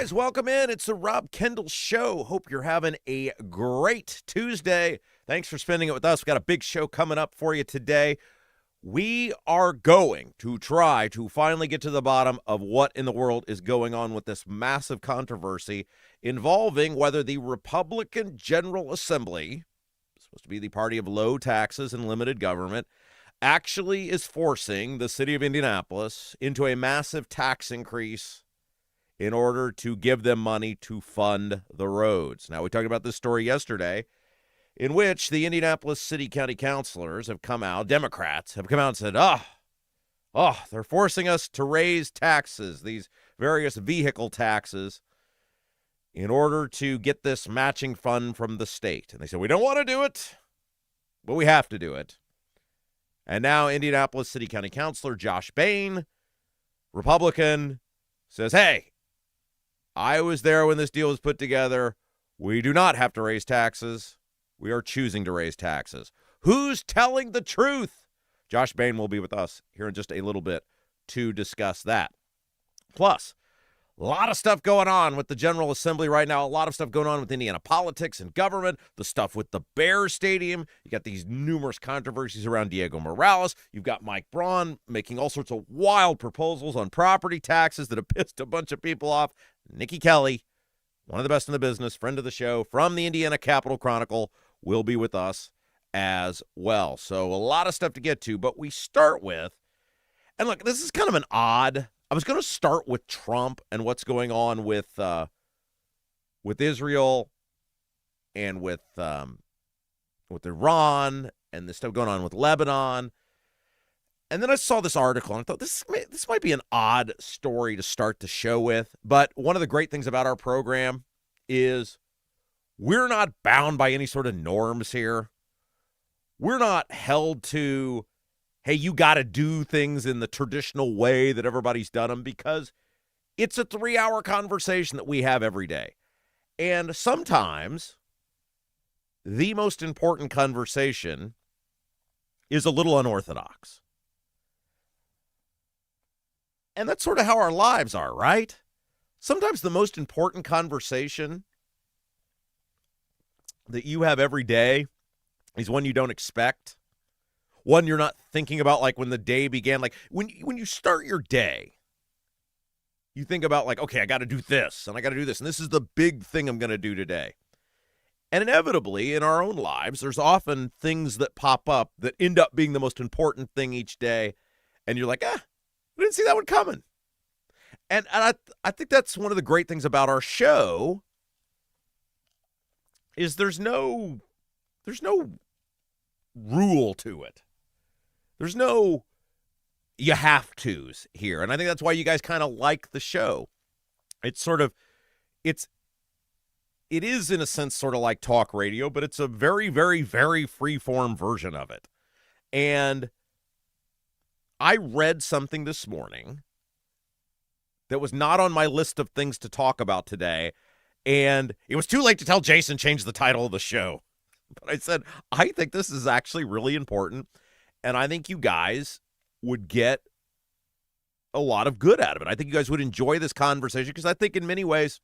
guys, welcome in. It's the Rob Kendall Show. Hope you're having a great Tuesday. Thanks for spending it with us. We've got a big show coming up for you today. We are going to try to finally get to the bottom of what in the world is going on with this massive controversy involving whether the Republican General Assembly, supposed to be the party of low taxes and limited government, actually is forcing the city of Indianapolis into a massive tax increase in order to give them money to fund the roads. Now, we talked about this story yesterday, in which the Indianapolis City County Councilors have come out, Democrats have come out and said, they're forcing us to raise taxes, these various vehicle taxes, in order to get this matching fund from the state. And they said, we don't want to do it, but we have to do it. And now Indianapolis City County Councilor Josh Bain, Republican, says, hey, I was there when this deal was put together. We do not have to raise taxes. We are choosing to raise taxes. Who's telling the truth? Josh Bain will be with us here in just a little bit to discuss that. Plus, a lot of stuff going on with the General Assembly right now. A lot of stuff going on with Indiana politics and government. The stuff with the Bears Stadium. You got these numerous controversies around Diego Morales. You've got Mike Braun making all sorts of wild proposals on property taxes that have pissed a bunch of people off. Nikki Kelly, one of the best in the business, friend of the show from the Indiana Capital Chronicle, will be with us as well. So a lot of stuff to get to, but we start with, and look, this is kind of an odd, I was going to start with Trump and what's going on with Israel and with Iran and the stuff going on with Lebanon. And then I saw this article and I thought this might be an odd story to start the show with. But one of the great things about our program is we're not bound by any sort of norms here. We're not held to, hey, you got to do things in the traditional way that everybody's done them, because it's a 3-hour conversation that we have every day. And sometimes the most important conversation is a little unorthodox. And that's sort of how our lives are, right? Sometimes the most important conversation that you have every day is one you don't expect. One you're not thinking about, like when the day began. Like when you start your day, you think about like, okay, I got to do this and I got to do this. And this is the big thing I'm going to do today. And inevitably in our own lives, there's often things that pop up that end up being the most important thing each day. And you're like, I didn't see that one coming. And I think that's one of the great things about our show is there's no rule to it. There's no you have to's here. And I think that's why you guys kind of like the show. It's sort of, it is in a sense sort of like talk radio, but it's a very, very, very free-form version of it. And I read something this morning that was not on my list of things to talk about today, and it was too late to tell Jason change the title of the show. But I said, I think this is actually really important, and I think you guys would get a lot of good out of it. I think you guys would enjoy this conversation because I think in many ways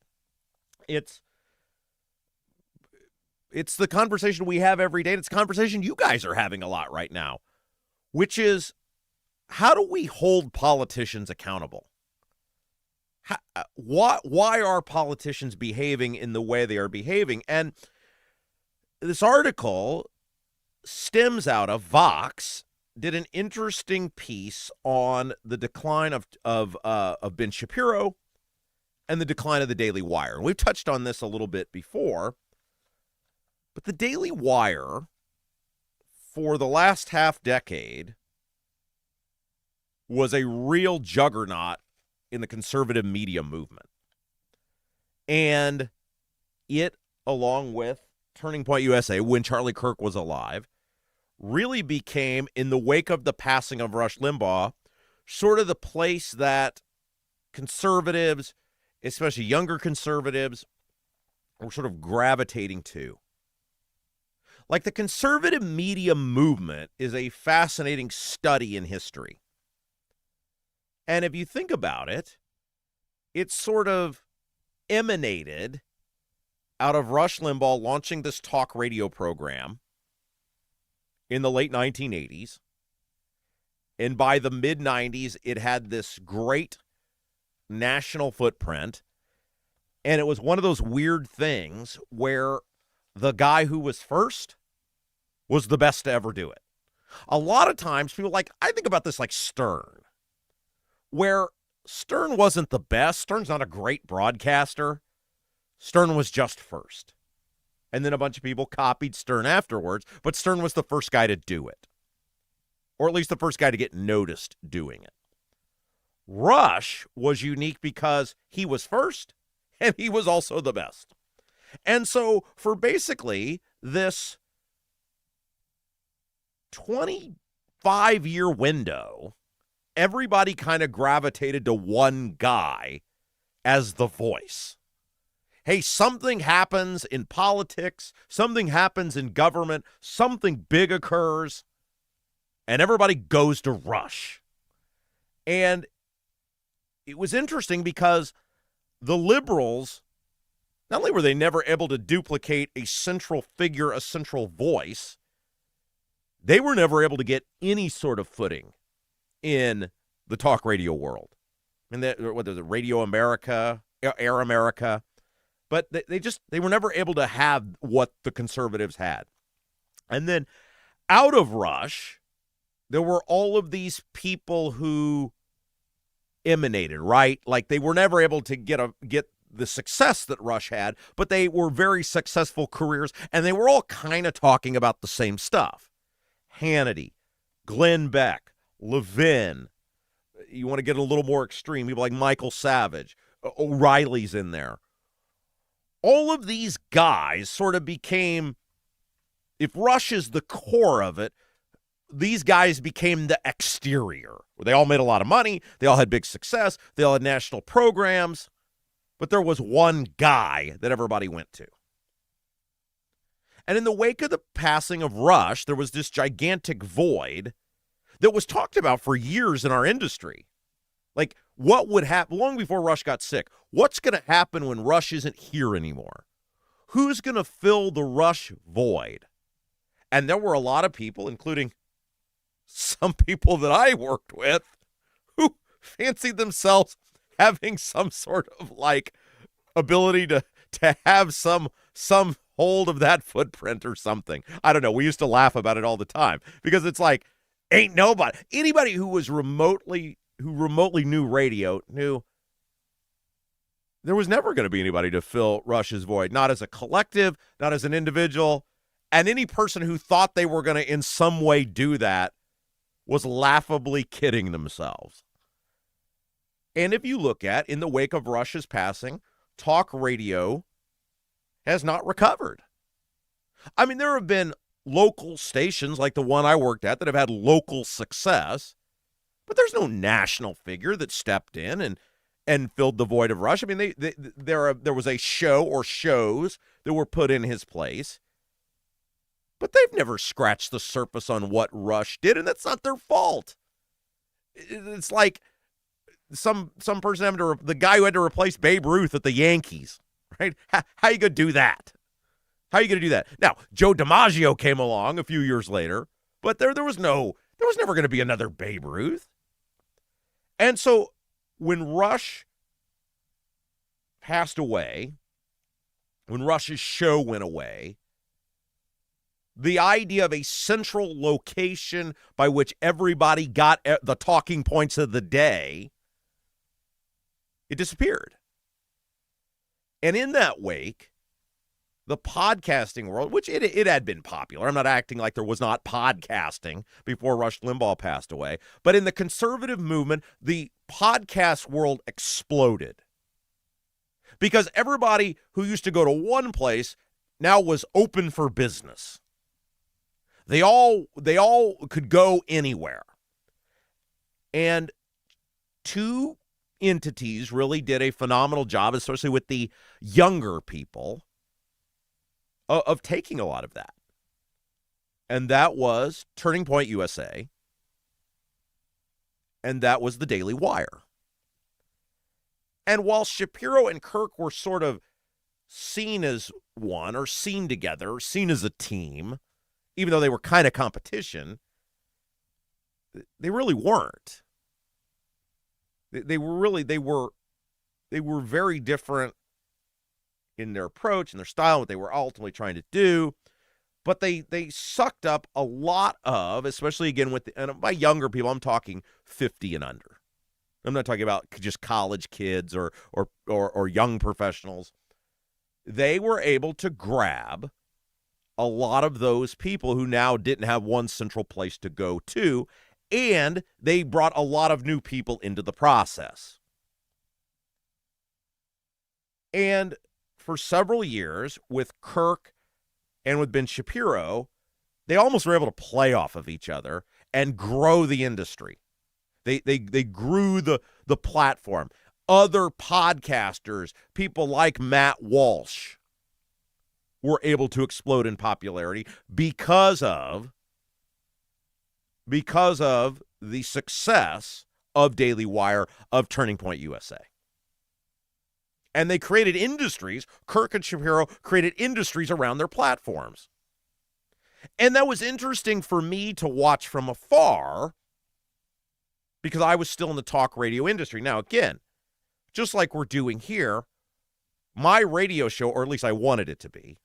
it's the conversation we have every day, and it's a conversation you guys are having a lot right now, which is, how do we hold politicians accountable? Why are politicians behaving in the way they are behaving? And this article stems out of Vox did an interesting piece on the decline of Ben Shapiro and the decline of the Daily Wire. And we've touched on this a little bit before, but the Daily Wire for the last half decade was a real juggernaut in the conservative media movement. And it, along with Turning Point USA, when Charlie Kirk was alive, really became, in the wake of the passing of Rush Limbaugh, sort of the place that conservatives, especially younger conservatives, were sort of gravitating to. Like, the conservative media movement is a fascinating study in history. And if you think about it, it's sort of emanated out of Rush Limbaugh launching this talk radio program in the late 1980s. And by the mid-90s, it had this great national footprint. And it was one of those weird things where the guy who was first was the best to ever do it. A lot of times, people I think about this like Stern, where Stern wasn't the best. Stern's not a great broadcaster. Stern was just first. And then a bunch of people copied Stern afterwards, but Stern was the first guy to do it. Or at least the first guy to get noticed doing it. Rush was unique because he was first, and he was also the best. And so for basically this 25-year window, everybody kind of gravitated to one guy as the voice. Hey, something happens in politics, something happens in government, something big occurs, and everybody goes to Rush. And it was interesting because the liberals, not only were they never able to duplicate a central figure, a central voice, they were never able to get any sort of footing in the talk radio world. And whether the Radio America, Air America, but they were never able to have what the conservatives had. And then out of Rush, there were all of these people who emanated, right? Like they were never able to get the success that Rush had, but they were very successful careers, and they were all kind of talking about the same stuff. Hannity, Glenn Beck, Levin. You want to get a little more extreme, people like Michael Savage, O'Reilly's in there. All of these guys sort of became, if Rush is the core of it, these guys became the exterior. They all made a lot of money. They all had big success. They all had national programs. But there was one guy that everybody went to. And in the wake of the passing of Rush, there was this gigantic void that was talked about for years in our industry. Like, what would happen long before Rush got sick? What's going to happen when Rush isn't here anymore? Who's going to fill the Rush void? And there were a lot of people, including some people that I worked with, who fancied themselves having some sort of ability to have some hold of that footprint or something. I don't know. We used to laugh about it all the time because it's like, ain't anybody who remotely knew radio knew there was never going to be anybody to fill Rush's void, not as a collective, not as an individual. And any person who thought they were going to in some way do that was laughably kidding themselves. And if you look at, in the wake of Rush's passing, talk radio has not recovered. I mean, there have been local stations like the one I worked at that have had local success, but there's no national figure that stepped in and filled the void of Rush. I mean, there was a show or shows that were put in his place, but they've never scratched the surface on what Rush did, and that's not their fault. It's like some person having the guy who had to replace Babe Ruth at the Yankees, right? How you going to do that? How are you going to do that? Now, Joe DiMaggio came along a few years later, but there was never going to be another Babe Ruth. And so when Rush passed away, when Rush's show went away, the idea of a central location by which everybody got the talking points of the day, it disappeared. And in that wake, the podcasting world, which it had been popular. I'm not acting like there was not podcasting before Rush Limbaugh passed away. But in the conservative movement, the podcast world exploded. Because everybody who used to go to one place now was open for business. They all could go anywhere. And two entities really did a phenomenal job, especially with the younger people, of taking a lot of that. And that was Turning Point USA, and that was the Daily Wire. And while Shapiro and Kirk were sort of seen as one or seen together, or seen as a team, even though they were kind of competition, they really weren't. They were very different in their approach and their style, what they were ultimately trying to do. But they sucked up a lot of, especially again and by younger people, I'm talking 50 and under. I'm not talking about just college kids or young professionals. They were able to grab a lot of those people who now didn't have one central place to go to, and they brought a lot of new people into the process. And for several years, with Kirk and with Ben Shapiro, they almost were able to play off of each other and grow the industry. They grew the platform. Other podcasters, people like Matt Walsh, were able to explode in popularity because of the success of Daily Wire, of Turning Point USA. And they created industries. Kirk and Shapiro created industries around their platforms. And that was interesting for me to watch from afar because I was still in the talk radio industry. Now, again, just like we're doing here, my radio show, or at least I wanted it to be,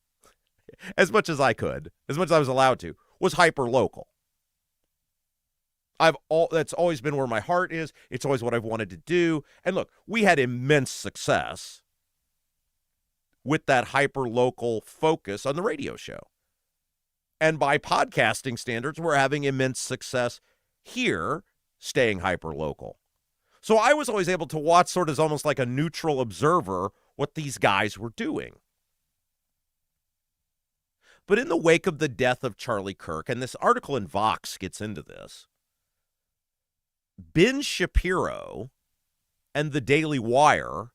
as much as I could, as much as I was allowed to, was hyper local. That's always been where my heart is. It's always what I've wanted to do. And look, we had immense success with that hyper local focus on the radio show. And by podcasting standards, we're having immense success here, staying hyper local. So I was always able to watch sort of as almost like a neutral observer what these guys were doing. But in the wake of the death of Charlie Kirk, and this article in Vox gets into this, Ben Shapiro and the Daily Wire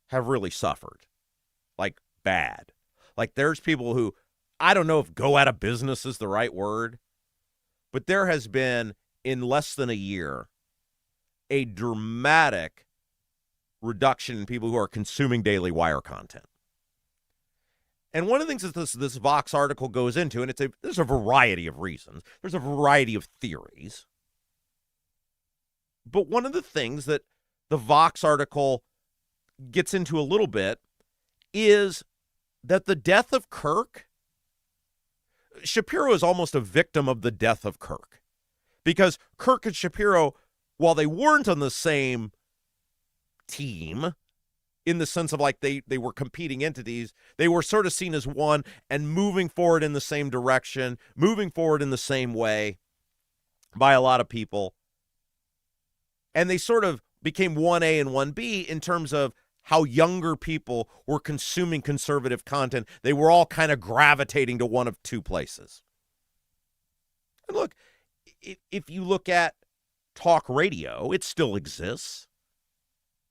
have really suffered. Like, bad. Like, there's people who, I don't know if go out of business is the right word, but there has been, in less than a year, a dramatic reduction in people who are consuming Daily Wire content. And one of the things that this Vox article goes into, and there's a variety of reasons, there's a variety of theories, but one of the things that the Vox article gets into a little bit is that the death of Kirk, Shapiro is almost a victim of the death of Kirk. Because Kirk and Shapiro, while they weren't on the same team, in the sense of like they were competing entities, they were sort of seen as one and moving forward in the same direction, moving forward in the same way by a lot of people. And they sort of became 1A and 1B in terms of how younger people were consuming conservative content. They were all kind of gravitating to one of two places. And look, if you look at talk radio, it still exists.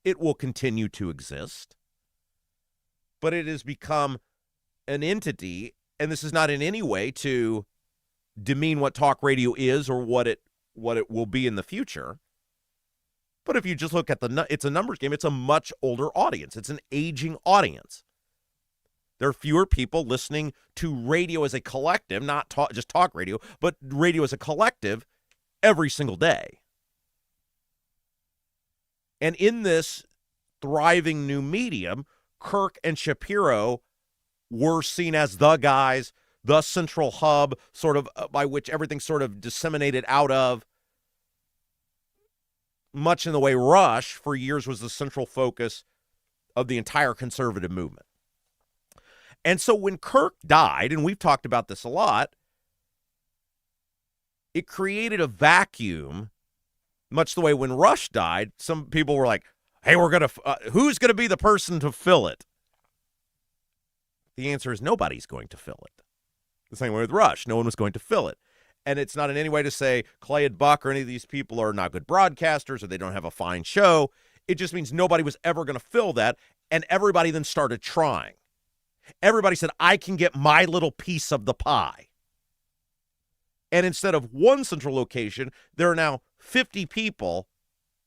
It will continue to exist. But it has become an entity, and this is not in any way to demean what talk radio is or what it will be in the future. But if you just look at it's a numbers game. It's a much older audience. It's an aging audience. There are fewer people listening to radio as a collective, not just talk radio, but radio as a collective every single day. And in this thriving new medium, Kirk and Shapiro were seen as the guys, the central hub, sort of by which everything sort of disseminated out of. Much in the way Rush, for years, was the central focus of the entire conservative movement. And so when Kirk died, and we've talked about this a lot, it created a vacuum, much the way when Rush died, some people were like, hey, who's going to be the person to fill it? The answer is nobody's going to fill it. The same way with Rush. No one was going to fill it. And it's not in any way to say Clay and Buck or any of these people are not good broadcasters or they don't have a fine show. It just means nobody was ever going to fill that, and everybody then started trying. Everybody said, I can get my little piece of the pie. And instead of one central location, there are now 50 people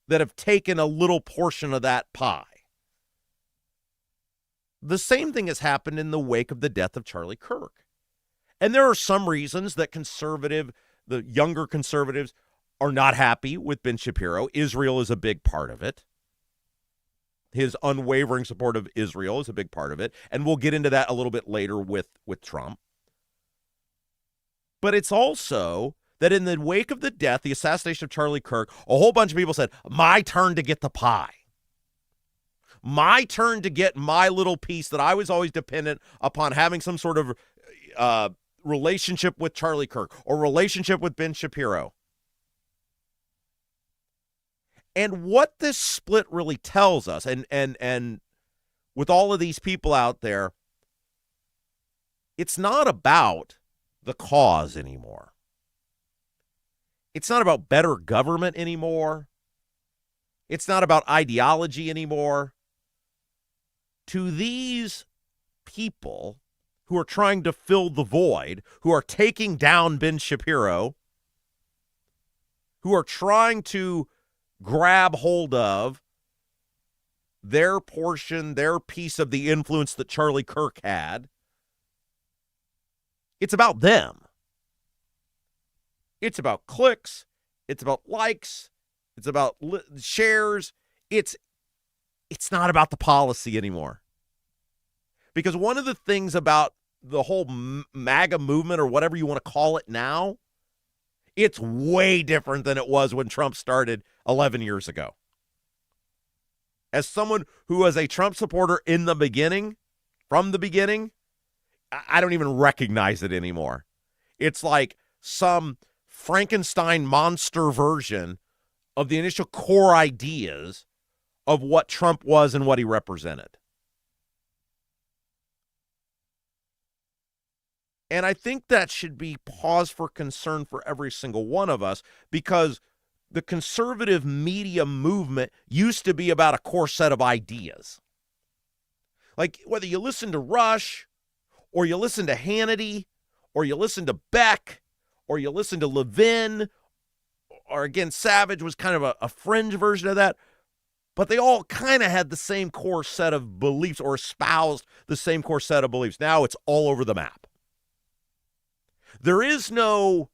that have taken a little portion of that pie. The same thing has happened in the wake of the death of Charlie Kirk. And there are some reasons that the younger conservatives are not happy with Ben Shapiro. Israel is a big part of it. His unwavering support of Israel is a big part of it. And we'll get into that a little bit later with Trump. But it's also that in the wake of the death, the assassination of Charlie Kirk, a whole bunch of people said, my turn to get the pie. My turn to get my little piece that I was always dependent upon having some sort of relationship with Charlie Kirk or relationship with Ben Shapiro. And what this split really tells us, and with all of these people out there, it's not about the cause anymore. It's not about better government anymore. It's not about ideology anymore. To these people who are trying to fill the void, who are taking down Ben Shapiro, who are trying to grab hold of their portion, their piece of the influence that Charlie Kirk had, it's about them. It's about clicks. It's about likes. It's about shares. It's not about the policy anymore. Because one of the things about the whole MAGA movement, or whatever you want to call it now, it's way different than it was when Trump started 11 years ago. As someone who was a Trump supporter from the beginning, I don't even recognize it anymore. It's like some Frankenstein monster version of the initial core ideas of what Trump was and what he represented. And I think that should be cause for concern for every single one of us, because the conservative media movement used to be about a core set of ideas. Like whether you listen to Rush, or you listen to Hannity, or you listen to Beck, or you listen to Levin, or again, Savage was kind of a fringe version of that. But they all kind of had the same core set of beliefs, or espoused the same core set of beliefs. Now it's all over the map. There is no,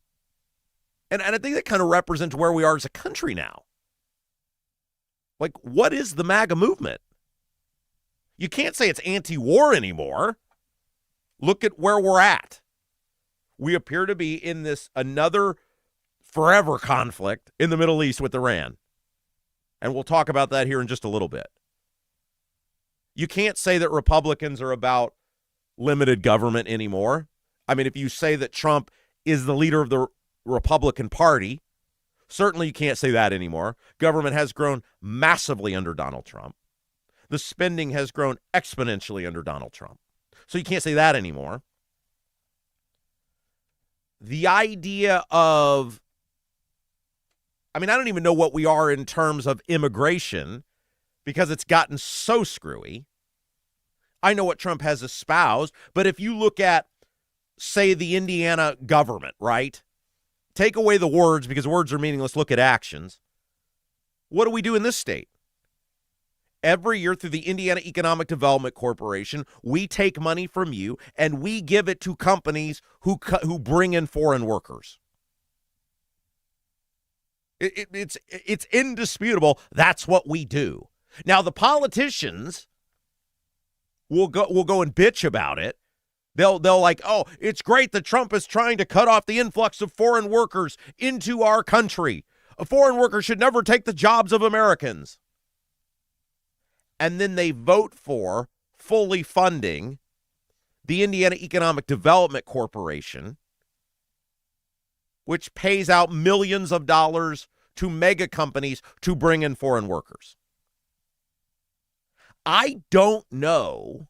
and I think that kind of represents where we are as a country now. Like, what is the MAGA movement? You can't say it's anti-war anymore. Look at where we're at. We appear to be in another forever conflict in the Middle East with Iran. And we'll talk about that here in just a little bit. You can't say that Republicans are about limited government anymore. I mean, if you say that Trump is the leader of the Republican Party, certainly you can't say that anymore. Government has grown massively under Donald Trump. The spending has grown exponentially under Donald Trump. So you can't say that anymore. The idea of, I don't even know what we are in terms of immigration, because it's gotten so screwy. I know what Trump has espoused, but if you look at, say, the Indiana government, right? Take away the words, because words are meaningless. Look at actions. What do we do in this state? Every year through the Indiana Economic Development Corporation, we take money from you and we give it to companies who bring in foreign workers. It's indisputable. That's what we do. Now, the politicians will go and bitch about it. They'll like, oh, it's great that Trump is trying to cut off the influx of foreign workers into our country. A foreign worker should never take the jobs of Americans. And then they vote for fully funding the Indiana Economic Development Corporation, which pays out millions of dollars to mega companies to bring in foreign workers. I don't know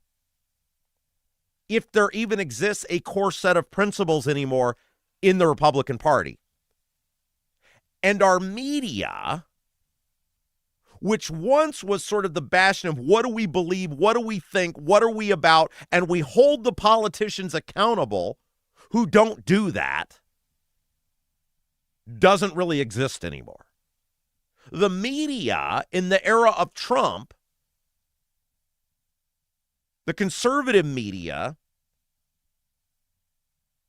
if there even exists a core set of principles anymore in the Republican Party. And our media, which once was sort of the bastion of what do we believe, what do we think, what are we about, and we hold the politicians accountable who don't do that, doesn't really exist anymore. The media in the era of Trump, the conservative media,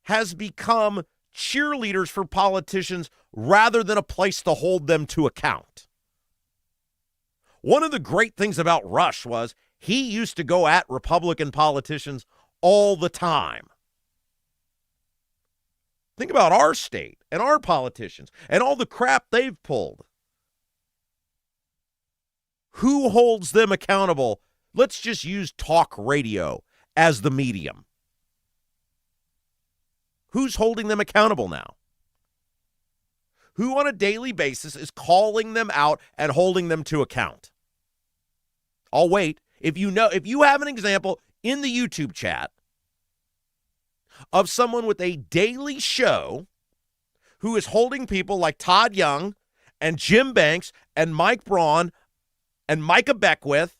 has become cheerleaders for politicians rather than a place to hold them to account. One of the great things about Rush was he used to go at Republican politicians all the time. Think about our state and our politicians and all the crap they've pulled. Who holds them accountable? Let's just use talk radio as the medium. Who's holding them accountable now? Who on a daily basis is calling them out and holding them to account? I'll wait. If you have an example in the YouTube chat of someone with a daily show who is holding people like Todd Young and Jim Banks and Mike Braun and Micah Beckwith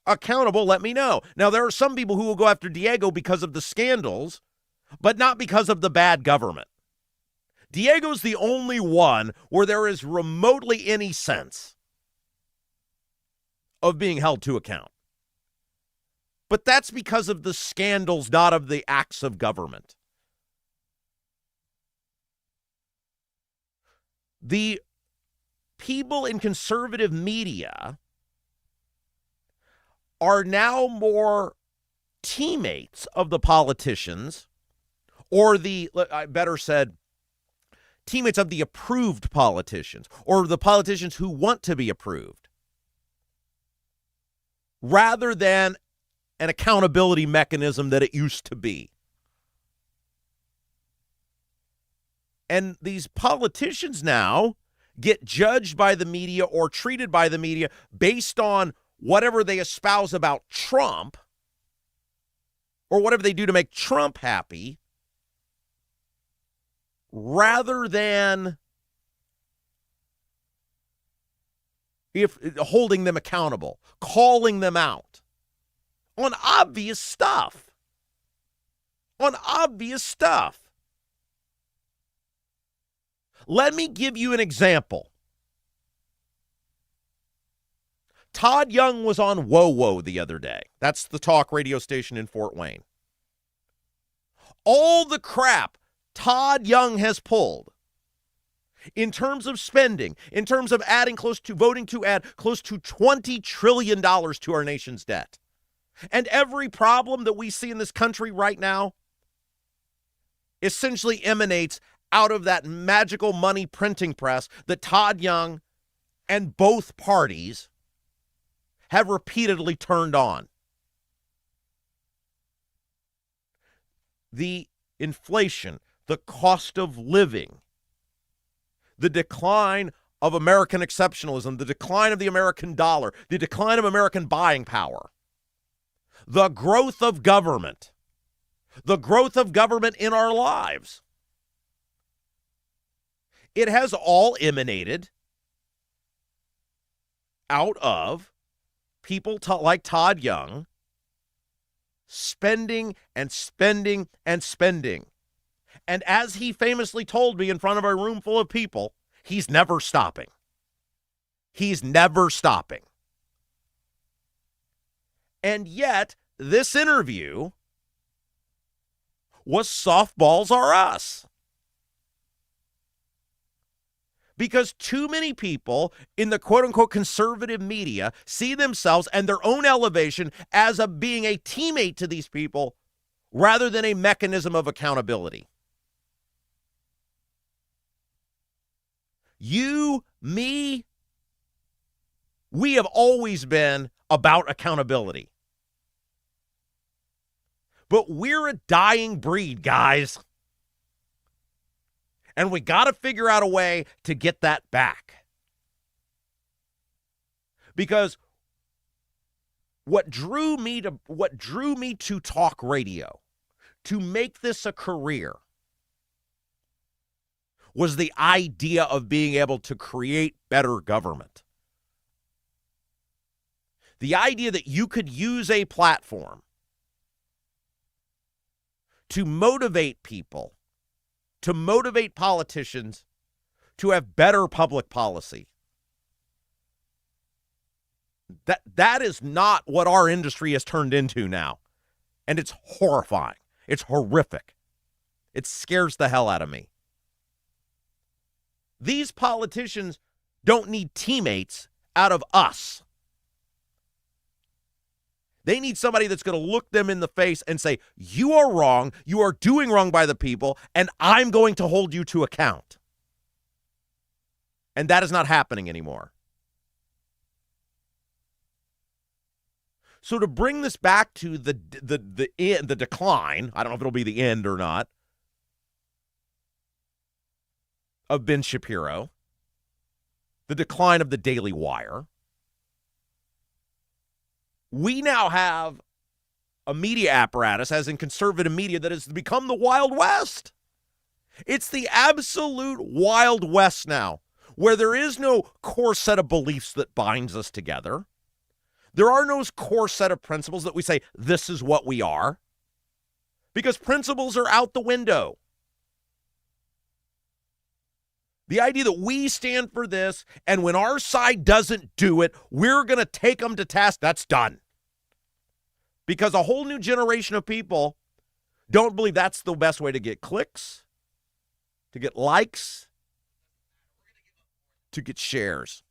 accountable, let me know. Now, there are some people who will go after Diego because of the scandals, but not because of the bad government. Diego's the only one where there is remotely any sense of being held to account. But that's because of the scandals, not of the acts of government. The people in conservative media are now more teammates of the politicians, or better said, teammates of the approved politicians, or the politicians who want to be approved, rather than an accountability mechanism that it used to be. And these politicians now get judged by the media or treated by the media based on whatever they espouse about Trump or whatever they do to make Trump happy, rather than holding them accountable, calling them out on obvious stuff. On obvious stuff. Let me give you an example. Todd Young was on WoWo the other day. That's the talk radio station in Fort Wayne. All the crap Todd Young has pulled in terms of spending, in terms of voting to add close to $20 trillion to our nation's debt. And every problem that we see in this country right now essentially emanates out of that magical money printing press that Todd Young and both parties have repeatedly turned on. The inflation, the cost of living, the decline of American exceptionalism, the decline of the American dollar, the decline of American buying power, the growth of government in our lives. It has all emanated out of people like Todd Young spending and spending and spending. And as he famously told me in front of a room full of people, he's never stopping. He's never stopping. And yet, this interview was Softballs Are Us. Because too many people in the quote-unquote conservative media see themselves and their own elevation as being a teammate to these people rather than a mechanism of accountability. You, me, we have always been about accountability. But we're a dying breed, guys. And we got to figure out a way to get that back. Because what drew me to talk radio, to make this a career, was the idea of being able to create better government. The idea that you could use a platform to motivate people, to motivate politicians to have better public policy. That is not what our industry has turned into now. And it's horrifying. It's horrific. It scares the hell out of me. These politicians don't need teammates out of us. They need somebody that's going to look them in the face and say, you are wrong, you are doing wrong by the people, and I'm going to hold you to account. And that is not happening anymore. So to bring this back to the decline, I don't know if it'll be the end or not, of Ben Shapiro, the decline of the Daily Wire, we now have a media apparatus, as in conservative media, that has become the Wild West. It's the absolute Wild West now, where there is no core set of beliefs that binds us together. There are no core set of principles that we say, this is what we are, because principles are out the window. The idea that we stand for this, and when our side doesn't do it, we're going to take them to task, that's done. Because a whole new generation of people don't believe that's the best way to get clicks, to get likes, to get shares.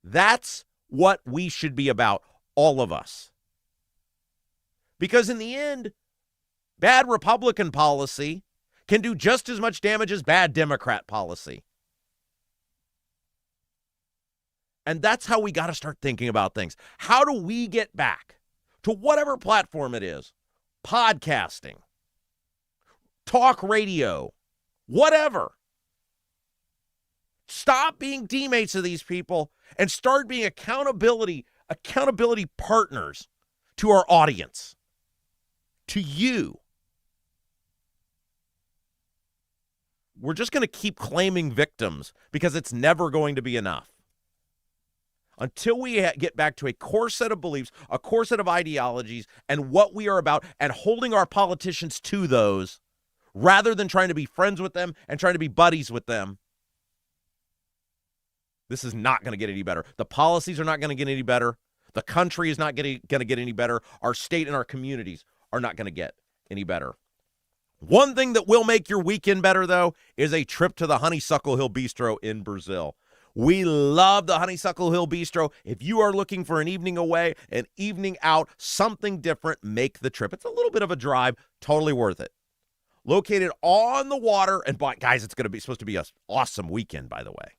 That's what we should be about, all of us. Because in the end, bad Republican policy can do just as much damage as bad Democrat policy. And that's how we got to start thinking about things. How do we get back to whatever platform it is? Podcasting, talk radio, whatever. Stop being teammates of these people and start being accountability partners to our audience, to you. We're just going to keep claiming victims because it's never going to be enough. Until we get back to a core set of beliefs, a core set of ideologies, and what we are about, and holding our politicians to those, rather than trying to be friends with them and trying to be buddies with them, this is not going to get any better. The policies are not going to get any better. The country is not going to get any better. Our state and our communities are not going to get any better. One thing that will make your weekend better, though, is a trip to the Honeysuckle Hill Bistro in Brazil. We love the Honeysuckle Hill Bistro. If you are looking for an evening away, an evening out, something different, make the trip. It's a little bit of a drive, totally worth it. Located on the water, and guys, it's supposed to be an awesome weekend, by the way.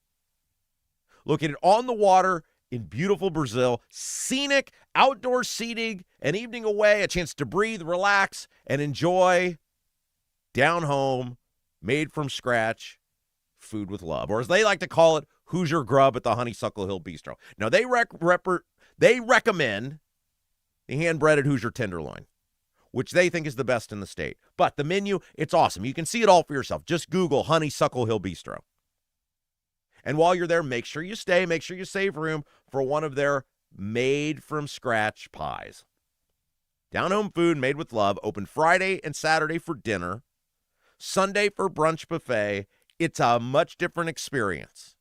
Located on the water in beautiful Brazil, scenic, outdoor seating, an evening away, a chance to breathe, relax, and enjoy down home, made from scratch, food with love. Or as they like to call it, Hoosier Grub at the Honeysuckle Hill Bistro. Now, they recommend the hand-breaded Hoosier tenderloin, which they think is the best in the state. But the menu, it's awesome. You can see it all for yourself. Just Google Honeysuckle Hill Bistro. And while you're there, make sure you stay. Make sure you save room for one of their made-from-scratch pies. Down-home food made with love. Open Friday and Saturday for dinner. Sunday for brunch buffet. It's a much different experience.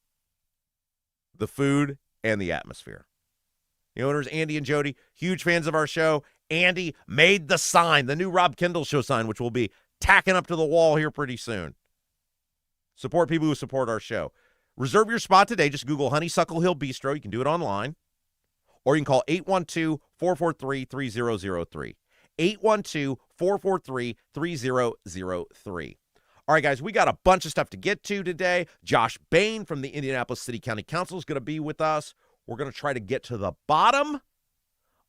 The food and the atmosphere. The owners, Andy and Jody, huge fans of our show. Andy made the sign, the new Rob Kendall Show sign, which will be tacking up to the wall here pretty soon. Support people who support our show. Reserve your spot today. Just Google Honeysuckle Hill Bistro. You can do it online. Or you can call 812-443-3003. 812-443-3003. All right, guys, we got a bunch of stuff to get to today. Josh Bain from the Indianapolis City County Council is going to be with us. We're going to try to get to the bottom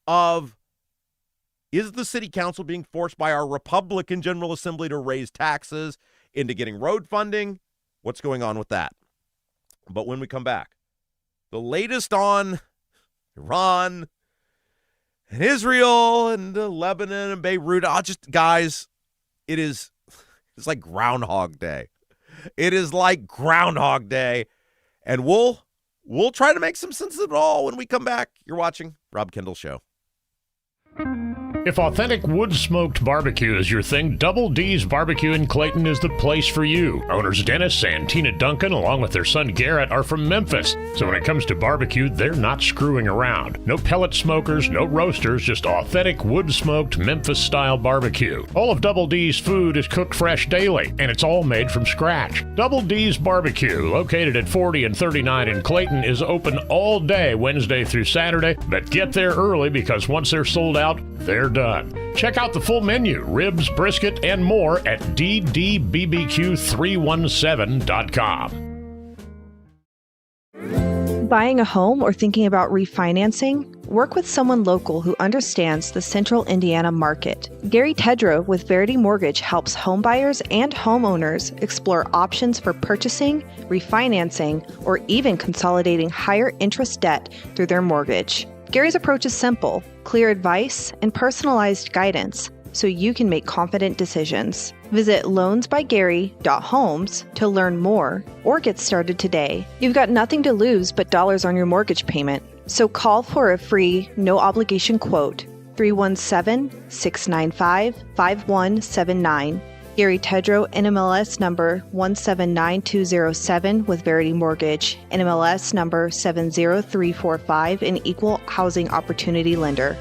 of, is the city council being forced by our Republican General Assembly to raise taxes into getting road funding? What's going on with that? But when we come back, the latest on Iran and Israel and Lebanon and Beirut. Guys, it's like Groundhog Day. It is like Groundhog Day. And we'll try to make some sense of it all when we come back. You're watching Rob Kendall Show. If authentic wood-smoked barbecue is your thing, Double D's Barbecue in Clayton is the place for you. Owners Dennis and Tina Duncan, along with their son Garrett, are from Memphis. So when it comes to barbecue, they're not screwing around. No pellet smokers, no roasters, just authentic wood-smoked Memphis-style barbecue. All of Double D's food is cooked fresh daily, and it's all made from scratch. Double D's Barbecue, located at 40 and 39 in Clayton, is open all day Wednesday through Saturday, but get there early because once they're sold out, they're done. Check out the full menu, ribs, brisket, and more at ddbbq317.com. Buying a home or thinking about refinancing? Work with someone local who understands the central Indiana market. Gary Tedrow with Verity Mortgage helps homebuyers and homeowners explore options for purchasing, refinancing, or even consolidating higher interest debt through their mortgage. Gary's approach is simple, clear advice, and personalized guidance so you can make confident decisions. Visit loansbygary.homes to learn more or get started today. You've got nothing to lose but dollars on your mortgage payment. So call for a free, no-obligation quote, 317-695-5179. Gary Tedrow, NMLS number 179207 with Verity Mortgage, NMLS number 70345, an equal housing opportunity lender.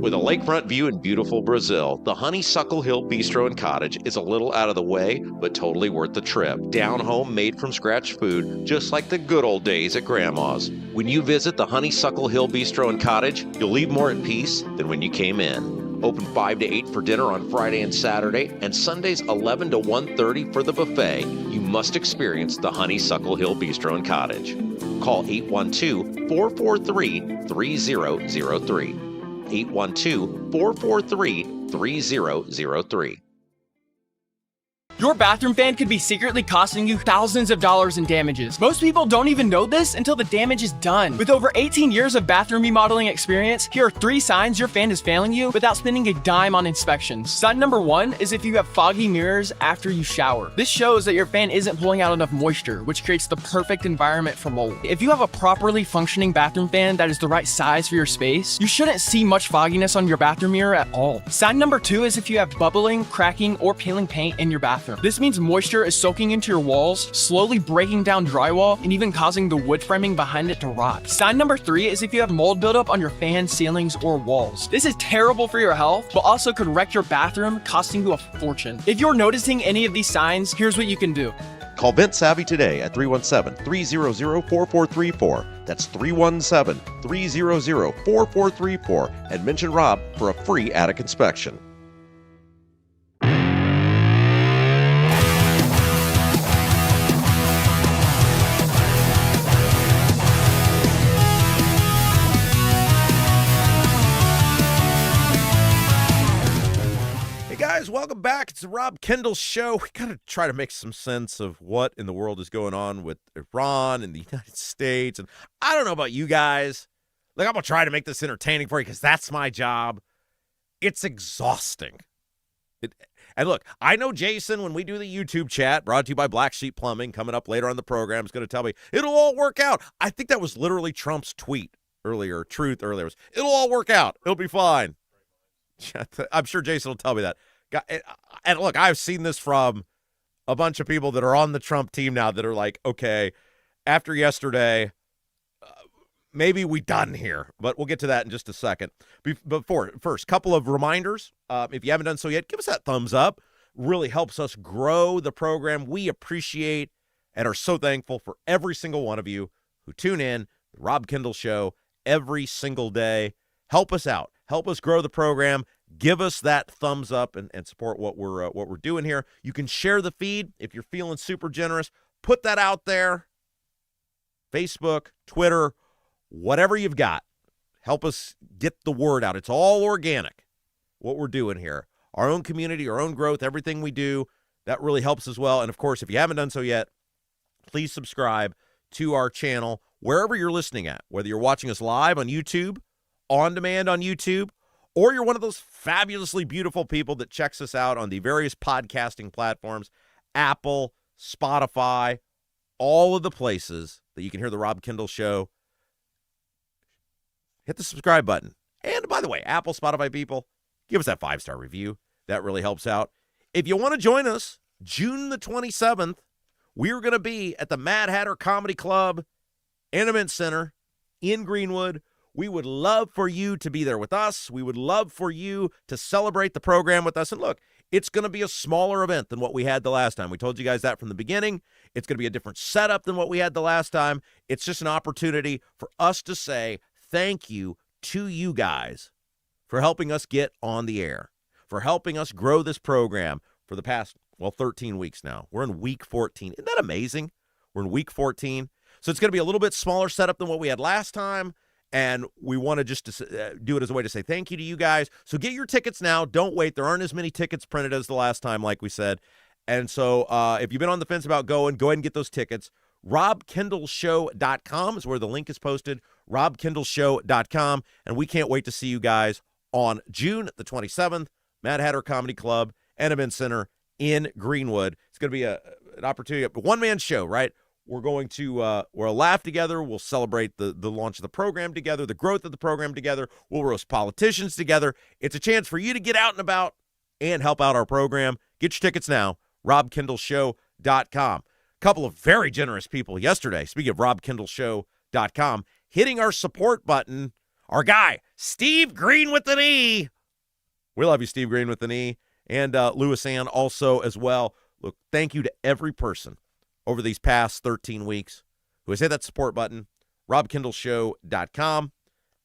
With a lakefront view in beautiful Brazil, the Honeysuckle Hill Bistro and Cottage is a little out of the way, but totally worth the trip. Down home, made from scratch food, just like the good old days at Grandma's. When you visit the Honeysuckle Hill Bistro and Cottage, you'll leave more at peace than when you came in. Open 5 to 8 for dinner on Friday and Saturday, and Sundays 11 to 1:30 for the buffet. You must experience the Honeysuckle Hill Bistro and Cottage. Call 812-443-3003. 812-443-3003. Your bathroom fan could be secretly costing you thousands of dollars in damages. Most people don't even know this until the damage is done. With over 18 years of bathroom remodeling experience, here are 3 signs your fan is failing you without spending a dime on inspections. Sign number 1 is if you have foggy mirrors after you shower. This shows that your fan isn't pulling out enough moisture, which creates the perfect environment for mold. If you have a properly functioning bathroom fan that is the right size for your space, you shouldn't see much fogginess on your bathroom mirror at all. Sign number 2 is if you have bubbling, cracking, or peeling paint in your bathroom. This means moisture is soaking into your walls, slowly breaking down drywall, and even causing the wood framing behind it to rot. Sign number 3 is if you have mold buildup on your fan, ceilings, or walls. This is terrible for your health, but also could wreck your bathroom, costing you a fortune. If you're noticing any of these signs, here's what you can do. Call Vent Savvy today at 317-300-4434. That's 317-300-4434 and mention Rob for a free attic inspection. Welcome back. It's the Rob Kendall Show. We got to try to make some sense of what in the world is going on with Iran and the United States. And I don't know about you guys. Like, I'm going to try to make this entertaining for you because that's my job. It's exhausting. And look, I know Jason, when we do the YouTube chat, brought to you by Black Sheep Plumbing, coming up later on the program, is going to tell me, it'll all work out. I think that was literally Trump's tweet earlier, truth earlier. Was, it'll all work out. It'll be fine. I'm sure Jason will tell me that. And look, I've seen this from a bunch of people that are on the Trump team now that are like, okay, after yesterday, maybe we done here. But we'll get to that in just a second. First, couple of reminders. If you haven't done so yet, give us that thumbs up. Really helps us grow the program. We appreciate and are so thankful for every single one of you who tune in, the Rob Kendall Show, every single day. Help us out. Help us grow the program. Give us that thumbs up and support what we're doing here. You can share the feed if you're feeling super generous. Put that out there. Facebook, Twitter, whatever you've got. Help us get the word out. It's all organic, what we're doing here. Our own community, our own growth, everything we do, that really helps as well. And, of course, if you haven't done so yet, please subscribe to our channel wherever you're listening at, whether you're watching us live on YouTube, on demand on YouTube, or you're one of those fabulously beautiful people that checks us out on the various podcasting platforms, Apple, Spotify, all of the places that you can hear the Rob Kendall Show. hit the subscribe button. And by the way, Apple, Spotify people, give us that 5-star review. That really helps out. If you want to join us, June the 27th, we're going to be at the Mad Hatter Comedy Club and Event Center in Greenwood. We would love for you to be there with us. We would love for you to celebrate the program with us. And look, it's going to be a smaller event than what we had the last time. We told you guys that from the beginning. It's going to be a different setup than what we had the last time. It's just an opportunity for us to say thank you to you guys for helping us get on the air, for helping us grow this program for the past, 13 weeks now. We're in week 14. Isn't that amazing? We're in week 14. So it's going to be a little bit smaller setup than what we had last time, and we want to just do it as a way to say thank you to you guys. So get your tickets now. Don't wait. There aren't as many tickets printed as the last time, like we said. And so if you've been on the fence about going, go ahead and get those tickets. RobKendallShow.com is where the link is posted, RobKendallShow.com, and we can't wait to see you guys on June the 27th, Mad Hatter Comedy Club and Event Center in Greenwood. It's going to be an opportunity, a one-man show, right? We're going to we'll laugh together. We'll celebrate the launch of the program together, the growth of the program together. We'll roast politicians together. It's a chance for you to get out and about and help out our program. Get your tickets now, RobKendallShow.com. A couple of very generous people yesterday, speaking of RobKendallShow.com, hitting our support button, our guy, Steve Green with an E. We love you, Steve Green with an E. And Louis Ann also as well. Look, thank you to every person over these past 13 weeks who has hit that support button, RobKendallShow.com.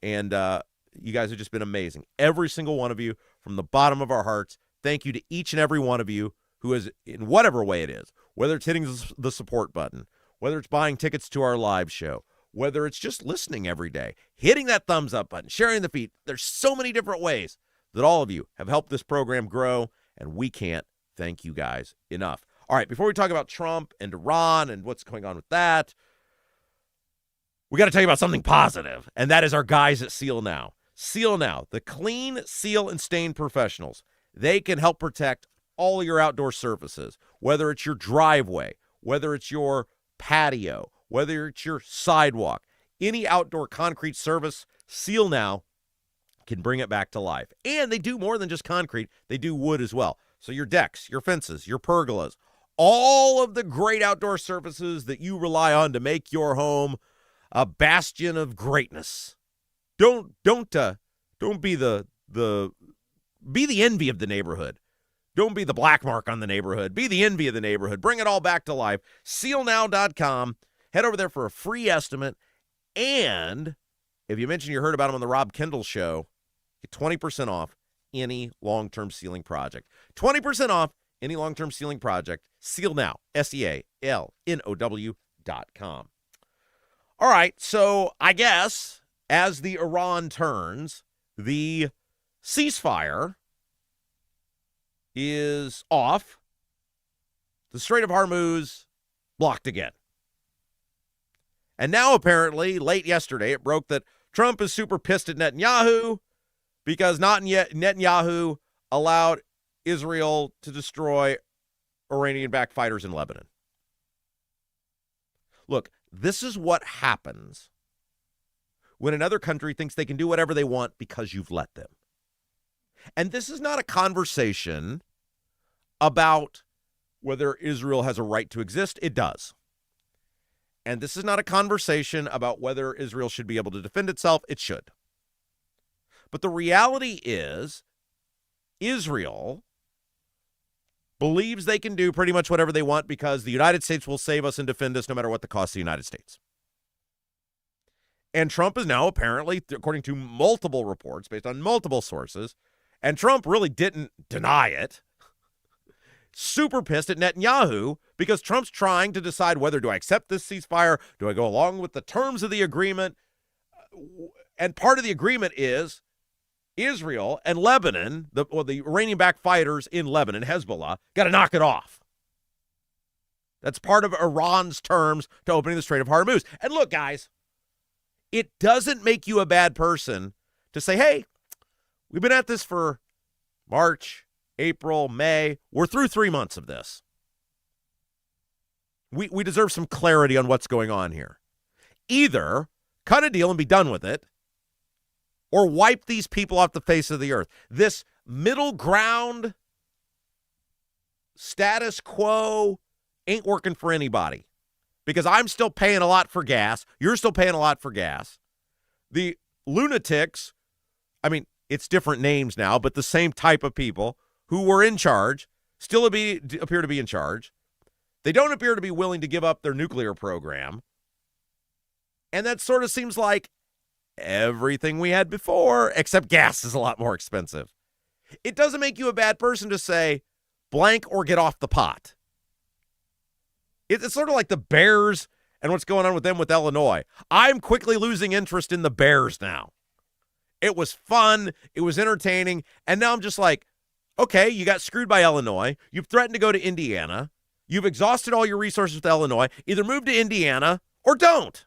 And you guys have just been amazing. Every single one of you, from the bottom of our hearts, thank you to each and every one of you who is, in whatever way it is, whether it's hitting the support button, whether it's buying tickets to our live show, whether it's just listening every day, hitting that thumbs up button, sharing the feed. There's so many different ways that all of you have helped this program grow, and we can't thank you guys enough. All right, before we talk about Trump and Iran and what's going on with that, we got to tell you about something positive, and that is our guys at Seal Now. Seal Now, the clean, seal, and stain professionals. They can help protect all your outdoor surfaces, whether it's your driveway, whether it's your patio, whether it's your sidewalk, any outdoor concrete surface, Seal Now can bring it back to life. And they do more than just concrete. They do wood as well. So your decks, your fences, your pergolas, all of the great outdoor surfaces that you rely on to make your home a bastion of greatness. Don't be the envy of the neighborhood. Don't be the black mark on the neighborhood. Be the envy of the neighborhood. Bring it all back to life. SealNow.com. Head over there for a free estimate. And if you mention you heard about them on the Rob Kendall Show, get 20% off any long-term sealing project. 20% off any long-term sealing project. Seal Now, SealNow.com. All right, so I guess as the Iran turns, the ceasefire is off. The Strait of Hormuz blocked again. And now apparently, late yesterday, it broke that Trump is super pissed at Netanyahu because Netanyahu allowed Israel to destroy Iranian-backed fighters in Lebanon. Look, this is what happens when another country thinks they can do whatever they want because you've let them. And this is not a conversation about whether Israel has a right to exist. It does. And this is not a conversation about whether Israel should be able to defend itself. It should. But the reality is, Israel believes they can do pretty much whatever they want because the United States will save us and defend us no matter what the cost of the United States. And Trump is now apparently, according to multiple reports based on multiple sources, and Trump really didn't deny it, super pissed at Netanyahu because Trump's trying to decide whether do I accept this ceasefire, do I go along with the terms of the agreement, and part of the agreement is Israel and Lebanon, the Iranian-backed fighters in Lebanon, Hezbollah, got to knock it off. That's part of Iran's terms to opening the Strait of Hormuz. And look, guys, it doesn't make you a bad person to say, hey, we've been at this for March, April, May. We're through 3 months of this. We deserve some clarity on what's going on here. Either cut a deal and be done with it, or wipe these people off the face of the earth. This middle ground status quo ain't working for anybody because I'm still paying a lot for gas. You're still paying a lot for gas. The lunatics, I mean, it's different names now, but the same type of people who were in charge still appear to be in charge. They don't appear to be willing to give up their nuclear program. And that sort of seems like everything we had before, except gas is a lot more expensive. It doesn't make you a bad person to say blank or get off the pot. It's sort of like the Bears and what's going on with them with Illinois. I'm quickly losing interest in the Bears now. It was fun. It was entertaining. And now I'm just like, okay, you got screwed by Illinois. You've threatened to go to Indiana. You've exhausted all your resources with Illinois. Either move to Indiana or don't.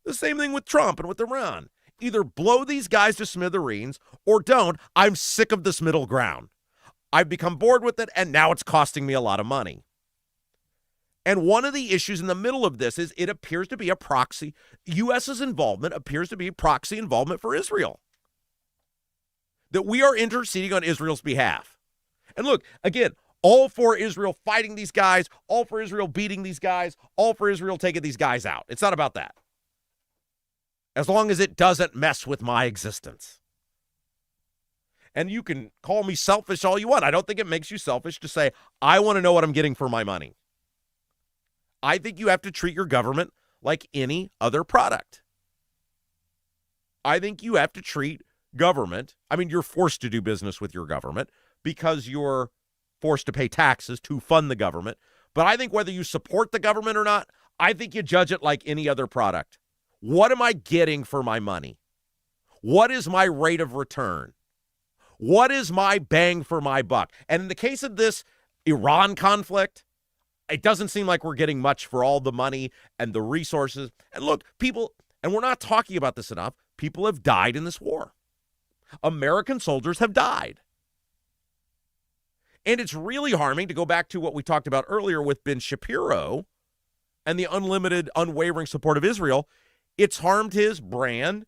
The same thing with Trump and with Iran. Either blow these guys to smithereens or don't. I'm sick of this middle ground. I've become bored with it, and now it's costing me a lot of money. And one of the issues in the middle of this is it appears to be a proxy. U.S.'s involvement appears to be proxy involvement for Israel. That we are interceding on Israel's behalf. And look, again, all for Israel fighting these guys, all for Israel beating these guys, all for Israel taking these guys out. It's not about that. As long as it doesn't mess with my existence. And you can call me selfish all you want. I don't think it makes you selfish to say, I want to know what I'm getting for my money. I think you have to treat your government like any other product. I think you have to treat government, you're forced to do business with your government because you're forced to pay taxes to fund the government. But I think whether you support the government or not, I think you judge it like any other product. What am I getting for my money? What is my rate of return? What is my bang for my buck? And in the case of this Iran conflict, it doesn't seem like we're getting much for all the money and the resources. And look, people, and we're not talking about this enough, people have died in this war. American soldiers have died. And it's really harming to go back to what we talked about earlier with Ben Shapiro and the unlimited, unwavering support of Israel. It's harmed his brand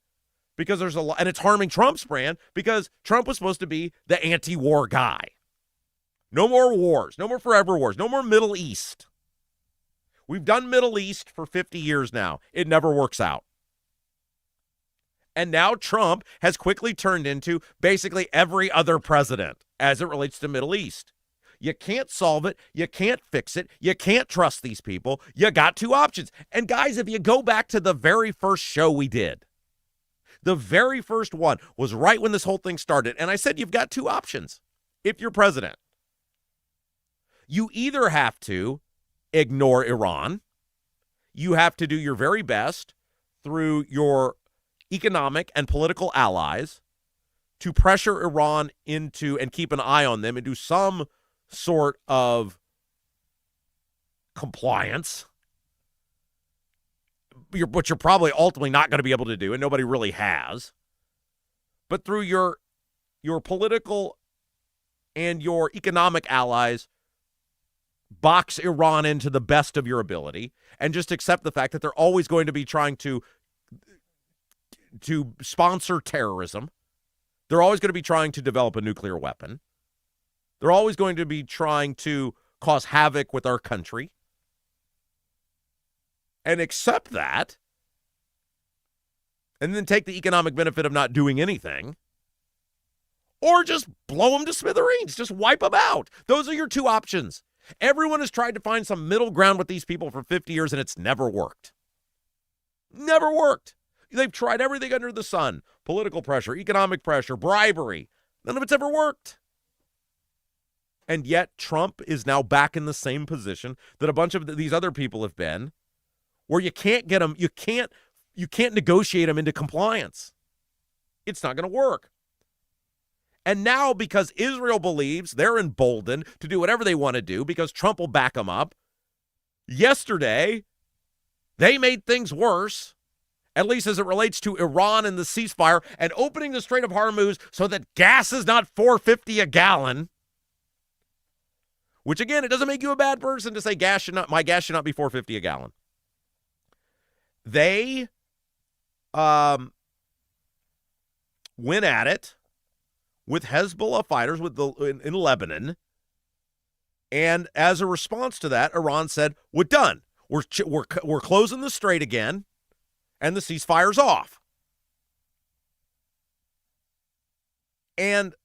because there's a lot, and it's harming Trump's brand because Trump was supposed to be the anti-war guy. No more wars, no more forever wars, no more Middle East. We've done Middle East for 50 years now. It never works out. And now Trump has quickly turned into basically every other president as it relates to Middle East. You can't solve it. You can't fix it. You can't trust these people. You got two options. And guys, if you go back to the very first show we did, the very first one was right when this whole thing started. And I said, you've got two options if you're president. You either have to ignore Iran. You have to do your very best through your economic and political allies to pressure Iran into and keep an eye on them and do some sort of compliance, which you're probably ultimately not going to be able to do, and nobody really has. But through your political and your economic allies, box Iran into the best of your ability and just accept the fact that they're always going to be trying to sponsor terrorism. They're always going to be trying to develop a nuclear weapon. They're always going to be trying to cause havoc with our country. And accept that. And then take the economic benefit of not doing anything. Or just blow them to smithereens. Just wipe them out. Those are your two options. Everyone has tried to find some middle ground with these people for 50 years, and it's never worked. Never worked. They've tried everything under the sun. Political pressure, economic pressure, bribery. None of it's ever worked. And yet Trump is now back in the same position that a bunch of these other people have been, where you can't get them, you can't negotiate them into compliance. It's not going to work. And now, because Israel believes they're emboldened to do whatever they want to do because Trump will back them up, yesterday they made things worse, at least as it relates to Iran and the ceasefire and opening the Strait of Hormuz so that gas is not $4.50 a gallon. Which, again, it doesn't make you a bad person to say my gas should not be $4.50 a gallon. They went at it with Hezbollah fighters in Lebanon. And as a response to that, Iran said, we're done. We're closing the strait again, and the ceasefire's off. And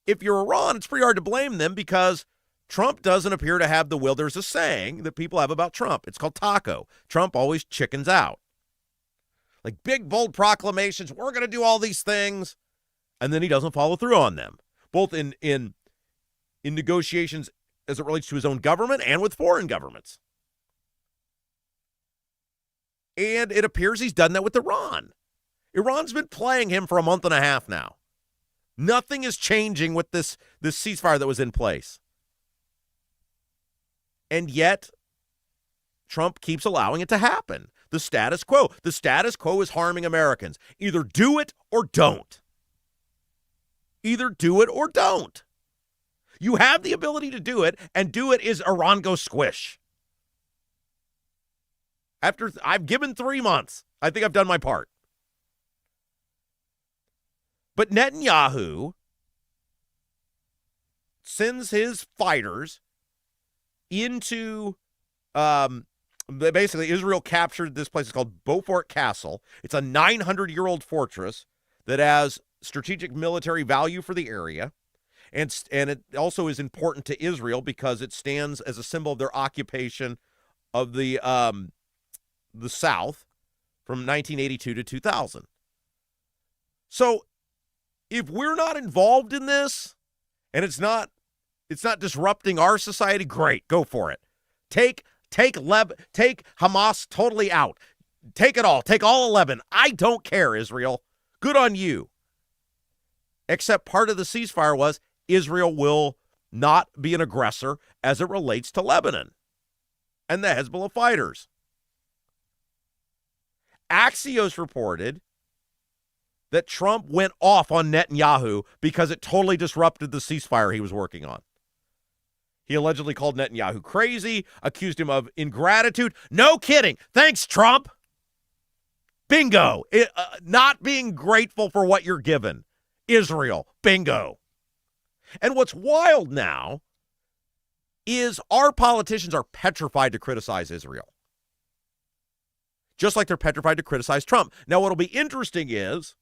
if you're Iran, it's pretty hard to blame them because Trump doesn't appear to have the will. There's a saying that people have about Trump. It's called taco. Trump always chickens out. Like big, bold proclamations, we're going to do all these things, and then he doesn't follow through on them, both in negotiations as it relates to his own government and with foreign governments. And it appears he's done that with Iran. Iran's been playing him for a month and a half now. Nothing is changing with this ceasefire that was in place. And yet, Trump keeps allowing it to happen. The status quo. The status quo is harming Americans. Either do it or don't. Either do it or don't. You have the ability to do it, and do it is Iran go squish. After I've given 3 months, I think I've done my part. But Netanyahu sends his fighters into, basically Israel captured this place. It's called Beaufort Castle. It's a 900-year-old fortress that has strategic military value for the area. And it also is important to Israel because it stands as a symbol of their occupation of the South from 1982 to 2000. So if we're not involved in this and it's not disrupting our society, great, go for it. Take Hamas totally out. Take it all. Take all 11. I don't care, Israel. Good on you. Except part of the ceasefire was Israel will not be an aggressor as it relates to Lebanon and the Hezbollah fighters. Axios reported that Trump went off on Netanyahu because it totally disrupted the ceasefire he was working on. He allegedly called Netanyahu crazy, accused him of ingratitude. No kidding. Thanks, Trump. Bingo. Not being grateful for what you're given. Israel. Bingo. And what's wild now is our politicians are petrified to criticize Israel. Just like they're petrified to criticize Trump. Now, what'll be interesting is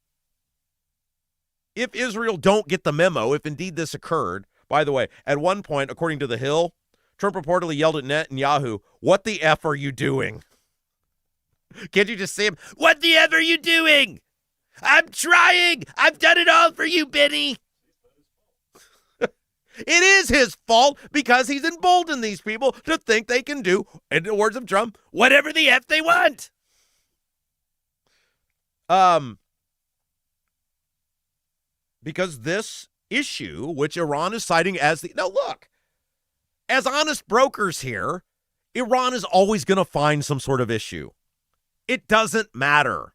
if Israel don't get the memo, if indeed this occurred. By the way, at one point, according to The Hill, Trump reportedly yelled at Netanyahu, "What the F are you doing?" Can't you just see him? "What the F are you doing? I'm trying. I've done it all for you, Benny." It is his fault because he's emboldened these people to think they can do, in the words of Trump, whatever the F they want. Because this issue, which Iran is citing as the... Now, look, as honest brokers here, Iran is always going to find some sort of issue. It doesn't matter.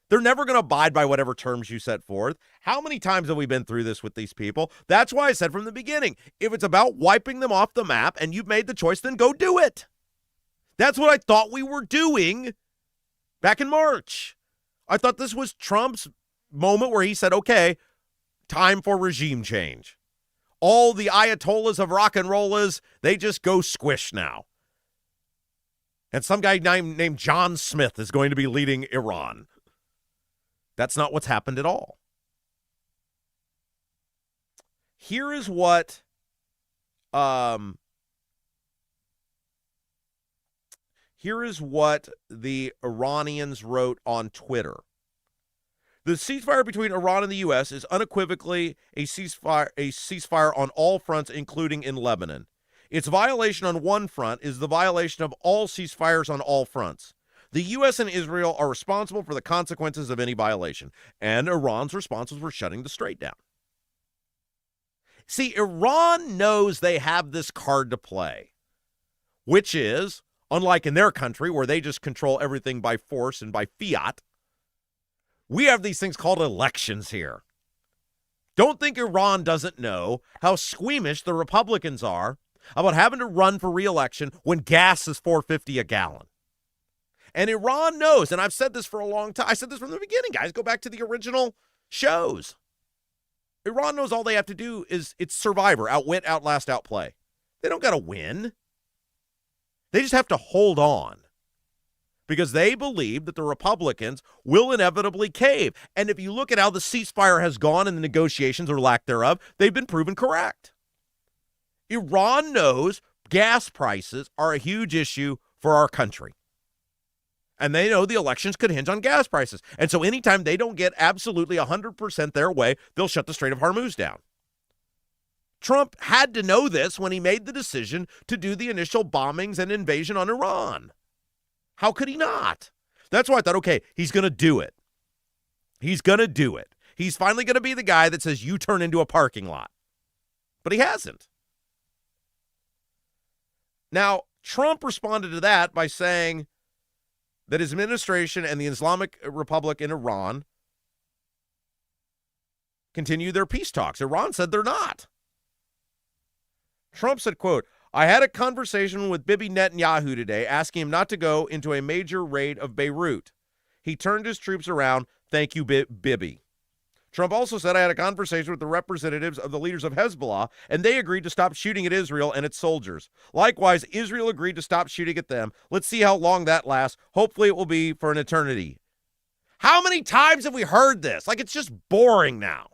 They're never going to abide by whatever terms you set forth. How many times have we been through this with these people? That's why I said from the beginning, if it's about wiping them off the map and you've made the choice, then go do it. That's what I thought we were doing back in March. I thought this was Trump's moment where he said, okay, time for regime change. All the ayatollahs of rock and rollers, they just go squish now. And some guy named John Smith is going to be leading Iran. That's not what's happened at all. Here is what the Iranians wrote on Twitter. The ceasefire between Iran and the U.S. is unequivocally a ceasefire on all fronts, including in Lebanon. Its violation on one front is the violation of all ceasefires on all fronts. The U.S. and Israel are responsible for the consequences of any violation, and Iran's responses were shutting the strait down. See, Iran knows they have this card to play, which is, unlike in their country where they just control everything by force and by fiat, we have these things called elections here. Don't think Iran doesn't know how squeamish the Republicans are about having to run for re-election when gas is $4.50 a gallon. And Iran knows, and I've said this for a long time. I said this from the beginning, guys. Go back to the original shows. Iran knows all they have to do is it's survivor, outwit, outlast, outplay. They don't got to win. They just have to hold on because they believe that the Republicans will inevitably cave. And if you look at how the ceasefire has gone in the negotiations or lack thereof, they've been proven correct. Iran knows gas prices are a huge issue for our country. And they know the elections could hinge on gas prices. And so anytime they don't get absolutely 100% their way, they'll shut the Strait of Hormuz down. Trump had to know this when he made the decision to do the initial bombings and invasion on Iran. How could he not? That's why I thought, okay, he's going to do it. He's going to do it. He's finally going to be the guy that says you turn into a parking lot. But he hasn't. Now, Trump responded to that by saying that his administration and the Islamic Republic in Iran continue their peace talks. Iran said they're not. Trump said, quote, I had a conversation with Bibi Netanyahu today asking him not to go into a major raid of Beirut. He turned his troops around. Thank you, Bibi. Trump also said, I had a conversation with the representatives of the leaders of Hezbollah, and they agreed to stop shooting at Israel and its soldiers. Likewise, Israel agreed to stop shooting at them. Let's see how long that lasts. Hopefully it will be for an eternity. How many times have we heard this? Like, it's just boring now.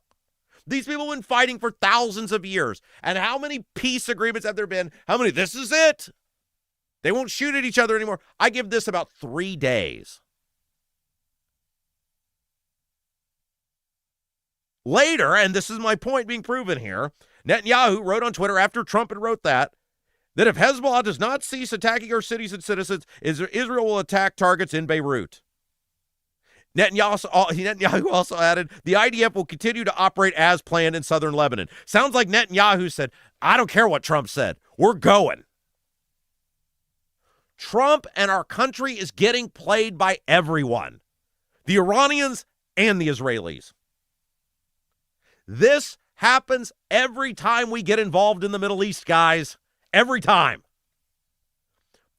These people have been fighting for thousands of years. And how many peace agreements have there been? How many? This is it. They won't shoot at each other anymore. I give this about 3 days. Later, and this is my point being proven here, Netanyahu wrote on Twitter after Trump had wrote that if Hezbollah does not cease attacking our cities and citizens, Israel will attack targets in Beirut. Netanyahu also added, the IDF will continue to operate as planned in southern Lebanon. Sounds like Netanyahu said, I don't care what Trump said. We're going. Trump and our country is getting played by everyone, the Iranians and the Israelis. This happens every time we get involved in the Middle East, guys. Every time.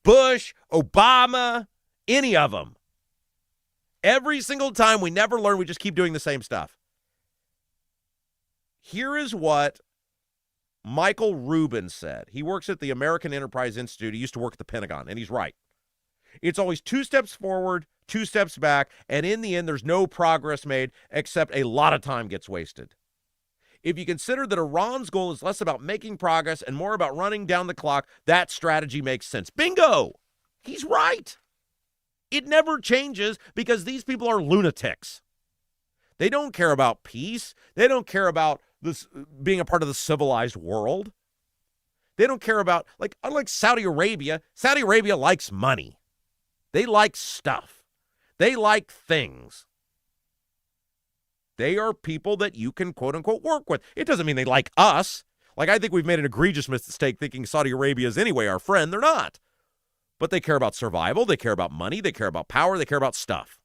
Bush, Obama, any of them. Every single time we never learn, we just keep doing the same stuff. Here is what Michael Rubin said. He works at the American Enterprise Institute. He used to work at the Pentagon, and he's right. It's always 2 steps forward, 2 steps back, and in the end, there's no progress made except a lot of time gets wasted. If you consider that Iran's goal is less about making progress and more about running down the clock, that strategy makes sense. Bingo! He's right. It never changes because these people are lunatics. They don't care about peace. They don't care about this being a part of the civilized world. They don't care about, unlike Saudi Arabia likes money. They like stuff. They like things. They are people that you can, quote unquote, work with. It doesn't mean they like us. I think we've made an egregious mistake thinking Saudi Arabia is anyway our friend. They're not. But they care about survival. They care about money. They care about power. They care about stuff.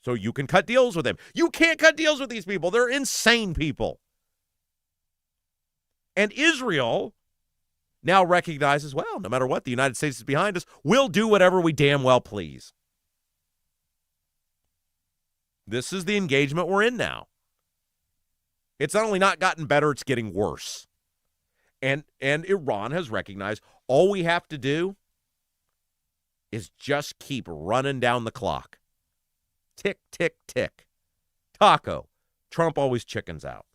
So you can cut deals with them. You can't cut deals with these people. They're insane people. And Israel now recognizes, well, no matter what, the United States is behind us. We'll do whatever we damn well please. This is the engagement we're in now. It's not only not gotten better, it's getting worse. And Iran has recognized all we have to do is just keep running down the clock. Tick, tick, tick. Taco. Trump always chickens out.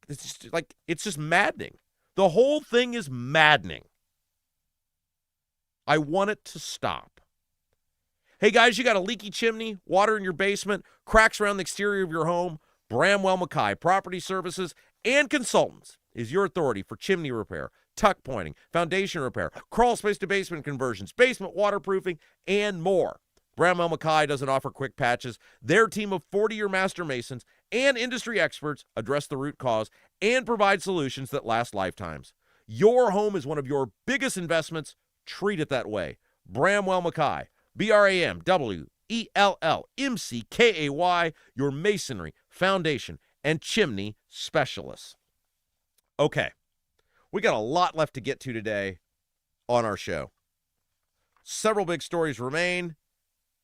It's just maddening. The whole thing is maddening. I want it to stop. Hey, guys, you got a leaky chimney, water in your basement, cracks around the exterior of your home? Bramwell Mackay Property Services and Consultants is your authority for chimney repair, tuck pointing, foundation repair, crawl space to basement conversions, basement waterproofing, and more. Bramwell Mackay doesn't offer quick patches. Their team of 40-year master masons and industry experts address the root cause and provide solutions that last lifetimes. Your home is one of your biggest investments. Treat it that way. Bramwell Mackay, BRAMWELLMCKAY, your masonry, foundation, and chimney specialists. Okay, we got a lot left to get to today on our show. Several big stories remain,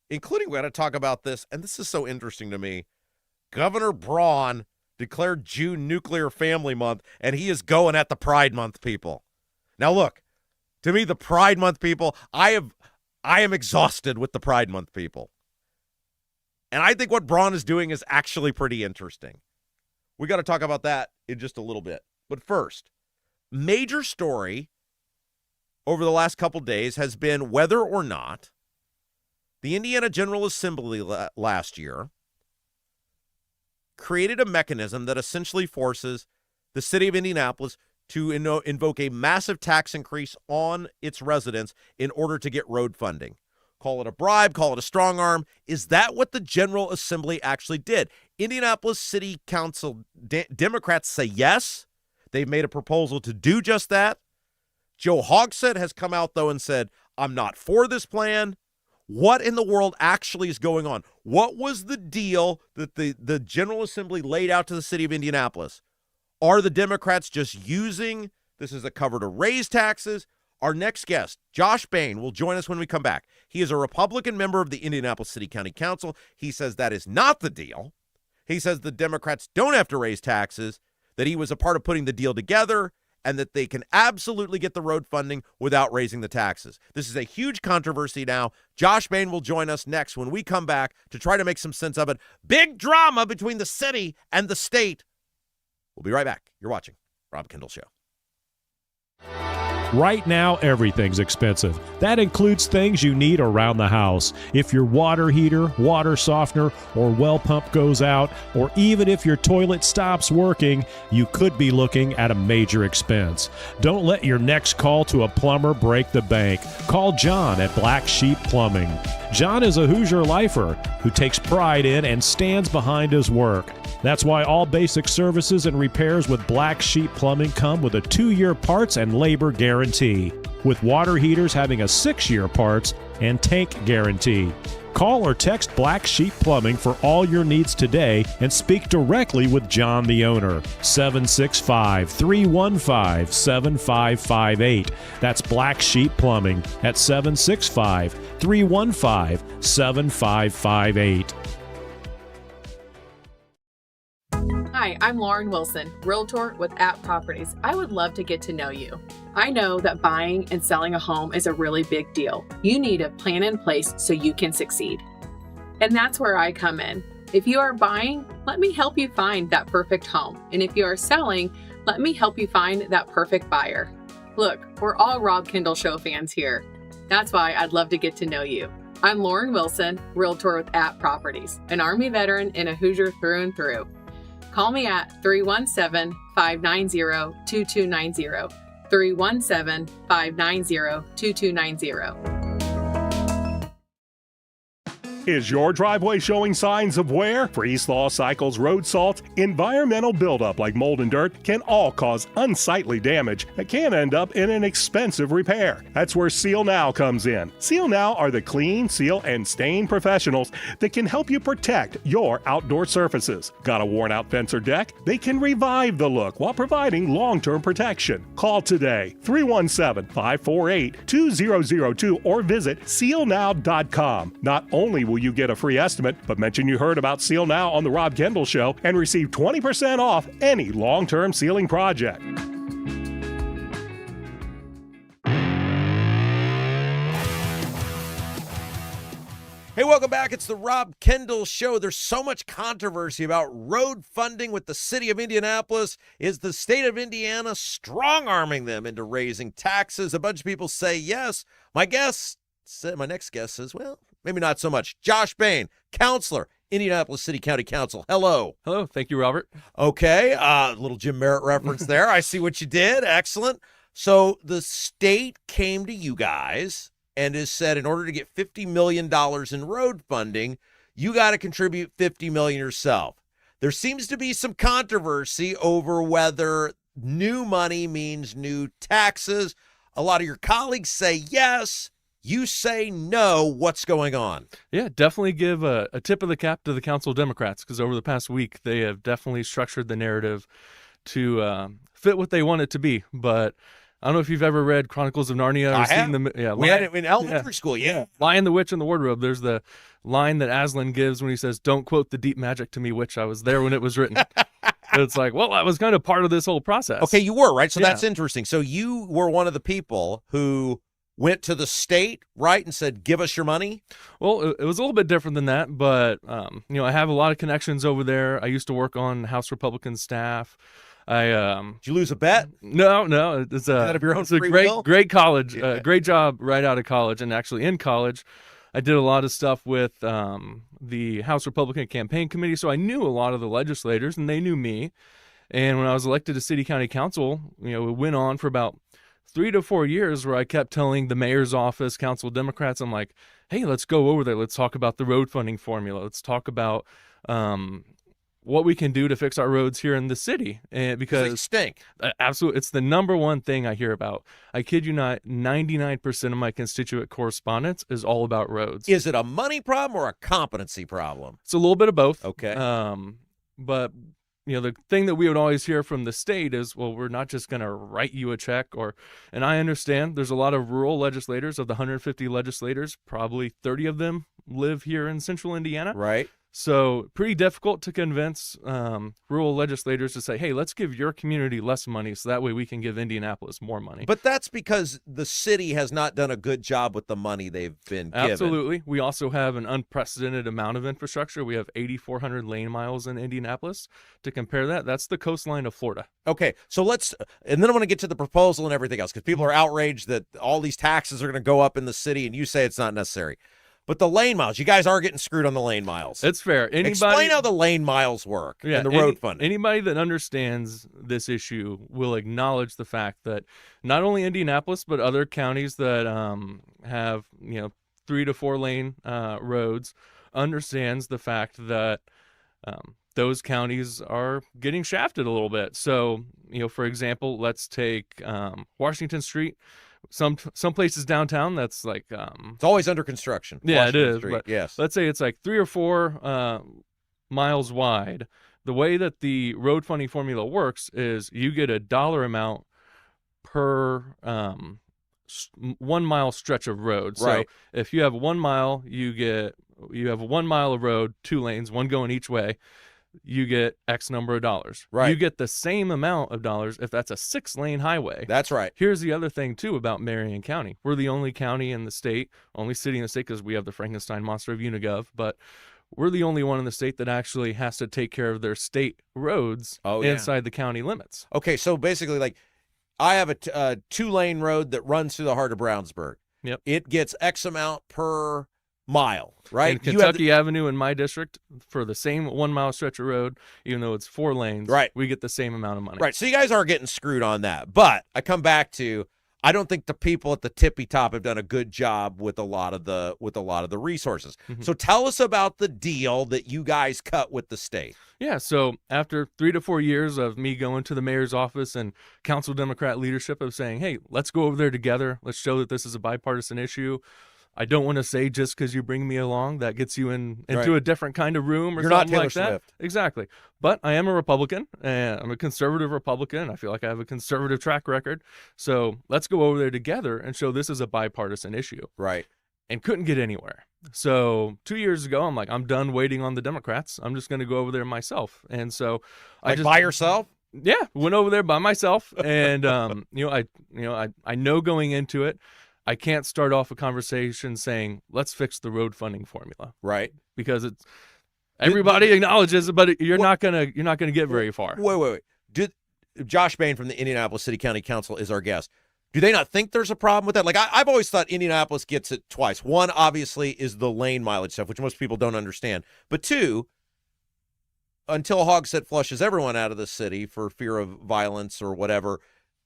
including we're going to talk about this, and this is so interesting to me. Governor Braun declared June Nuclear Family Month, and he is going at the Pride Month people. Now, look, to me, the Pride Month people, I am exhausted with the Pride Month people. And I think what Braun is doing is actually pretty interesting. We got to talk about that in just a little bit. But first, major story over the last couple days has been whether or not the Indiana General Assembly last year created a mechanism that essentially forces the city of Indianapolis to invoke a massive tax increase on its residents in order to get road funding. Call it a bribe, call it a strong arm. Is that what the General Assembly actually did? Indianapolis City Council Democrats say yes. They've made a proposal to do just that. Joe Hogsett has come out, though, and said, I'm not for this plan. What in the world actually is going on? What was the deal that the General Assembly laid out to the city of Indianapolis? Are the Democrats just using this as a cover to raise taxes? Our next guest, Josh Bain, will join us when we come back. He is a Republican member of the Indianapolis City County Council. He says that is not the deal. He says the Democrats don't have to raise taxes, that he was a part of putting the deal together, and that they can absolutely get the road funding without raising the taxes. This is a huge controversy now. Josh Bain will join us next when we come back to try to make some sense of it. Big drama between the city and the state. We'll be right back. You're watching Rob Kendall Show. Right now, everything's expensive. That includes things you need around the house. If your water heater, water softener, or well pump goes out, or even if your toilet stops working, you could be looking at a major expense. Don't let your next call to a plumber break the bank. Call John at Black Sheep Plumbing. John is a Hoosier lifer who takes pride in and stands behind his work. That's why all basic services and repairs with Black Sheep Plumbing come with a 2-year parts and labor guarantee, with water heaters having a 6-year parts and tank guarantee. Call or text Black Sheep Plumbing for all your needs today and speak directly with John, the owner. 765-315-7558. That's Black Sheep Plumbing at 765-315-7558. Hi, I'm Lauren Wilson, Realtor with App Properties. I would love to get to know you. I know that buying and selling a home is a really big deal. You need a plan in place so you can succeed. And that's where I come in. If you are buying, let me help you find that perfect home. And if you are selling, let me help you find that perfect buyer. Look, we're all Rob Kendall Show fans here. That's why I'd love to get to know you. I'm Lauren Wilson, Realtor with App Properties, an Army veteran and a Hoosier through and through. Call me at 317-590-2290, 317-590-2290. Is your driveway showing signs of wear? Freeze-thaw cycles, road salt, environmental buildup like mold and dirt can all cause unsightly damage that can end up in an expensive repair. That's where Seal Now comes in. Seal Now are the clean, seal, and stain professionals that can help you protect your outdoor surfaces. Got a worn-out fence or deck? They can revive the look while providing long-term protection. Call today, 317-548-2002, or visit sealnow.com. Not only will you get a free estimate, but mention you heard about Seal Now on the Rob Kendall Show and receive 20% off any long-term sealing project. Hey, welcome back. It's the Rob Kendall Show. There's so much controversy about road funding with the city of Indianapolis. Is the state of Indiana strong-arming them into raising taxes? A bunch of people say yes. My next guess says, well, maybe not so much. Josh Bain, counselor, Indianapolis City County Council. Hello. Hello. Thank you, Robert. Okay. Little Jim Merritt reference there. I see what you did. Excellent. So the state came to you guys and has said in order to get $50 million in road funding, you got to contribute $50 million yourself. There seems to be some controversy over whether new money means new taxes. A lot of your colleagues say yes. You say no. What's going on? Yeah, definitely give a tip of the cap to the Council Democrats, because over the past week, they have definitely structured the narrative to fit what they want it to be. But I don't know if you've ever read Chronicles of Narnia or seen them. Yeah, we had it in elementary school. Yeah. Lion, the Witch, and the Wardrobe. There's the line that Aslan gives when he says, "Don't quote the deep magic to me, witch. I was there when it was written." It's like, well, I was kind of part of this whole process. Okay, you were, right? So that's interesting. So you were one of the people who went to the state, right, and said, give us your money? Well, it was a little bit different than that, but, I have a lot of connections over there. I used to work on House Republican staff. Did you lose a bet? No. It's out of your own free will? Great college, great job right out of college. And actually in college, I did a lot of stuff with the House Republican Campaign Committee, so I knew a lot of the legislators, and they knew me. And when I was elected to City County Council, it went on for about 3 to 4 years where I kept telling the mayor's office, council Democrats, I'm like, hey, let's go over there. Let's talk about the road funding formula. Let's talk about what we can do to fix our roads here in the city. And because they stink. Absolutely. It's the number one thing I hear about. I kid you not, 99% of my constituent correspondence is all about roads. Is it a money problem or a competency problem? It's a little bit of both. Okay. But the thing that we would always hear from the state is, well, we're not just going to write you a check and I understand there's a lot of rural legislators. Of the 150 legislators, probably 30 of them live here in central Indiana. Right. So pretty difficult to convince rural legislators to say, hey, let's give your community less money so that way we can give Indianapolis more money. But that's because the city has not done a good job with the money they've been given. Absolutely. We also have an unprecedented amount of infrastructure. We have 8,400 lane miles in Indianapolis. To compare that, that's the coastline of Florida. Okay, so and then I want to get to the proposal and everything else, because people are outraged that all these taxes are going to go up in the city, and you say it's not necessary. But the lane miles, you guys are getting screwed on the lane miles. It's fair. Explain how the lane miles work and the road funding. Anybody that understands this issue will acknowledge the fact that not only Indianapolis, but other counties that have 3 to 4 lane roads understands the fact that those counties are getting shafted a little bit. So, for example, let's take Washington Street. Some places downtown that's like it's always under construction. Yeah, Washington it is. Street, but yes. Let's say it's like 3 or 4 miles wide. The way that the road funding formula works is you get a dollar amount per 1 mile stretch of road. Right. So if you have 1 mile, you have 1 mile of road, 2 lanes, one going each way. You get X number of dollars. Right. You get the same amount of dollars if that's a 6-lane highway. That's right. Here's the other thing, too, about Marion County. We're the only county in the state, only city in the state because we have the Frankenstein monster of Unigov, but we're the only one in the state that actually has to take care of their state roads inside the county limits. Okay, so basically, I have a 2-lane road that runs through the heart of Brownsburg. Yep. It gets X amount per mile, right? And Kentucky Avenue in my district, for the same 1 mile stretch of road, even though it's 4 lanes, right, we get the same amount of money. Right. So you guys are getting screwed on that. But I come back to, I don't think the people at the tippy top have done a good job with a lot of the resources. Mm-hmm. So tell us about the deal that you guys cut with the state. Yeah, so after 3 to 4 years of me going to the mayor's office and council Democrat leadership of saying, hey, let's go over there together. Let's show that this is a bipartisan issue. I don't want to say just because you bring me along that gets you into a different kind of room or something like that. Swift. Exactly. But I am a Republican, and I'm a conservative Republican. I feel like I have a conservative track record. So let's go over there together and show this is a bipartisan issue. Right. And couldn't get anywhere. So 2 years ago, I'm like, I'm done waiting on the Democrats. I'm just going to go over there myself. And so I just by yourself? Yeah, went over there by myself. And, I know going into it, I can't start off a conversation saying, let's fix the road funding formula. Right. Because everybody acknowledges it, but you're not gonna get very far. Wait. Josh Bain from the Indianapolis City County Council is our guest. Do they not think there's a problem with that? Like, I've always thought Indianapolis gets it twice. One, obviously, is the lane mileage stuff, which most people don't understand. But two, until Hogsett flushes everyone out of the city for fear of violence or whatever,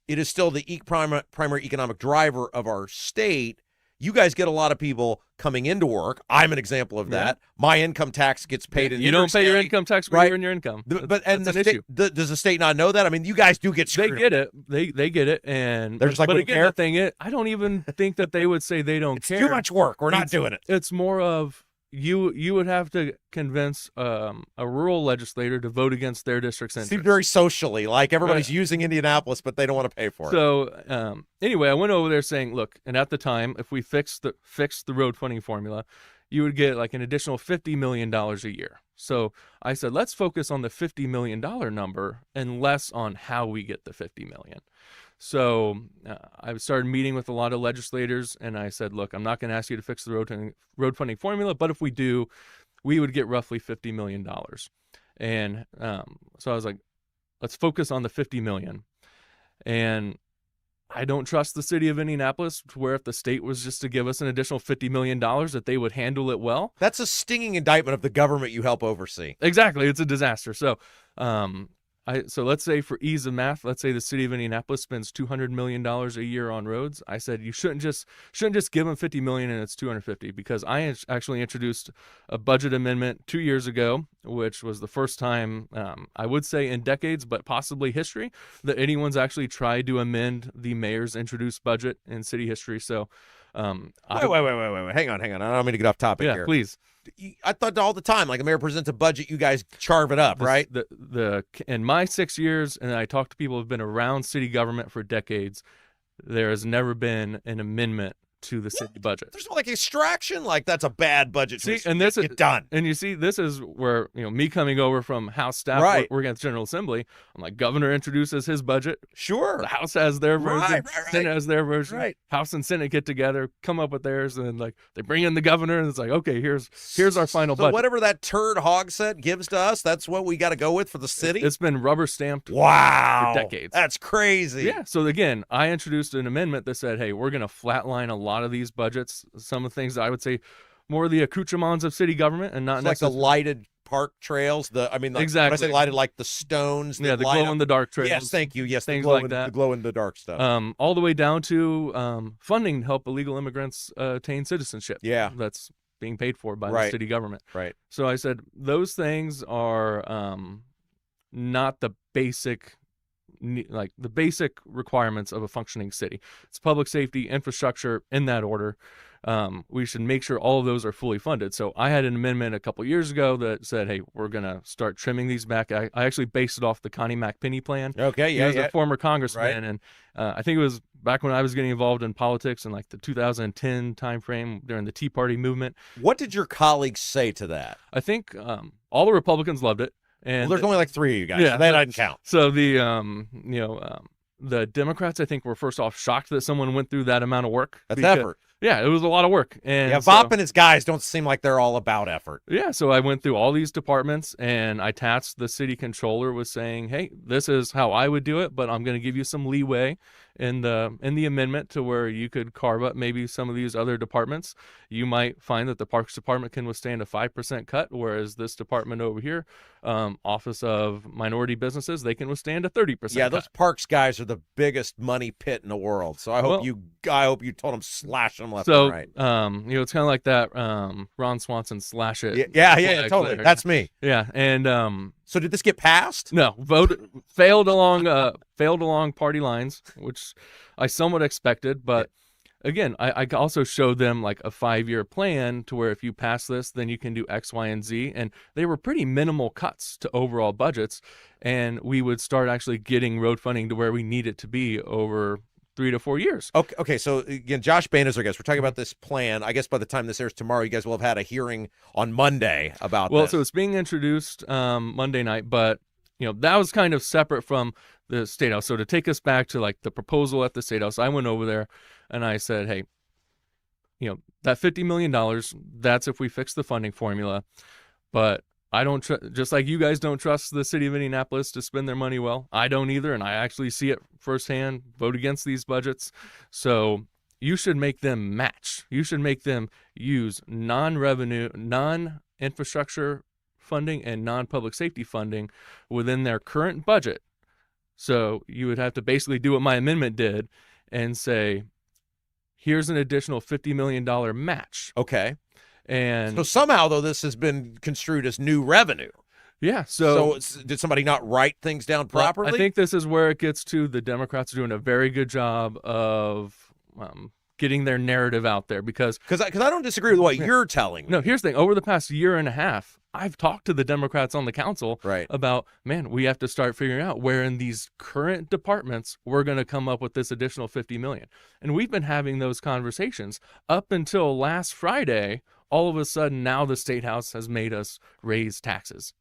it is still the primary economic driver of our state. You guys get a lot of people coming into work. I'm an example of that. Yeah. My income tax gets paid in You don't pay your income tax where you're in your income. That's an issue. Does the state not know that? I mean, you guys do get screwed. They get it. They get it. And they're just like, but again, the thing is, I don't even think that they would say they don't care. Too much work. We're not doing it. It's more of, you would have to convince a rural legislator to vote against their district's interest. Seems very socially, like everybody's using Indianapolis, but they don't want to pay for it. So anyway, I went over there saying, look, and at the time, if we fix the road funding formula, you would get like an additional $50 million a year. So I said, let's focus on the $50 million number and less on how we get the $50 million. So I started meeting with a lot of legislators, and I said, look, I'm not going to ask you to fix the road funding formula, but if we do, we would get roughly $50 million. And so I was like, let's focus on the $50 million. And I don't trust the city of Indianapolis to where if the state was just to give us an additional $50 million that they would handle it well. That's a stinging indictment of the government you help oversee. Exactly. It's a disaster. So so let's say for ease of math, let's say the city of Indianapolis spends $200 million a year on roads. I said you shouldn't just give them $50 million and it's $250, because I actually introduced a budget amendment 2 years ago, which was the first time I would say in decades, but possibly history, that anyone's actually tried to amend the mayor's introduced budget in city history. So wait. Hang on. I don't mean to get off topic here. Yeah, please. I thought all the time, like a mayor presents a budget, you guys carve it up, right? In my 6 years, and I talked to people who've been around city government for decades, there has never been an amendment to the city budget. There's no like extraction, like that's a bad budget. See, and this is done. And you see, this is where me coming over from House staff, right, working at the General Assembly. I'm like, governor introduces his budget. Sure. The House has their version. Right. Senate has their version. Right. House and Senate get together, come up with theirs, and like they bring in the governor, and it's like, okay, here's our final budget. Whatever that turd Hogsett gives to us, that's what we got to go with for the city. It's been rubber stamped. Wow. For decades. That's crazy. Yeah. So again, I introduced an amendment that said, hey, we're going to flatline a lot of these budgets. Some of the things that I would say more the accoutrements of city government, and not like the lighted park trails. Exactly. When I say lighted, like the stones. Yeah, the glow in the dark trails. Yes, thank you. Yes, things like that. The glow in the dark stuff. All the way down to funding to help illegal immigrants attain citizenship. Yeah, that's being paid for by right, the city government. Right. So I said those things are not the basic. Like the basic requirements of a functioning city. It's public safety, infrastructure, in that order. We should make sure all of those are fully funded. So I had an amendment a couple years ago that said, hey, we're going to start trimming these back. I actually based it off the Connie McPinney plan. Okay, yeah, he was a former congressman, right, and I think it was back when I was getting involved in politics in like the 2010 timeframe during the Tea Party movement. What did your colleagues say to that? I think all the Republicans loved it. And there's only like three of you guys. Yeah, so that doesn't count. So the Democrats, I think, were first off shocked that someone went through that amount of work. That's effort. Yeah, it was a lot of work. And Vop and his guys don't seem like they're all about effort. Yeah, so I went through all these departments, and I tasked the city controller with saying, hey, this is how I would do it, but I'm going to give you some leeway in the amendment to where you could carve up maybe some of these other departments. You might find that the Parks Department can withstand a 5% cut, whereas this department over here, Office of Minority Businesses, they can withstand a 30% Yeah, cut. those Parks guys are the biggest money pit in the world. So I hope you told them slash them left and right. It's kind of like that Ron Swanson slash it. Yeah, totally. There. That's me. Yeah, and so did this get passed? No, failed along party lines, which I somewhat expected, but again, I also showed them like a 5-year plan to where if you pass this, then you can do X, Y, and Z, and they were pretty minimal cuts to overall budgets, and we would start actually getting road funding to where we need it to be over 3 to 4 years. Okay. So again, Josh Bain is our guest. We're talking about this plan. I guess by the time this airs tomorrow, you guys will have had a hearing on Monday about this. Well, so it's being introduced Monday night, but that was kind of separate from the State House. So to take us back to like the proposal at the State House, I went over there and I said, hey, that $50 million, that's if we fix the funding formula, but I don't just like you guys don't trust the city of Indianapolis to spend their money well. I don't either, and I actually see it firsthand. Vote against these budgets, so you should make them match. You should make them use non-revenue, non-infrastructure funding and non-public safety funding within their current budget. So you would have to basically do what my amendment did and say, here's an additional $50 million match. Okay. And so somehow, though, this has been construed as new revenue. Yeah. So did somebody not write things down properly? I think this is where it gets to the Democrats are doing a very good job of getting their narrative out there because I don't disagree with what you're telling me. No, here's the thing. Over the past year and a half, I've talked to the Democrats on the council about, man, we have to start figuring out where in these current departments we're going to come up with this additional $50 million. And we've been having those conversations up until last Friday. All of a sudden, now the State House has made us raise taxes.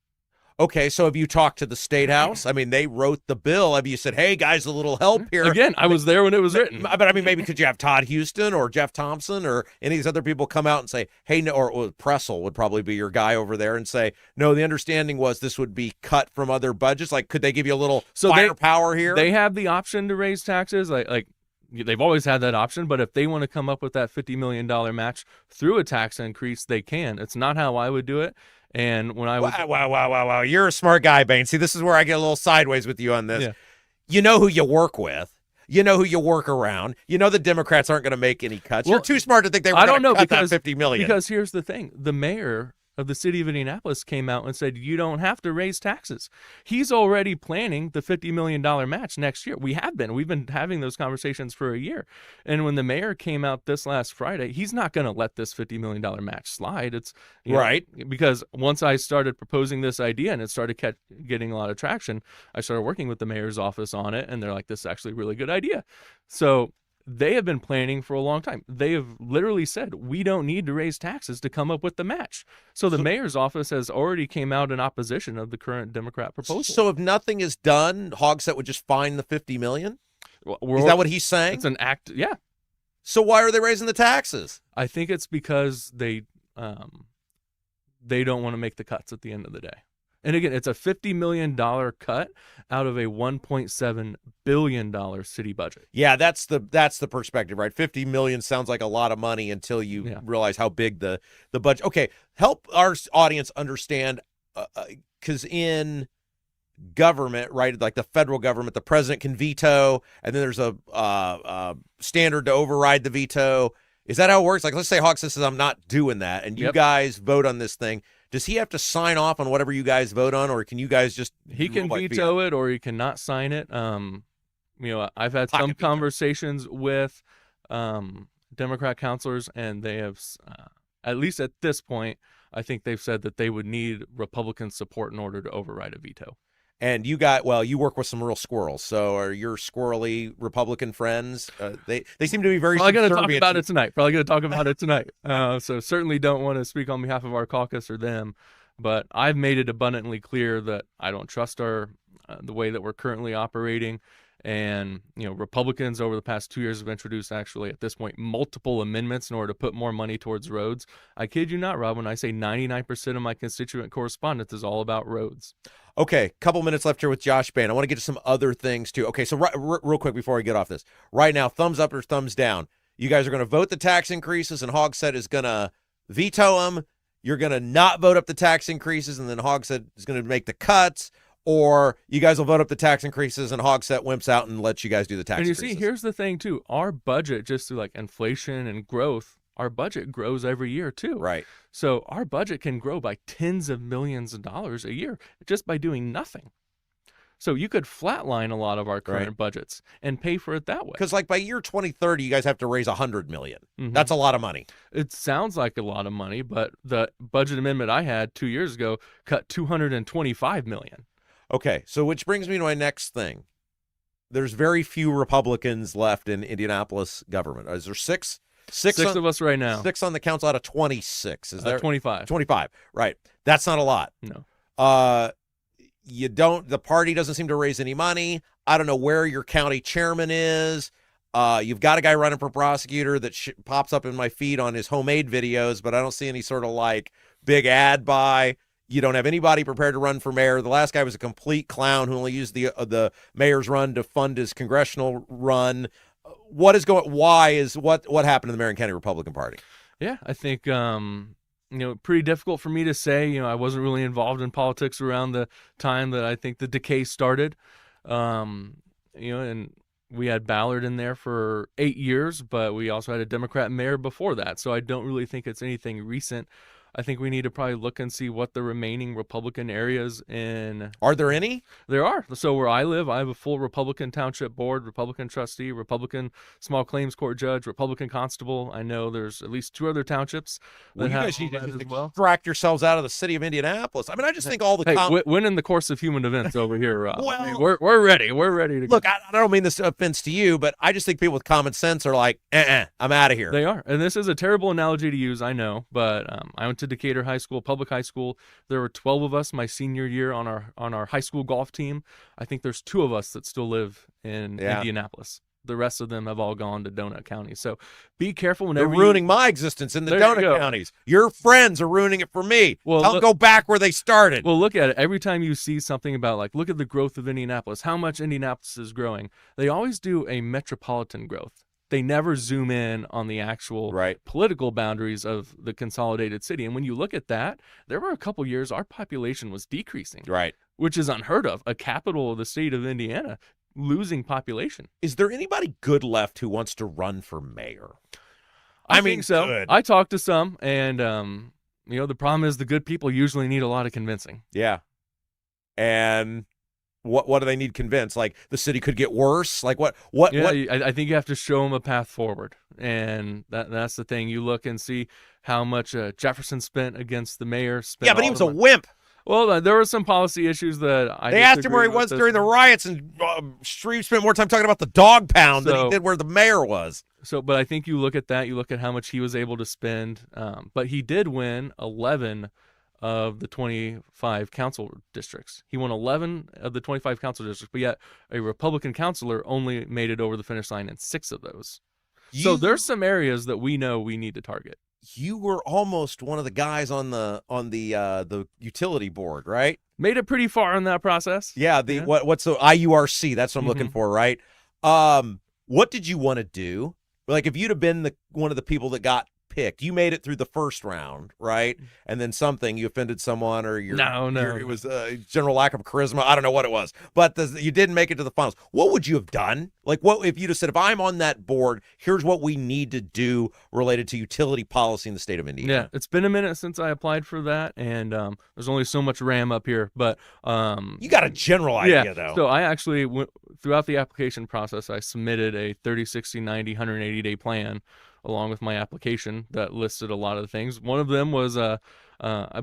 Okay, so have you talked to the State House? I mean, they wrote the bill. Have you said, hey, guys, a little help here? Again, I was there when it was written. But, I mean, maybe could you have Todd Houston or Jeff Thompson or any of these other people come out and say, hey, no, or Pressel would probably be your guy over there and say, no, the understanding was this would be cut from other budgets. Like, could they give you a little firepower here? They have the option to raise taxes. Like they've always had that option, but if they want to come up with that $50 million match through a tax increase, they can. It's not how I would do it. And when I was wow, you're a smart guy, Bain. See, this is where I get a little sideways with you on this. Yeah. You know who you work with. You know who you work around. You know the Democrats aren't going to make any cuts. Well, you're too smart to think they were going to cut that $50 million. Because here's the thing. The mayor of the city of Indianapolis came out and said, you don't have to raise taxes. He's already planning the $50 million match next year. We've been having those conversations for a year. And when the mayor came out this last Friday, he's not going to let this $50 million match slide. It's right. Because once I started proposing this idea and it started getting a lot of traction, I started working with the mayor's office on it. And they're like, this is actually a really good idea. So they have been planning for a long time. They have literally said, we don't need to raise taxes to come up with the match. So the mayor's office has already came out in opposition of the current Democrat proposal. So if nothing is done, Hogsett would just fine the $50 million? Is that what he's saying? It's an act, yeah. So why are they raising the taxes? I think it's because they don't want to make the cuts at the end of the day. And again, it's a $50 million cut out of a $1.7 billion city budget. Yeah, that's the perspective, right? $50 million sounds like a lot of money until you realize how big the budget. Okay, help our audience understand, because in government, right, like the federal government, the president can veto, and then there's a standard to override the veto. Is that how it works? Like, let's say Hogsett says, I'm not doing that, and you guys vote on this thing. Does he have to sign off on whatever you guys vote on, or can you guys just... He can veto it, or he cannot sign it. I've had some conversations with Democrat counselors, and they have, at least at this point, I think they've said that they would need Republican support in order to override a veto. And you work with some real squirrels. So are your squirrely Republican friends? They seem to be very Probably going to talk about it tonight. So certainly don't want to speak on behalf of our caucus or them. But I've made it abundantly clear that I don't trust the way that we're currently operating. And, Republicans over the past 2 years have introduced, actually, at this point, multiple amendments in order to put more money towards roads. I kid you not, Rob, when I say 99% of my constituent correspondence is all about roads. Okay, couple minutes left here with Josh Bain. I want to get to some other things, too. Okay, so real quick before we get off this. Right now, thumbs up or thumbs down. You guys are going to vote the tax increases, and Hogsett is going to veto them. You're going to not vote up the tax increases, and then Hogsett is going to make the cuts. Or you guys will vote up the tax increases and Hogsett wimps out and lets you guys do the tax increases. And you see, here's the thing, too. Our budget, just through like inflation and growth, our budget grows every year, too. Right. So our budget can grow by tens of millions of dollars a year just by doing nothing. So you could flatline a lot of our current budgets and pay for it that way. Because like by year 2030, you guys have to raise $100 million. Mm-hmm. That's a lot of money. It sounds like a lot of money, but the budget amendment I had 2 years ago cut $225 million. Okay, so which brings me to my next thing. There's very few Republicans left in Indianapolis government. Is there six? Six of us right now. 6 on the council out of 26. Is there 25? 25. Right. That's not a lot. No. The party doesn't seem to raise any money. I don't know where your county chairman is. You've got a guy running for prosecutor that pops up in my feed on his homemade videos, but I don't see any sort of like big ad buy. You don't have anybody prepared to run for mayor. The last guy was a complete clown who only used the mayor's run to fund his congressional run. What happened in the Marion County Republican Party? Yeah, I think pretty difficult for me to say. I wasn't really involved in politics around the time that I think the decay started. And we had Ballard in there for 8 years, but we also had a Democrat mayor before that. So I don't really think it's anything recent. I think we need to probably look and see what the remaining Republican areas in. Are there any? There are. So where I live, I have a full Republican township board, Republican trustee, Republican small claims court judge, Republican constable. I know there's at least 2 other townships Well, that you have guys all need to that just as well. extract yourselves out of the city of Indianapolis. I mean, I just think all the Hey, win in the course of human events over here, Rob. Well, I mean, we're ready. We're ready to look. go. I don't mean this offense to you, but I just think people with common sense are like, I'm out of here. They are. And this is a terrible analogy to use, I know, but I went to Decatur High School, public high school. There were 12 of us my senior year on our high school golf team. I think there's 2 of us that still live in Indianapolis. The rest of them have all gone to donut counties. So be careful whenever They're ruining my existence in the There you donut go. counties. Your friends are ruining it for me. Well, I'll go back where they started. Well, look at it. Every time you see something about, like, look at the growth of Indianapolis, how much Indianapolis is growing, they always do a metropolitan growth. They never zoom in on the actual political boundaries of the consolidated city. And when you look at that, there were a couple years our population was decreasing, which is unheard of. A capital of the state of Indiana losing population. Is there anybody good left who wants to run for mayor? I mean, so good. I talked to some, and the problem is the good people usually need a lot of convincing. Yeah. And what do they need convinced? Like the city could get worse? Like what? Yeah, I think you have to show them a path forward, and that's the thing. You look and see how much Jefferson spent against the mayor. Yeah, but he was a wimp. Well, there were some policy issues that They asked him where he was during the riots, and Shreve spent more time talking about the dog pound than he did where the mayor was. But I think you look at that, you look at how much he was able to spend. But he did win 11 of the 25 council districts. He won 11 of the 25 council districts, but yet a Republican councilor only made it over the finish line in 6 of those. So there's some areas that we know we need to target. You were almost one of the guys on the utility board, right? Made it pretty far in that process. Yeah. What's the IURC? That's what I'm looking for, right? What did you want to do? Like, if you'd have been one of the people that got picked, you made it through the first round, right? And then you offended someone, or it was a general lack of charisma. I don't know what it was, but you didn't make it to the finals. What would you have done? Like, what if you'd have said, if I'm on that board, here's what we need to do related to utility policy in the state of Indiana? Yeah, it's been a minute since I applied for that, and there's only so much RAM up here, but you got a general idea, though. So I actually went throughout the application process. I submitted a 30, 60, 90, 180-day plan along with my application that listed a lot of the things. One of them was, I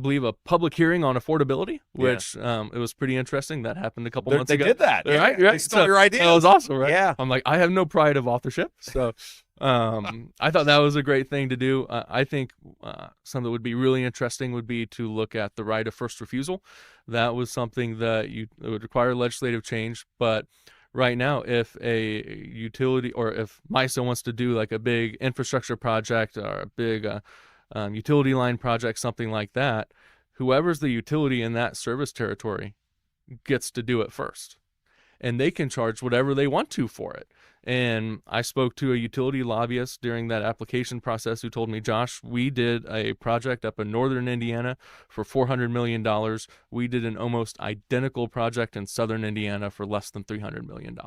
believe, a public hearing on affordability, which it was pretty interesting. That happened a couple months ago. They did that. Right? They stole your idea. That was awesome, right? Yeah. I'm like, I have no pride of authorship. So I thought that was a great thing to do. I think something that would be really interesting would be to look at the right of first refusal. That was something that it would require legislative change, but right now, if a utility, or if MISO wants to do like a big infrastructure project or a big utility line project, something like that, whoever's the utility in that service territory gets to do it first. And they can charge whatever they want to for it. And I spoke to a utility lobbyist during that application process who told me, Josh, we did a project up in northern Indiana for $400 million. We did an almost identical project in southern Indiana for less than $300 million.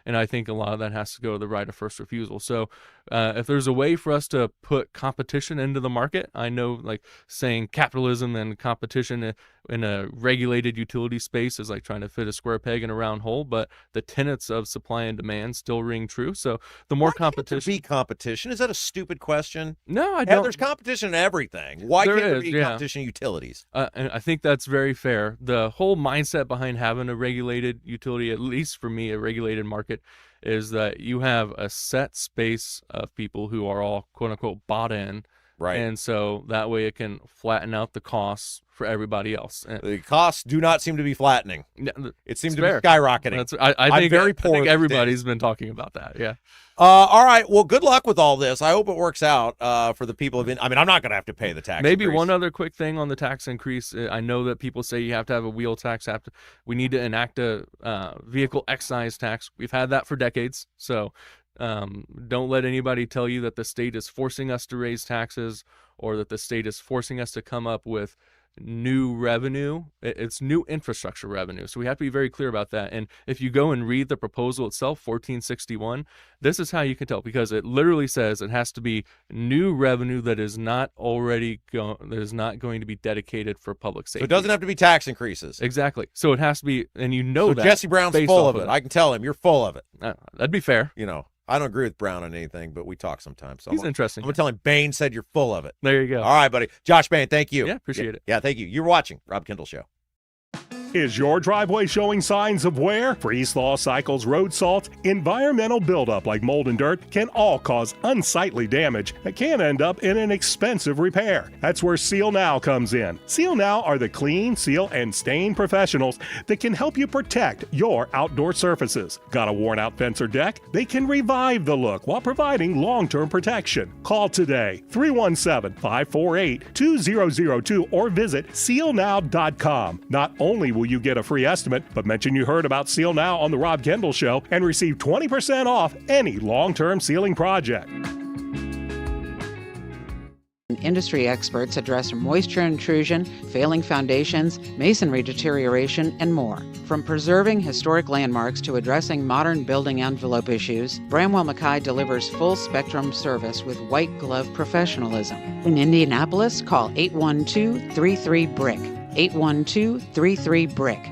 And I think a lot of that has to go to the right of first refusal. So if there's a way for us to put competition into the market, I know like saying capitalism and competition in a regulated utility space is like trying to fit a square peg in a round hole, but the tenets of supply and demand still ring true. So the more competition. Can't there be competition? Is that a stupid question? No, I don't. There's competition in everything. Why can't there be competition in utilities? And I think that's very fair. The whole mindset behind having a regulated utility, at least for me, a regulated market, is that you have a set space of people who are all quote unquote bought in. Right. And so that way it can flatten out the costs for everybody else. The costs do not seem to be flattening. It seems to be skyrocketing. I think everybody's been talking about that. Yeah. All right. Well, good luck with all this. I hope it works out for the people of I'm not going to have to pay the tax Maybe increase. One other quick thing on the tax increase. I know that people say you have to have a wheel tax. We need to enact a vehicle excise tax. We've had that for decades. So don't let anybody tell you that the state is forcing us to raise taxes or that the state is forcing us to come up with new revenue. It's new infrastructure revenue. So we have to be very clear about that. And if you go and read the proposal itself, 1461, this is how you can tell, because it literally says it has to be new revenue that is not already that is not going to be dedicated for public safety. So it doesn't have to be tax increases. Exactly. So it has to be, and so that. Jesse Brown's full of it. I can tell him you're full of it. That'd be fair. I don't agree with Brown on anything, but we talk sometimes. So He's interesting. I'm going to tell him Bain said you're full of it. There you go. All right, buddy. Josh Bain, thank you. Yeah, appreciate it. Yeah, thank you. You're watching Rob Kendall Show. Is your driveway showing signs of wear? Freeze-thaw cycles, road salt, environmental buildup like mold and dirt can all cause unsightly damage that can end up in an expensive repair. That's where Seal Now comes in. Seal Now are the clean, seal, and stain professionals that can help you protect your outdoor surfaces. Got a worn-out fence or deck? They can revive the look while providing long-term protection. Call today, 317-548-2002, or visit sealnow.com. Not only will you get a free estimate, but mention you heard about Seal Now on the Rob Kendall Show and receive 20% off any long-term sealing project. Industry experts address moisture intrusion, failing foundations, masonry deterioration, and more. From preserving historic landmarks to addressing modern building envelope issues, Bramwell Mackay delivers full-spectrum service with white-glove professionalism. In Indianapolis, call 812-33-BRICK. 812-33-BRICK.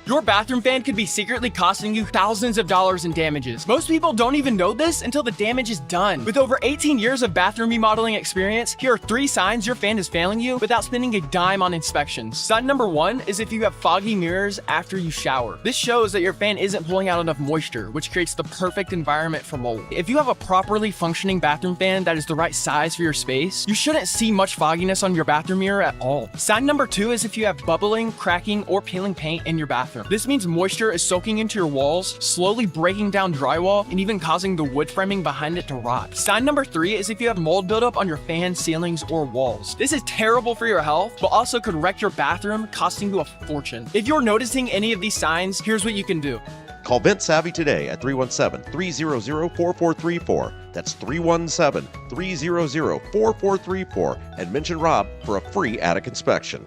Your bathroom fan could be secretly costing you thousands of dollars in damages. Most people don't even know this until the damage is done. With over 18 years of bathroom remodeling experience, here are 3 signs your fan is failing you without spending a dime on inspections. Sign number 1 is if you have foggy mirrors after you shower. This shows that your fan isn't pulling out enough moisture, which creates the perfect environment for mold. If you have a properly functioning bathroom fan that is the right size for your space, you shouldn't see much fogginess on your bathroom mirror at all. Sign number 2 is if you have bubbling, cracking, or peeling paint in your bathroom. This means moisture is soaking into your walls, slowly breaking down drywall, and even causing the wood framing behind it to rot. Sign number 3 is if you have mold buildup on your fan, ceilings, or walls. This is terrible for your health, but also could wreck your bathroom, costing you a fortune. If you're noticing any of these signs, here's what you can do. Call Vent Savvy today at 317-300-4434. That's 317-300-4434, and mention Rob for a free attic inspection.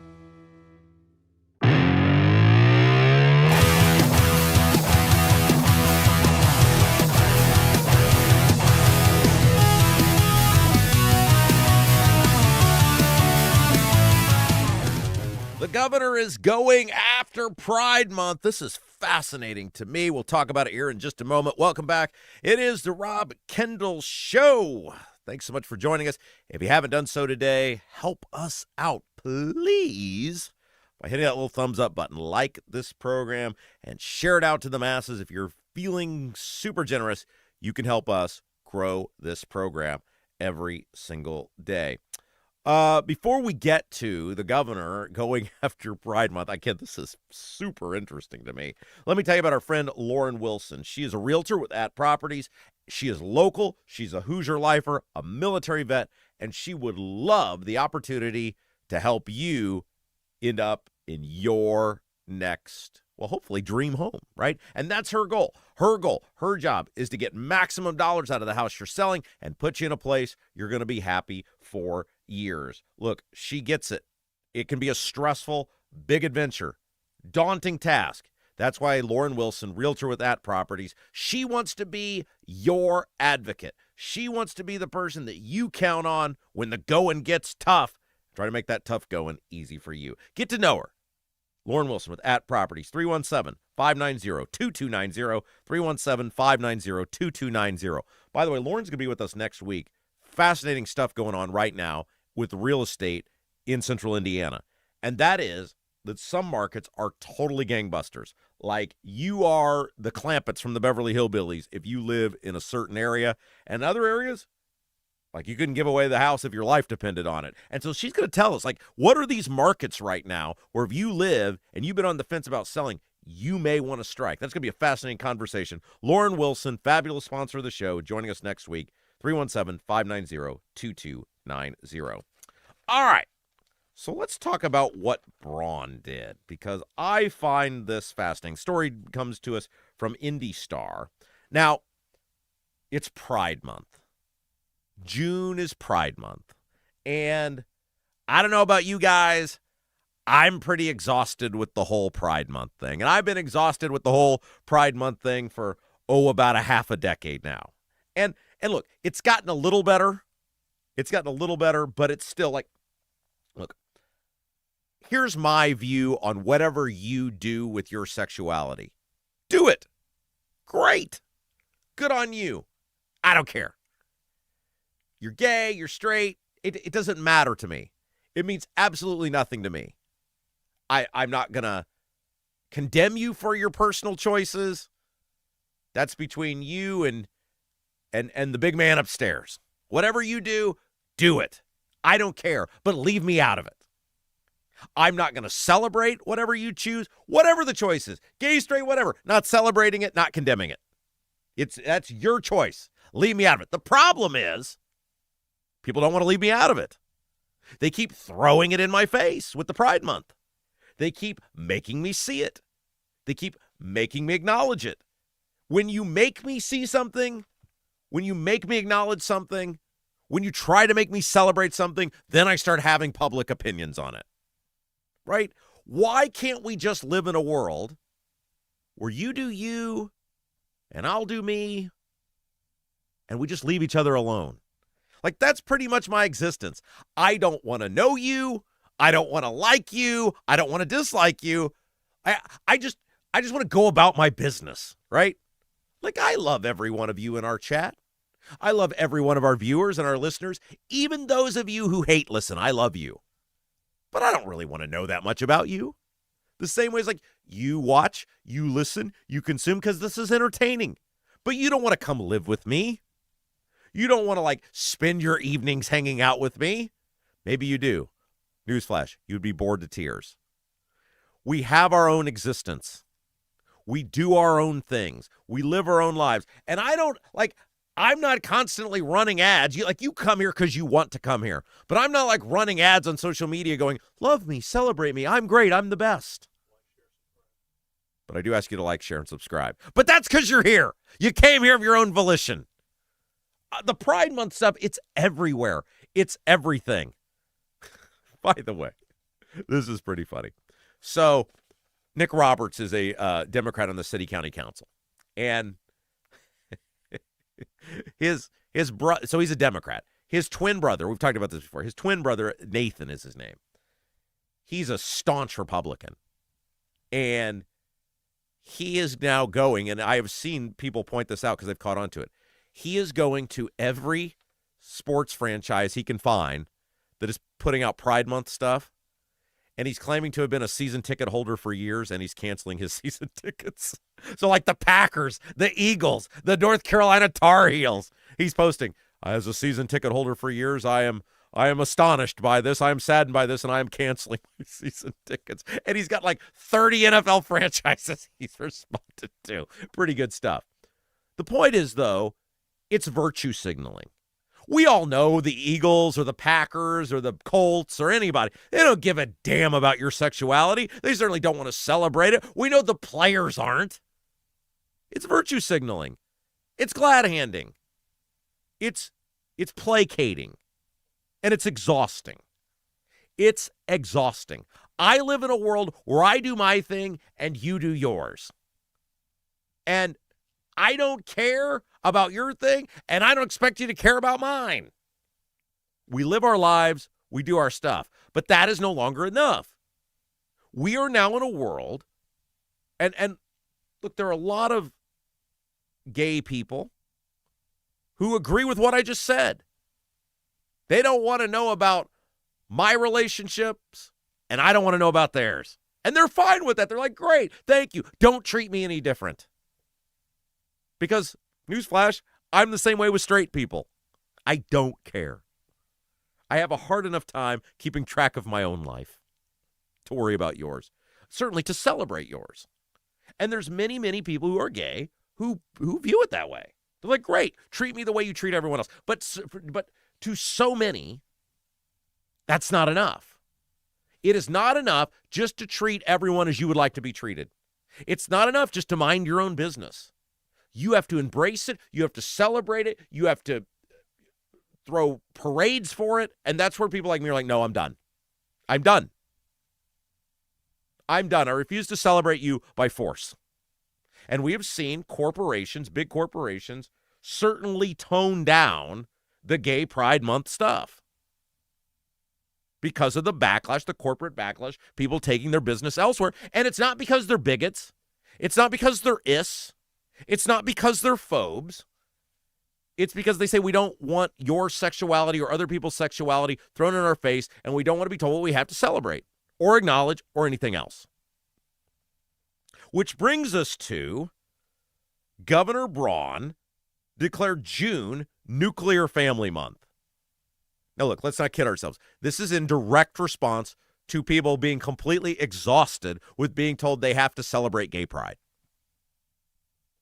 The governor is going after Pride Month. This is fascinating to me. We'll talk about it here in just a moment. Welcome back. It is the Rob Kendall Show. Thanks so much for joining us. If you haven't done so today, help us out, please, by hitting that little thumbs up button. Like this program and share it out to the masses. If you're feeling super generous, you can help us grow this program every single day. Before we get to the governor going after Pride Month, this is super interesting to me. Let me tell you about our friend Lauren Wilson. She is a realtor with At Properties. She is local. She's a Hoosier lifer, a military vet, and she would love the opportunity to help you end up in your next, well, hopefully dream home, right? And that's her goal. Her job is to get maximum dollars out of the house you're selling and put you in a place you're going to be happy for years. Look, she gets it. It can be a stressful, big adventure, daunting task. That's why Lauren Wilson, realtor with At Properties, she wants to be your advocate. She wants to be the person that you count on when the going gets tough. Try to make that tough going easy for you. Get to know her. Lauren Wilson with At Properties, 317-590-2290, 317-590-2290. By the way, Lauren's going to be with us next week. Fascinating stuff going on right now with real estate in central Indiana. And that is that some markets are totally gangbusters. Like you are the Clampetts from the Beverly Hillbillies if you live in a certain area. And other areas, like you couldn't give away the house if your life depended on it. And so she's going to tell us, like, what are these markets right now where if you live and you've been on the fence about selling, you may want to strike. That's going to be a fascinating conversation. Lauren Wilson, fabulous sponsor of the show, joining us next week. 317-590-2290. All right, so let's talk about what Braun did, because I find this fascinating. Story comes to us from Indy Star. Now, it's Pride Month. June is Pride Month. And I don't know about you guys. I'm pretty exhausted with the whole Pride Month thing. And I've been exhausted with the whole Pride Month thing for, about a half a decade now. And look, it's gotten a little better. But it's still like, look, here's my view on whatever you do with your sexuality. Do it. Great. Good on you. I don't care. You're gay, you're straight. It doesn't matter to me. It means absolutely nothing to me. I'm not going to condemn you for your personal choices. That's between you and the big man upstairs. Whatever you do it. I don't care, but leave me out of it. I'm not going to celebrate whatever you choose, whatever the choice is. Gay, straight, whatever. Not celebrating it, not condemning it. That's your choice. Leave me out of it. The problem is people don't want to leave me out of it. They keep throwing it in my face with the Pride Month. They keep making me see it. They keep making me acknowledge it. When you make me see something, when you make me acknowledge something, when you try to make me celebrate something, then I start having public opinions on it. Right? Why can't we just live in a world where you do you and I'll do me and we just leave each other alone? Like, that's pretty much my existence. I don't want to know you. I don't want to like you. I don't want to dislike you. I just want to go about my business, right? Like, I love every one of you in our chat. I love every one of our viewers and our listeners. Even those of you who hate listen, I love you. But I don't really want to know that much about you. The same way as, like, you watch, you listen, you consume because this is entertaining. But you don't want to come live with me. You don't want to, like, spend your evenings hanging out with me. Maybe you do. Newsflash, you'd be bored to tears. We have our own existence. We do our own things. We live our own lives. And I'm not constantly running ads. You come here because you want to come here. But I'm not like running ads on social media going, love me, celebrate me, I'm great, I'm the best. But I do ask you to like, share, and subscribe. But that's because you're here. You came here of your own volition. The Pride Month stuff, it's everywhere. It's everything. By the way, this is pretty funny. So Nick Roberts is a Democrat on the city county council. And his brother, so he's a Democrat. His twin brother, we've talked about this before. His twin brother, Nathan is his name. He's a staunch Republican. And he is now going, and I have seen people point this out because they've caught on to it. He is going to every sports franchise he can find that is putting out Pride Month stuff. And he's claiming to have been a season ticket holder for years, and he's canceling his season tickets. So like the Packers, the Eagles, the North Carolina Tar Heels, he's posting, as a season ticket holder for years, I am astonished by this. I am saddened by this, and I am canceling my season tickets. And he's got like 30 NFL franchises he's responded to. Pretty good stuff. The point is, though, it's virtue signaling. We all know the Eagles or the Packers or the Colts or anybody. They don't give a damn about your sexuality. They certainly don't want to celebrate it. We know the players aren't. It's virtue signaling. It's glad-handing. It's placating. And it's exhausting. It's exhausting. I live in a world where I do my thing and you do yours. And I don't care about your thing, and I don't expect you to care about mine. We live our lives, we do our stuff, but that is no longer enough. We are now in a world, and look, there are a lot of gay people who agree with what I just said. They don't want to know about my relationships, and I don't want to know about theirs. And they're fine with that. They're like, great, thank you. Don't treat me any different. Because, newsflash, I'm the same way with straight people. I don't care. I have a hard enough time keeping track of my own life to worry about yours. Certainly to celebrate yours. And there's many, many people who are gay who view it that way. They're like, great, treat me the way you treat everyone else. But to so many, that's not enough. It is not enough just to treat everyone as you would like to be treated. It's not enough just to mind your own business. You have to embrace it. You have to celebrate it. You have to throw parades for it. And that's where people like me are like, no, I'm done. I'm done. I'm done. I refuse to celebrate you by force. And we have seen corporations, big corporations, certainly tone down the Gay Pride Month stuff because of the backlash, the corporate backlash, people taking their business elsewhere. And it's not because they're bigots. It's not because they're ists. It's not because they're phobes. It's because they say we don't want your sexuality or other people's sexuality thrown in our face, and we don't want to be told what we have to celebrate or acknowledge or anything else. Which brings us to Governor Braun declared June Nuclear Family Month. Now, look, let's not kid ourselves. This is in direct response to people being completely exhausted with being told they have to celebrate gay pride.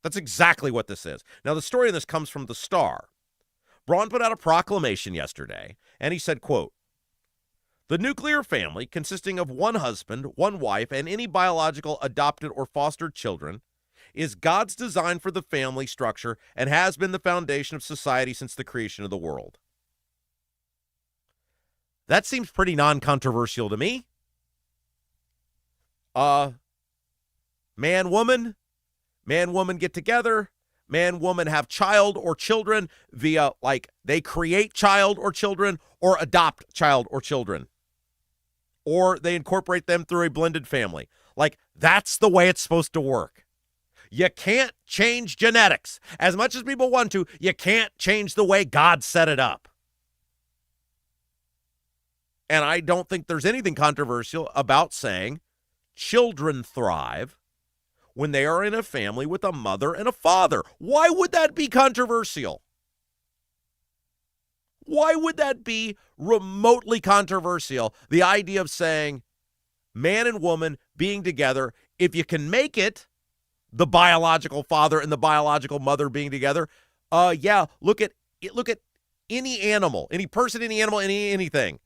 That's exactly what this is. Now, the story in this comes from The Star. Braun put out a proclamation yesterday, and he said, quote, "The nuclear family, consisting of one husband, one wife, and any biological, adopted, or fostered children, is God's design for the family structure and has been the foundation of society since the creation of the world." That seems pretty non-controversial to me. Man, woman get together, man, woman have child or children via, like, they create child or children or adopt child or children. Or they incorporate them through a blended family. Like, that's the way it's supposed to work. You can't change genetics. As much as people want to, you can't change the way God set it up. And I don't think there's anything controversial about saying children thrive when they are in a family with a mother and a father. Why would that be controversial? Why would that be remotely controversial? The idea of saying man and woman being together, if you can make it, the biological father and the biological mother being together, yeah, look at any animal, any person, any animal, anything.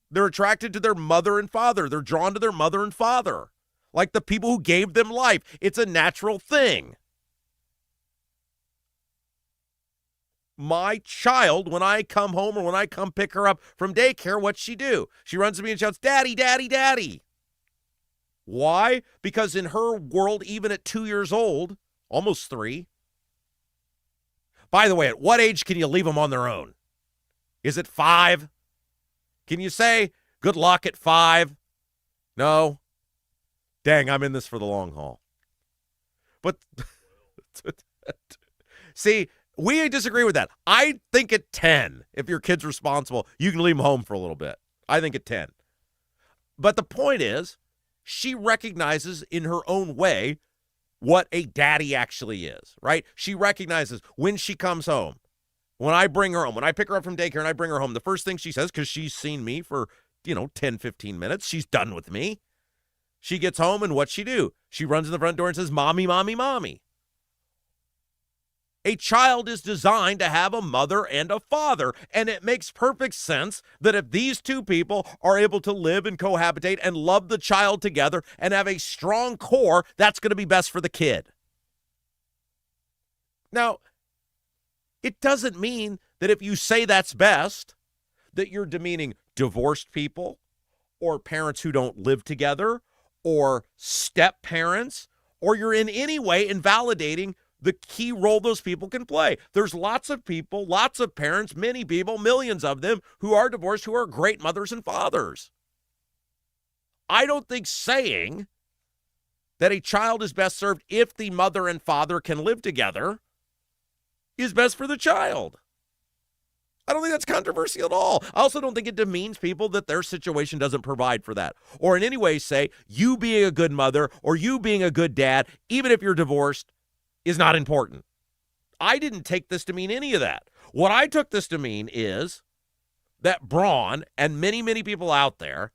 They're attracted to their mother and father. They're drawn to their mother and father, like the people who gave them life. It's a natural thing. My child, when I come home or when I come pick her up from daycare, what's she do? She runs to me and shouts, "Daddy, daddy, daddy." Why? Because in her world, even at 2 years old, almost 3. By the way, at what age can you leave them on their own? Is it 5? Can you say good luck at 5? No. Dang, I'm in this for the long haul. But see, we disagree with that. I think at 10, if your kid's responsible, you can leave them home for a little bit. I think at 10. But the point is, she recognizes in her own way what a daddy actually is, right? She recognizes when she comes home, when I bring her home, when I pick her up from daycare and I bring her home, the first thing she says, because she's seen me for, 10, 15 minutes, she's done with me. She gets home and what's she do? She runs in the front door and says, "Mommy, mommy, mommy." A child is designed to have a mother and a father, and it makes perfect sense that if these two people are able to live and cohabitate and love the child together and have a strong core, that's going to be best for the kid. Now, it doesn't mean that if you say that's best, that you're demeaning divorced people or parents who don't live together or step parents, or you're in any way invalidating the key role those people can play. There's lots of people, lots of parents, many people, millions of them who are divorced who are great mothers and fathers. I don't think saying that a child is best served if the mother and father can live together is best for the child. I don't think that's controversial at all. I also don't think it demeans people that their situation doesn't provide for that. Or in any way say, you being a good mother or you being a good dad, even if you're divorced, is not important. I didn't take this to mean any of that. What I took this to mean is that Braun and many, many people out there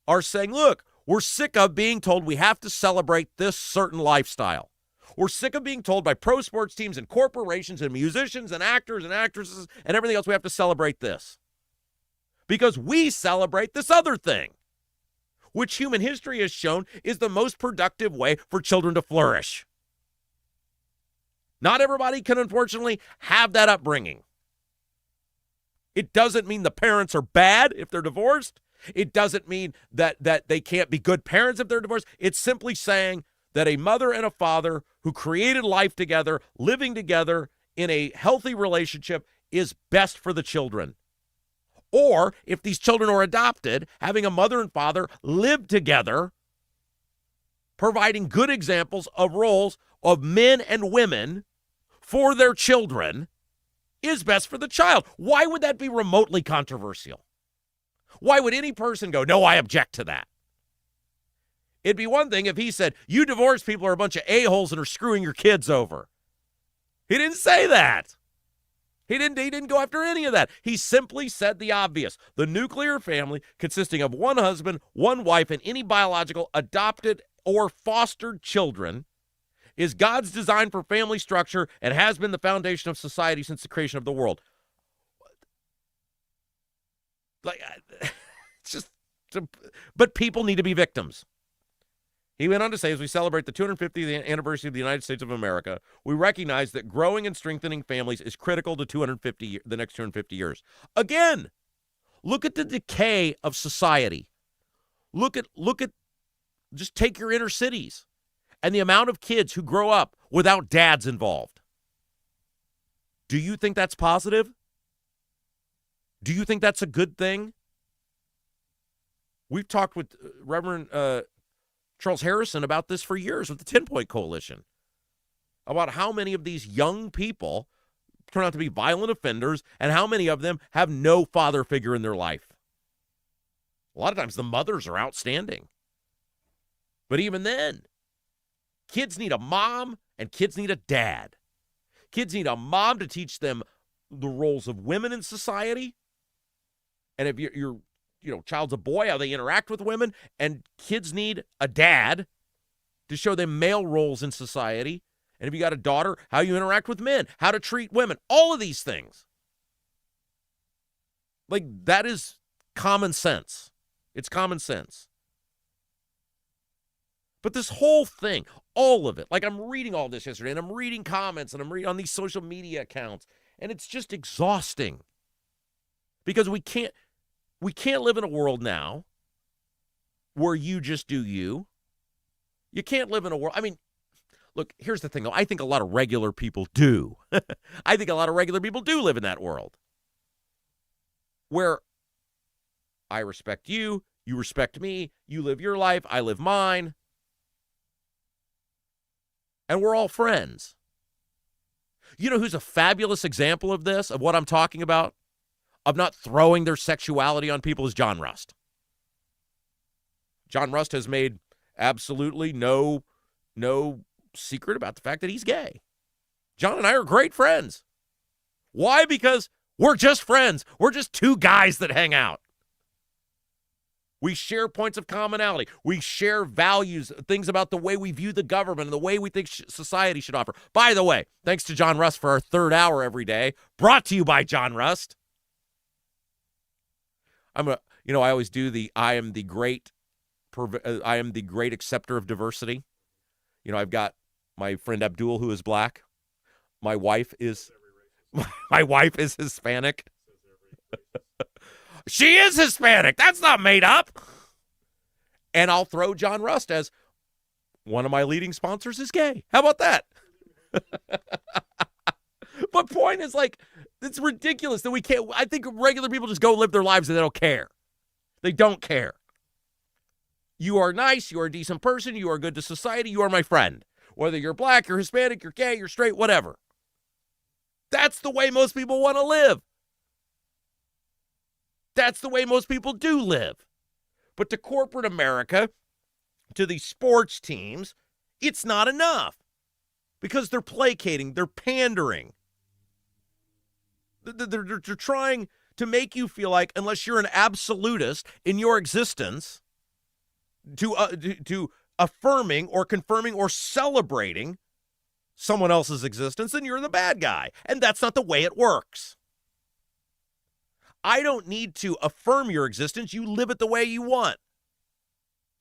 are saying, look, we're sick of being told we have to celebrate this certain lifestyle. We're sick of being told by pro sports teams and corporations and musicians and actors and actresses and everything else we have to celebrate this. Because we celebrate this other thing, which human history has shown is the most productive way for children to flourish. Not everybody can, unfortunately, have that upbringing. It doesn't mean the parents are bad if they're divorced. It doesn't mean that they can't be good parents if they're divorced. It's simply saying that a mother and a father who created life together, living together in a healthy relationship, is best for the children. Or if these children are adopted, having a mother and father live together, providing good examples of roles of men and women for their children is best for the child. Why would that be remotely controversial? Why would any person go, no, I object to that? It'd be one thing if he said, you divorced people are a bunch of a-holes and are screwing your kids over. He didn't say that. He didn't go after any of that. He simply said the obvious. The nuclear family, consisting of one husband, one wife, and any biological, adopted, or fostered children, is God's design for family structure and has been the foundation of society since the creation of the world. Like, it's just, but people need to be victims. He went on to say, as we celebrate the 250th anniversary of the United States of America, we recognize that growing and strengthening families is critical to the next 250 years. Again, look at the decay of society. Look at, just take your inner cities and the amount of kids who grow up without dads involved. Do you think that's positive? Do you think that's a good thing? We've talked with Reverend Charles Harrison about this for years with the 10-Point Coalition, about how many of these young people turn out to be violent offenders and how many of them have no father figure in their life. A lot of times the mothers are outstanding. But even then, kids need a mom and kids need a dad. Kids need a mom to teach them the roles of women in society. And if your child's a boy, how they interact with women. And kids need a dad to show them male roles in society. And if you got a daughter, how you interact with men, how to treat women, all of these things. Like, that is common sense. It's common sense. But this whole thing, all of it, like I'm reading all this yesterday, and I'm reading comments, and I'm reading on these social media accounts, and it's just exhausting. Because we can't live in a world now where you just do you. You can't live in a world. I mean, look, here's the thing, though. I think a lot of regular people do. I think a lot of regular people do live in that world where I respect you, you respect me, you live your life, I live mine, and we're all friends. You know who's a fabulous example of this, of what I'm talking about? Of not throwing their sexuality on people, is John Rust. John Rust has made absolutely no secret about the fact that he's gay. John and I are great friends. Why? Because we're just friends. We're just two guys that hang out. We share points of commonality. We share values, things about the way we view the government and the way we think society should offer. By the way, thanks to John Rust for our third hour every day, brought to you by John Rust. I always do I am the great acceptor of diversity. I've got my friend Abdul, who is black. My wife is Hispanic. She is Hispanic. That's not made up. And I'll throw John Rust as one of my leading sponsors is gay. How about that? But point is, like, it's ridiculous that we can't. I think regular people just go live their lives and they don't care. They don't care. You are nice. You are a decent person. You are good to society. You are my friend. Whether you're black, you're Hispanic, you're gay, you're straight, whatever. That's the way most people want to live. That's the way most people do live. But to corporate America, to these sports teams, it's not enough. Because they're placating, they're pandering. They're trying to make you feel like, unless you're an absolutist in your existence, to affirming or confirming or celebrating someone else's existence, then you're the bad guy. And that's not the way it works. I don't need to affirm your existence. You live it the way you want.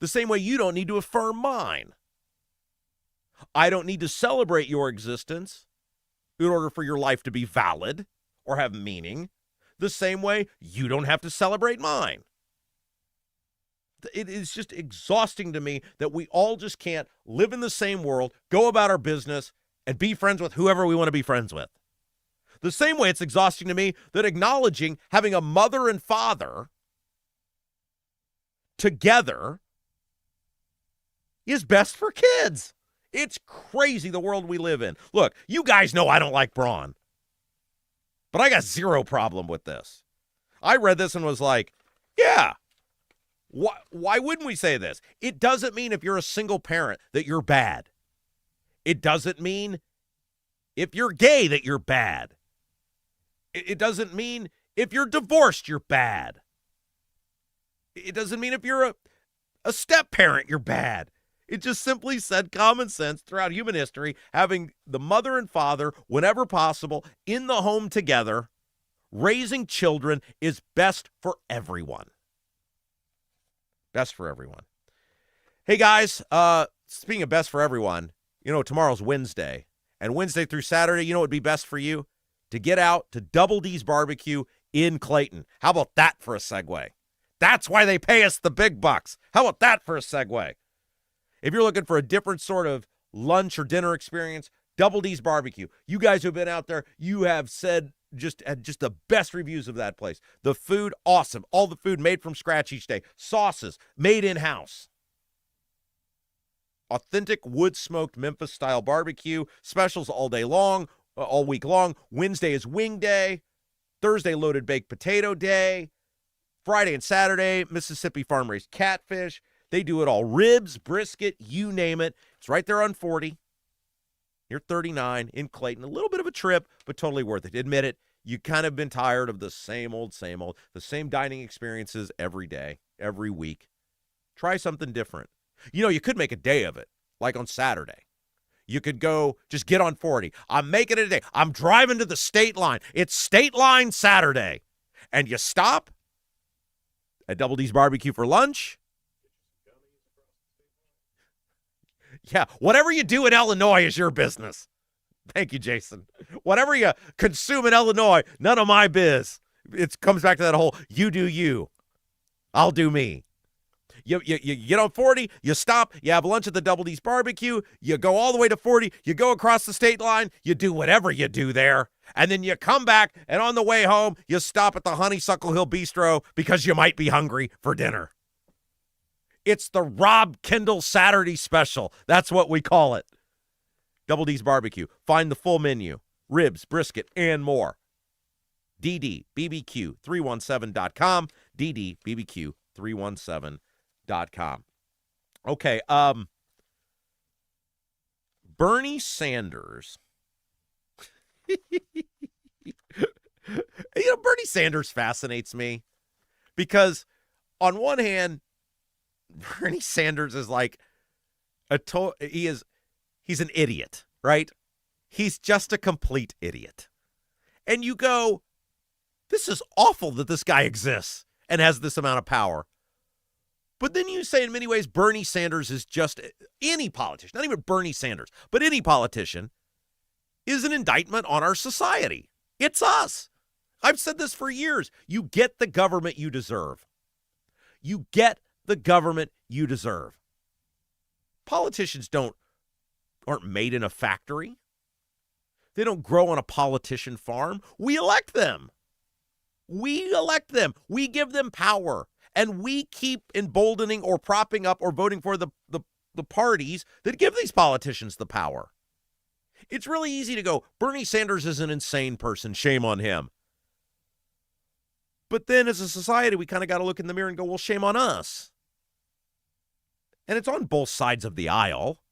The same way you don't need to affirm mine. I don't need to celebrate your existence in order for your life to be valid or have meaning. The same way you don't have to celebrate mine. it is just exhausting to me that we all just can't live in the same world, go about our business, and be friends with whoever we want to be friends with. The same way it's exhausting to me that acknowledging having a mother and father together is best for kids. It's crazy the world we live in. Look, you guys know I don't like brawn, but I got zero problem with this. I read this and was like, yeah, why wouldn't we say this? It doesn't mean if you're a single parent that you're bad. It doesn't mean if you're gay that you're bad. It doesn't mean if you're divorced you're bad. It doesn't mean if you're a step-parent you're bad. It just simply said common sense throughout human history, having the mother and father, whenever possible, in the home together, raising children is best for everyone. Best for everyone. Hey, guys, speaking of best for everyone, you know, tomorrow's Wednesday. And Wednesday through Saturday, you know what would be best for you? To get out to Double D's Barbecue in Clayton. How about that for a segue? That's why they pay us the big bucks. How about that for a segue? If you're looking for a different sort of lunch or dinner experience, Double D's Barbecue. You guys who've been out there, you have said had the best reviews of that place. The food, awesome. All the food made from scratch each day. Sauces made in-house. Authentic wood-smoked Memphis-style barbecue. Specials all day long, all week long. Wednesday is wing day. Thursday, loaded baked potato day. Friday and Saturday, Mississippi farm-raised catfish. They do it all. Ribs, brisket, you name it. It's right there on 40. You're 39 in Clayton. A little bit of a trip, but totally worth it. Admit it. You kind of been tired of the same old, the same dining experiences every day, every week. Try something different. You know, you could make a day of it, like on Saturday. You could go, just get on 40. I'm making it a day. I'm driving to the state line. It's state line Saturday. And you stop at Double D's Barbecue for lunch. Yeah, whatever you do in Illinois is your business. Thank you, Jason. Whatever you consume in Illinois, none of my biz. It comes back to that whole you do you, I'll do me. You get on 40, you stop, you have lunch at the Double D's Barbecue, you go all the way to 40, you go across the state line, you do whatever you do there, and then you come back, and on the way home, you stop at the Honeysuckle Hill Bistro because you might be hungry for dinner. It's the Rob Kendall Saturday Special. That's what we call it. Double D's Barbecue. Find the full menu. Ribs, brisket, and more. DDBBQ317.com. DDBBQ317.com. Okay, Bernie Sanders. Bernie Sanders fascinates me because on one hand, Bernie Sanders is like he's an idiot, right? He's just a complete idiot. And you go, this is awful that this guy exists and has this amount of power. But then you say in many ways, Bernie Sanders is just any politician, not even Bernie Sanders, but any politician is an indictment on our society. It's us. I've said this for years. You get the government you deserve. You get the government you deserve. Politicians aren't made in a factory. They don't grow on a politician farm. We elect them. We elect them. We give them power. And we keep emboldening or propping up or voting for the parties that give these politicians the power. It's really easy to go, Bernie Sanders is an insane person. Shame on him. But then as a society, we kind of got to look in the mirror and go, well, shame on us. And it's on both sides of the aisle.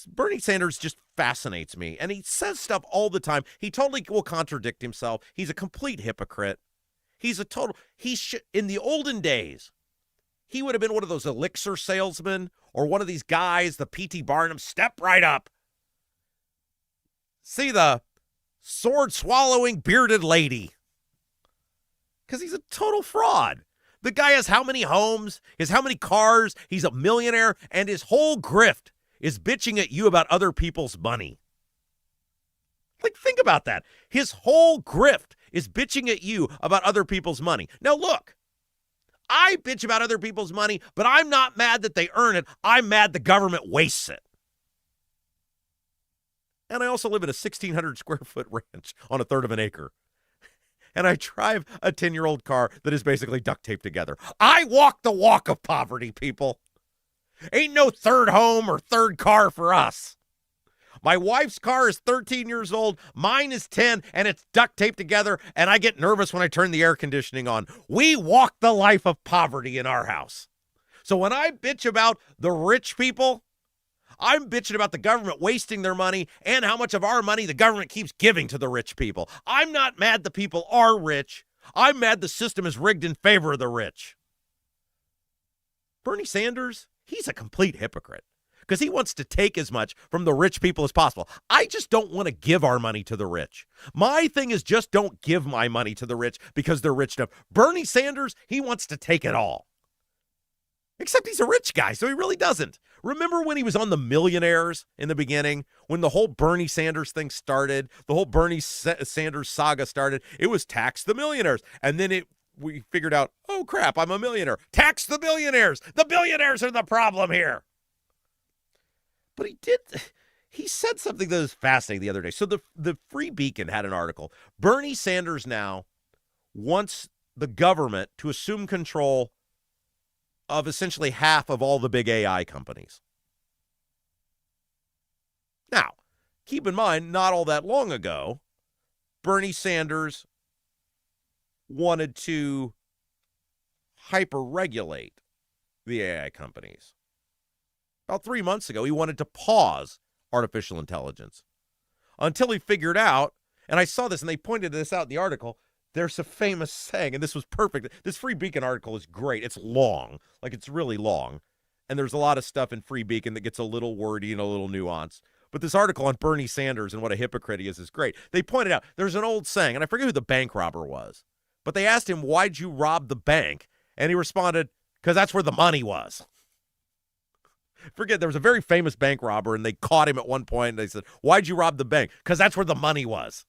Bernie Sanders just fascinates me. And he says stuff all the time. He totally will contradict himself. He's a complete hypocrite. He's in the olden days, he would have been one of those elixir salesmen or one of these guys, the P.T. Barnum, step right up. See the sword-swallowing bearded lady. Because he's a total fraud. The guy has how many homes, has how many cars, he's a millionaire, and his whole grift is bitching at you about other people's money. Like, think about that. His whole grift is bitching at you about other people's money. Now, look, I bitch about other people's money, but I'm not mad that they earn it. I'm mad the government wastes it. And I also live in a 1,600 square foot ranch on a third of an acre. And I drive a 10-year-old car that is basically duct taped together. I walk the walk of poverty, people. Ain't no third home or third car for us. My wife's car is 13 years old. Mine is 10, and it's duct taped together, and I get nervous when I turn the air conditioning on. We walk the life of poverty in our house. So when I bitch about the rich people, I'm bitching about the government wasting their money and how much of our money the government keeps giving to the rich people. I'm not mad the people are rich. I'm mad the system is rigged in favor of the rich. Bernie Sanders, he's a complete hypocrite because he wants to take as much from the rich people as possible. I just don't want to give our money to the rich. My thing is just don't give my money to the rich because they're rich enough. Bernie Sanders, he wants to take it all. Except he's a rich guy, so he really doesn't. Remember when he was on the Millionaires in the beginning, when the whole Bernie Sanders thing started, the whole Bernie Sanders saga started? It was tax the millionaires. And then we figured out, oh, crap, I'm a millionaire. Tax the billionaires. The billionaires are the problem here. But he said something that was fascinating the other day. So the Free Beacon had an article. Bernie Sanders now wants the government to assume control of essentially half of all the big AI companies. Now, keep in mind, not all that long ago, Bernie Sanders wanted to hyper-regulate the AI companies. About 3 months ago, he wanted to pause artificial intelligence until he figured out, and I saw this, and they pointed this out in the article, there's a famous saying, and this was perfect. This Free Beacon article is great. It's long, like it's really long, and there's a lot of stuff in Free Beacon that gets a little wordy and a little nuanced. But this article on Bernie Sanders and what a hypocrite he is great. They pointed out there's an old saying, and I forget who the bank robber was, but they asked him, why'd you rob the bank? And he responded, because that's where the money was. Forget, there was a very famous bank robber, and they caught him at one point, and they said, why'd you rob the bank? Because that's where the money was.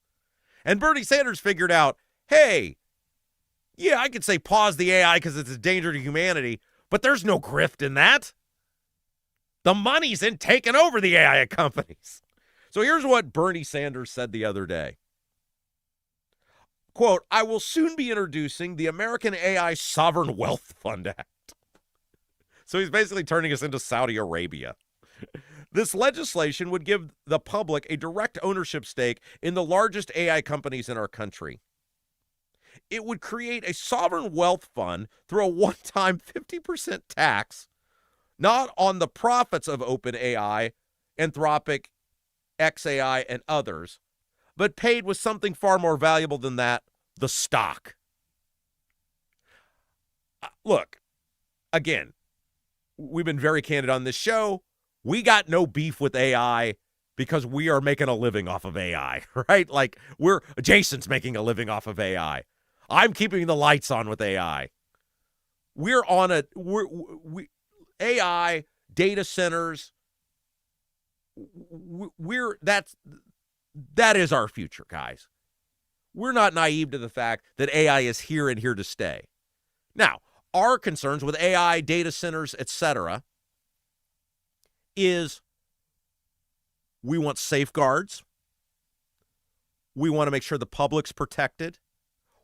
And Bernie Sanders figured out, hey, yeah, I could say pause the AI because it's a danger to humanity, but there's no grift in that. The money's in taking over the AI companies. So here's what Bernie Sanders said the other day. Quote, I will soon be introducing the American AI Sovereign Wealth Fund Act. So he's basically turning us into Saudi Arabia. This legislation would give the public a direct ownership stake in the largest AI companies in our country. It would create a sovereign wealth fund through a one-time 50% tax, not on the profits of OpenAI, Anthropic, XAI, and others, but paid with something far more valuable than that, the stock. Look, again, we've been very candid on this show. We got no beef with AI because we are making a living off of AI, right? Like Jason's making a living off of AI. I'm keeping the lights on with AI. We're on AI data centers. That is our future, guys. We're not naive to the fact that AI is here and here to stay. Now, our concerns with AI data centers, etc., is we want safeguards. We want to make sure the public's protected.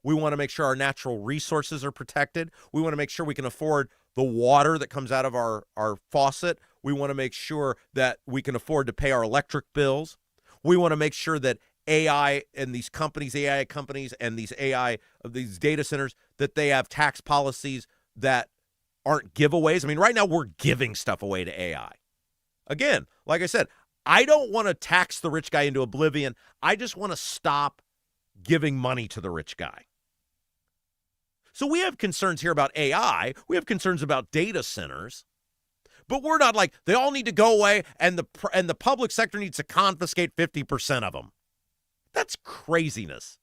We want to make sure our natural resources are protected. We want to make sure we can afford the water that comes out of our faucet. We want to make sure that we can afford to pay our electric bills. We want to make sure that AI and these companies, AI companies and these data centers, that they have tax policies that aren't giveaways. I mean, right now we're giving stuff away to AI. Again, like I said, I don't want to tax the rich guy into oblivion. I just want to stop giving money to the rich guy. So we have concerns here about AI. We have concerns about data centers. But we're not like they all need to go away and the public sector needs to confiscate 50% of them. That's craziness.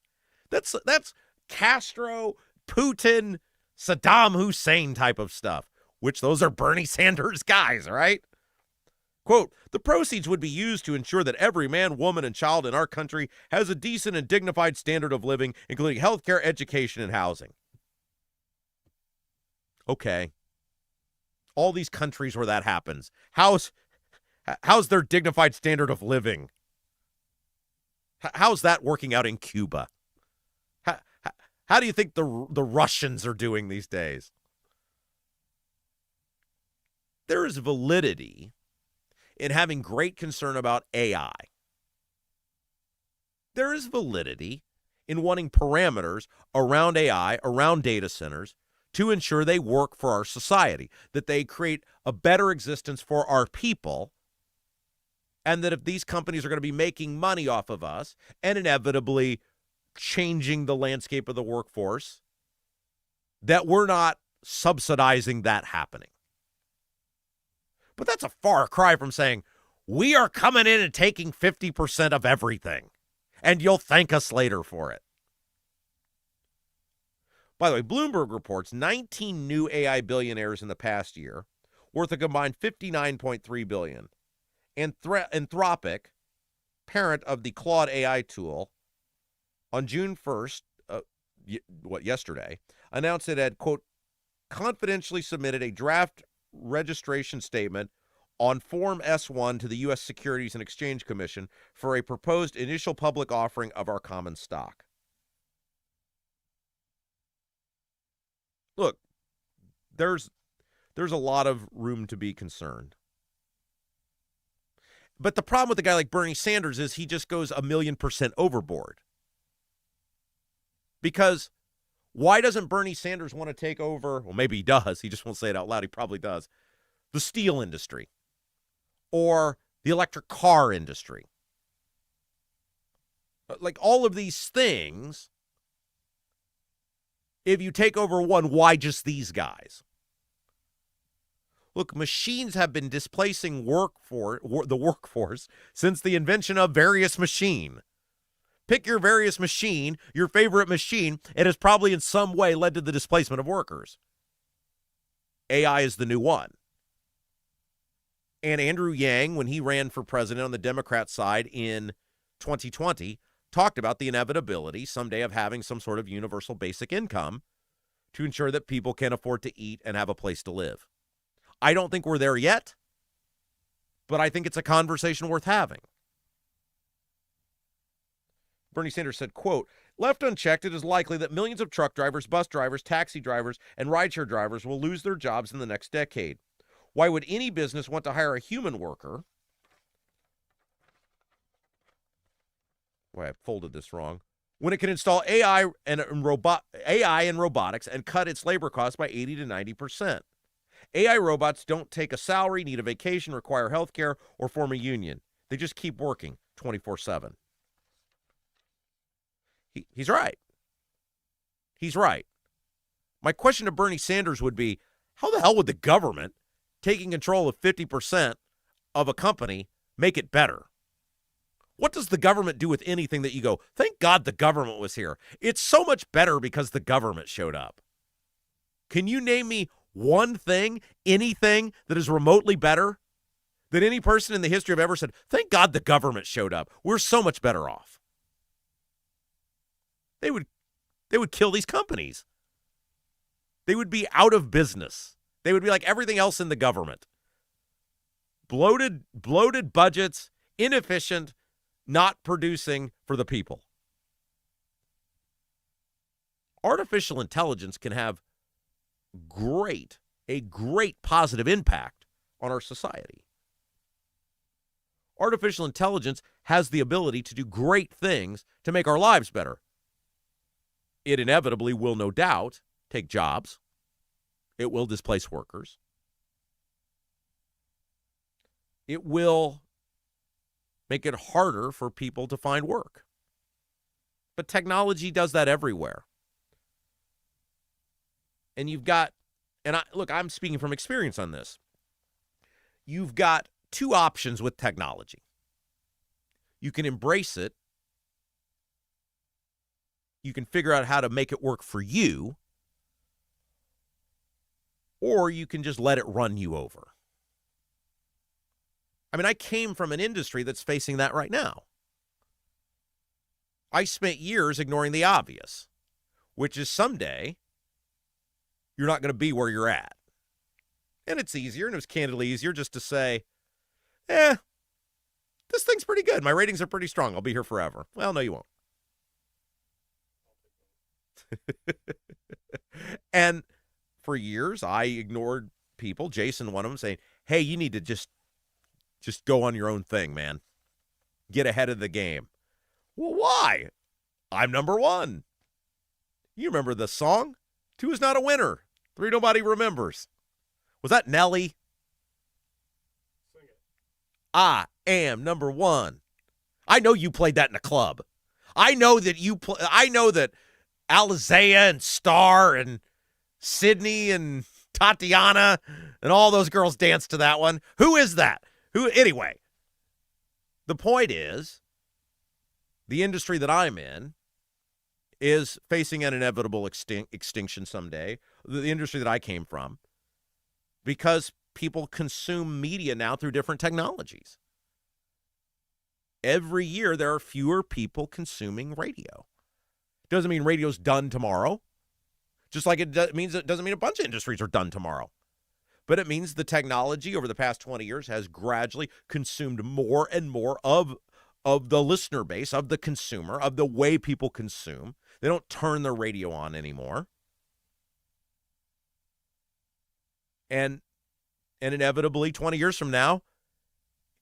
That's Castro, Putin, Saddam Hussein type of stuff, which those are Bernie Sanders guys, right? Quote, the proceeds would be used to ensure that every man, woman, and child in our country has a decent and dignified standard of living, including health care, education, and housing. Okay. All these countries where that happens, how's their dignified standard of living? How's that working out in Cuba? How do you think the Russians are doing these days? There is validity in having great concern about AI. There is validity in wanting parameters around AI, around data centers, to ensure they work for our society, that they create a better existence for our people, and that if these companies are going to be making money off of us and inevitably changing the landscape of the workforce, that we're not subsidizing that happening. But that's a far cry from saying, we are coming in and taking 50% of everything, and you'll thank us later for it. By the way, Bloomberg reports 19 new AI billionaires in the past year, worth a combined $59.3 billion. Anthropic, parent of the Claude AI tool, on June 1st, yesterday, announced it had, quote, confidentially submitted a draft registration statement on Form S-1 to the U.S. Securities and Exchange Commission for a proposed initial public offering of our common stock. Look, there's a lot of room to be concerned. But the problem with a guy like Bernie Sanders is he just goes 1,000,000% overboard. Because why doesn't Bernie Sanders want to take over? Well, maybe he does. He just won't say it out loud. He probably does. The steel industry or the electric car industry. Like all of these things, if you take over one, why just these guys? Look, machines have been displacing the workforce since the invention of various machine. Pick your various machine, your favorite machine, it has probably in some way led to the displacement of workers. AI is the new one. And Andrew Yang, when he ran for president on the Democrat side in 2020, talked about the inevitability someday of having some sort of universal basic income to ensure that people can afford to eat and have a place to live. I don't think we're there yet, but I think it's a conversation worth having. Bernie Sanders said, quote, left unchecked, it is likely that millions of truck drivers, bus drivers, taxi drivers, and rideshare drivers will lose their jobs in the next decade. Why would any business want to hire a human worker? Wait, I folded this wrong. When it can install AI and robotics and cut its labor costs by 80 to 90%. AI robots don't take a salary, need a vacation, require health care, or form a union. They just keep working 24/7. He's right. He's right. My question to Bernie Sanders would be, how the hell would the government, taking control of 50% of a company, make it better? What does the government do with anything that you go, thank God the government was here? It's so much better because the government showed up. Can you name me one thing, anything that is remotely better than any person in the history have ever said, thank God the government showed up. We're so much better off. They would kill these companies. They would be out of business. They would be like everything else in the government. Bloated budgets, inefficient, not producing for the people. Artificial intelligence can have a great positive impact on our society. Artificial intelligence has the ability to do great things to make our lives better. It inevitably will, no doubt, take jobs. It will displace workers. It will make it harder for people to find work. But technology does that everywhere. And I'm speaking from experience on this. You've got two options with technology. You can embrace it. You can figure out how to make it work for you, or you can just let it run you over. I mean, I came from an industry that's facing that right now. I spent years ignoring the obvious, which is someday you're not going to be where you're at. And it's easier, and it was candidly easier just to say, this thing's pretty good. My ratings are pretty strong. I'll be here forever. Well, no, you won't. And for years, I ignored people, Jason one of them, saying, hey, you need to just go on your own thing, man. Get ahead of the game. Well, why? I'm number one. You remember the song? 2 is not a winner. 3 nobody remembers. Was that Nelly? Sing it. I am number one. I know you played that in a club. I know that I know that Alizea and Star and Sydney and Tatiana and all those girls danced to that one. Who is that? Anyway, the point is, the industry that I'm in is facing an inevitable extinction someday. The industry that I came from, because people consume media now through different technologies. Every year, there are fewer people consuming radio. Doesn't mean radio's done tomorrow. Just like it doesn't mean a bunch of industries are done tomorrow. But it means the technology over the past 20 years has gradually consumed more and more of the listener base, of the consumer, of the way people consume. They don't turn their radio on anymore. And inevitably, 20 years from now,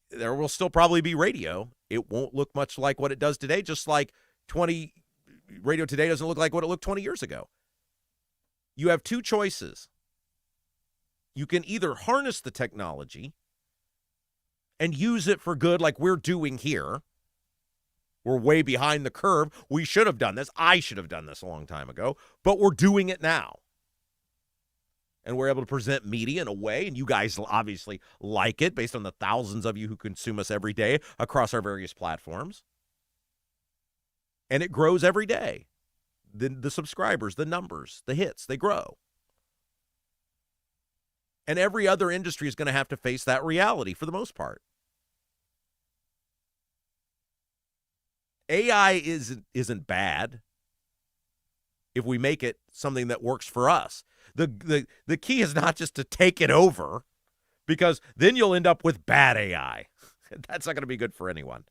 there will still probably be radio. It won't look much like what it does today, just like radio today doesn't look like what it looked 20 years ago. You have 2 choices. You can either harness the technology and use it for good like we're doing here. We're way behind the curve. We should have done this. I should have done this a long time ago, but we're doing it now. And we're able to present media in a way, and you guys obviously like it based on the thousands of you who consume us every day across our various platforms. And it grows every day. The subscribers, the numbers, the hits, they grow. And every other industry is going to have to face that reality for the most part. AI isn't bad if we make it something that works for us. The key is not just to take it over, because then you'll end up with bad AI. That's not going to be good for anyone.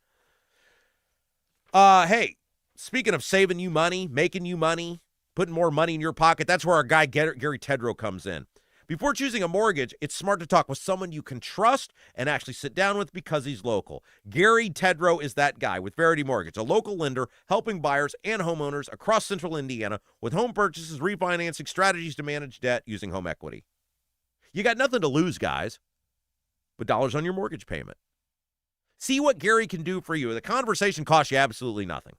Hey, speaking of saving you money, making you money, putting more money in your pocket, that's where our guy Gary Tedrow comes in. Before choosing a mortgage, it's smart to talk with someone you can trust and actually sit down with because he's local. Gary Tedrow is that guy with Verity Mortgage, a local lender helping buyers and homeowners across central Indiana with home purchases, refinancing, strategies to manage debt using home equity. You got nothing to lose, guys, but dollars on your mortgage payment. See what Gary can do for you. The conversation costs you absolutely nothing.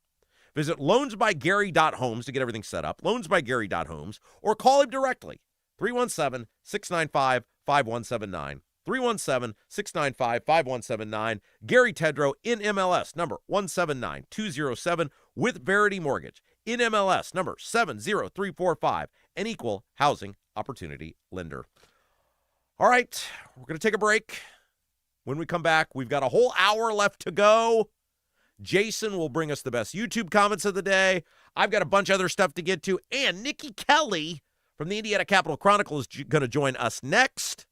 Visit loansbygary.homes to get everything set up, loansbygary.homes, or call him directly. 317-695-5179. 317-695-5179. Gary Tedrow in MLS, number 179207, with Verity Mortgage. In MLS, number 70345, an equal housing opportunity lender. All right, we're going to take a break. When we come back, we've got a whole hour left to go. Jason will bring us the best YouTube comments of the day. I've got a bunch of other stuff to get to. And Nikki Kelly from the Indiana Capital Chronicle is going to join us next.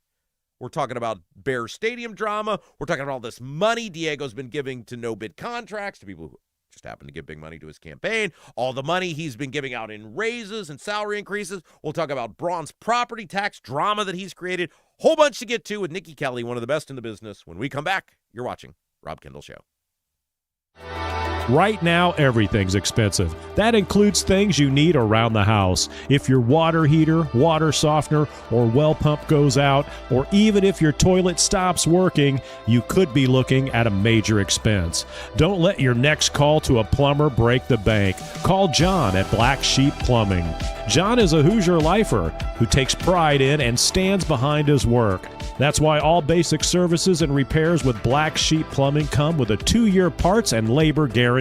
We're talking about Bears Stadium drama. We're talking about all this money Diego's been giving to no-bid contracts, to people who just happen to give big money to his campaign. All the money he's been giving out in raises and salary increases. We'll talk about Braun's property tax drama that he's created. Whole bunch to get to with Nikki Kelly, one of the best in the business. When we come back, you're watching Rob Kendall Show. Right now, everything's expensive. That includes things you need around the house. If your water heater, water softener, or well pump goes out, or even if your toilet stops working, you could be looking at a major expense. Don't let your next call to a plumber break the bank. Call John at Black Sheep Plumbing. John is a Hoosier lifer who takes pride in and stands behind his work. That's why all basic services and repairs with Black Sheep Plumbing come with a 2-year parts and labor guarantee.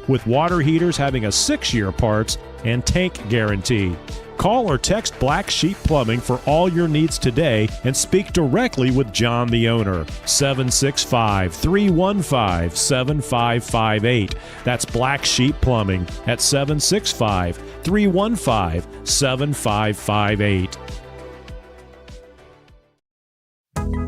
With water heaters having a 6-year parts and tank guarantee. Call or text Black Sheep Plumbing for all your needs today and speak directly with John, the owner. 765-315-7558. That's Black Sheep Plumbing at 765-315-7558.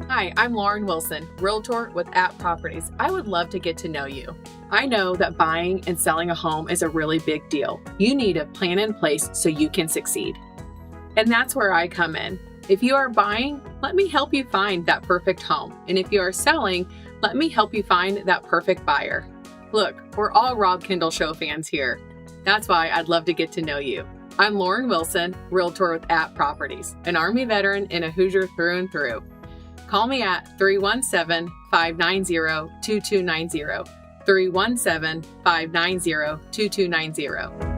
Hi, I'm Lauren Wilson, Realtor with App Properties. I would love to get to know you. I know that buying and selling a home is a really big deal. You need a plan in place so you can succeed. And that's where I come in. If you are buying, let me help you find that perfect home. And if you are selling, let me help you find that perfect buyer. Look, we're all Rob Kendall Show fans here. That's why I'd love to get to know you. I'm Lauren Wilson, Realtor with App Properties, an Army veteran and a Hoosier through and through. Call me at 317-590-2290. 317-590-2290.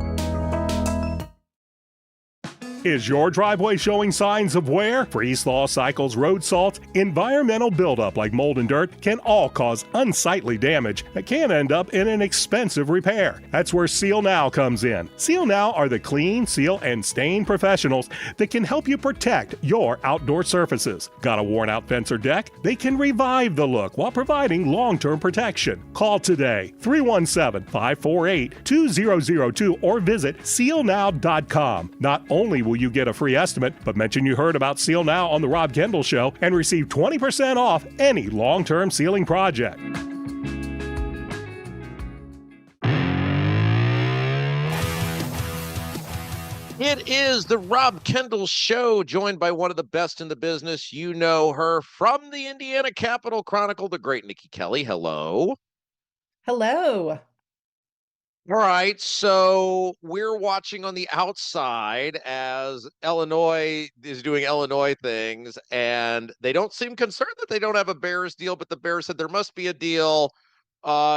Is your driveway showing signs of wear? Freeze-thaw cycles, road salt, environmental buildup like mold and dirt can all cause unsightly damage that can end up in an expensive repair. That's where Seal Now comes in. Seal Now are the clean, seal, and stain professionals that can help you protect your outdoor surfaces. Got a worn-out fence or deck? They can revive the look while providing long-term protection. Call today, 317-548-2002, or visit sealnow.com. Not only will you get a free estimate, but mention you heard about Seal Now on the Rob Kendall Show and receive 20% off any long-term sealing project. It is the Rob Kendall Show, joined by one of the best in the business. You know her from the Indiana Capital Chronicle, the great Nikki Kelly. Hello. Hello. All right, so we're watching on the outside as Illinois is doing Illinois things, and they don't seem concerned that they don't have a Bears deal, but the Bears said there must be a deal.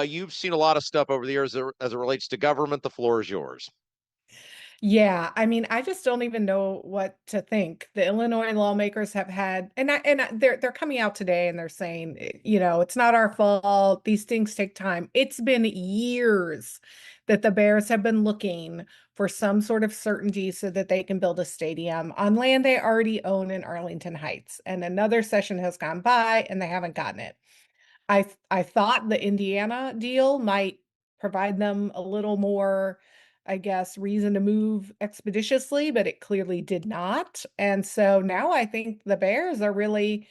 You've seen a lot of stuff over the years as it relates to government. The floor is yours. Yeah, I mean, I just don't even know what to think. The Illinois lawmakers have had, they're coming out today and they're saying, it's not our fault. These things take time. It's been years that the Bears have been looking for some sort of certainty so that they can build a stadium on land they already own in Arlington Heights. And another session has gone by and they haven't gotten it. I thought the Indiana deal might provide them a little more, I guess, reason to move expeditiously, but it clearly did not. And so now I think the Bears are really,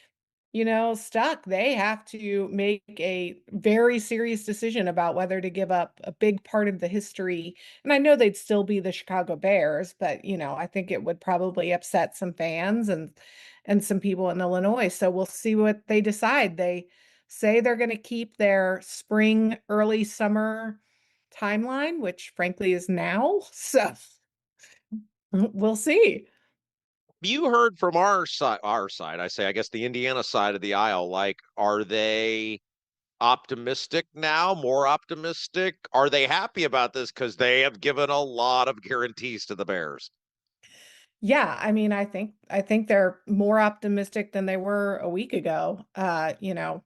stuck. They have to make a very serious decision about whether to give up a big part of the history. And I know they'd still be the Chicago Bears, but I think it would probably upset some fans and some people in Illinois. So we'll see what they decide. They say they're going to keep their spring, early summer timeline, which frankly is now. So we'll see. You heard from our side, I guess the Indiana side of the aisle, like, are they optimistic now, more optimistic? Are they happy about this? Because they have given a lot of guarantees to the Bears. Yeah, I mean, I think they're more optimistic than they were a week ago. The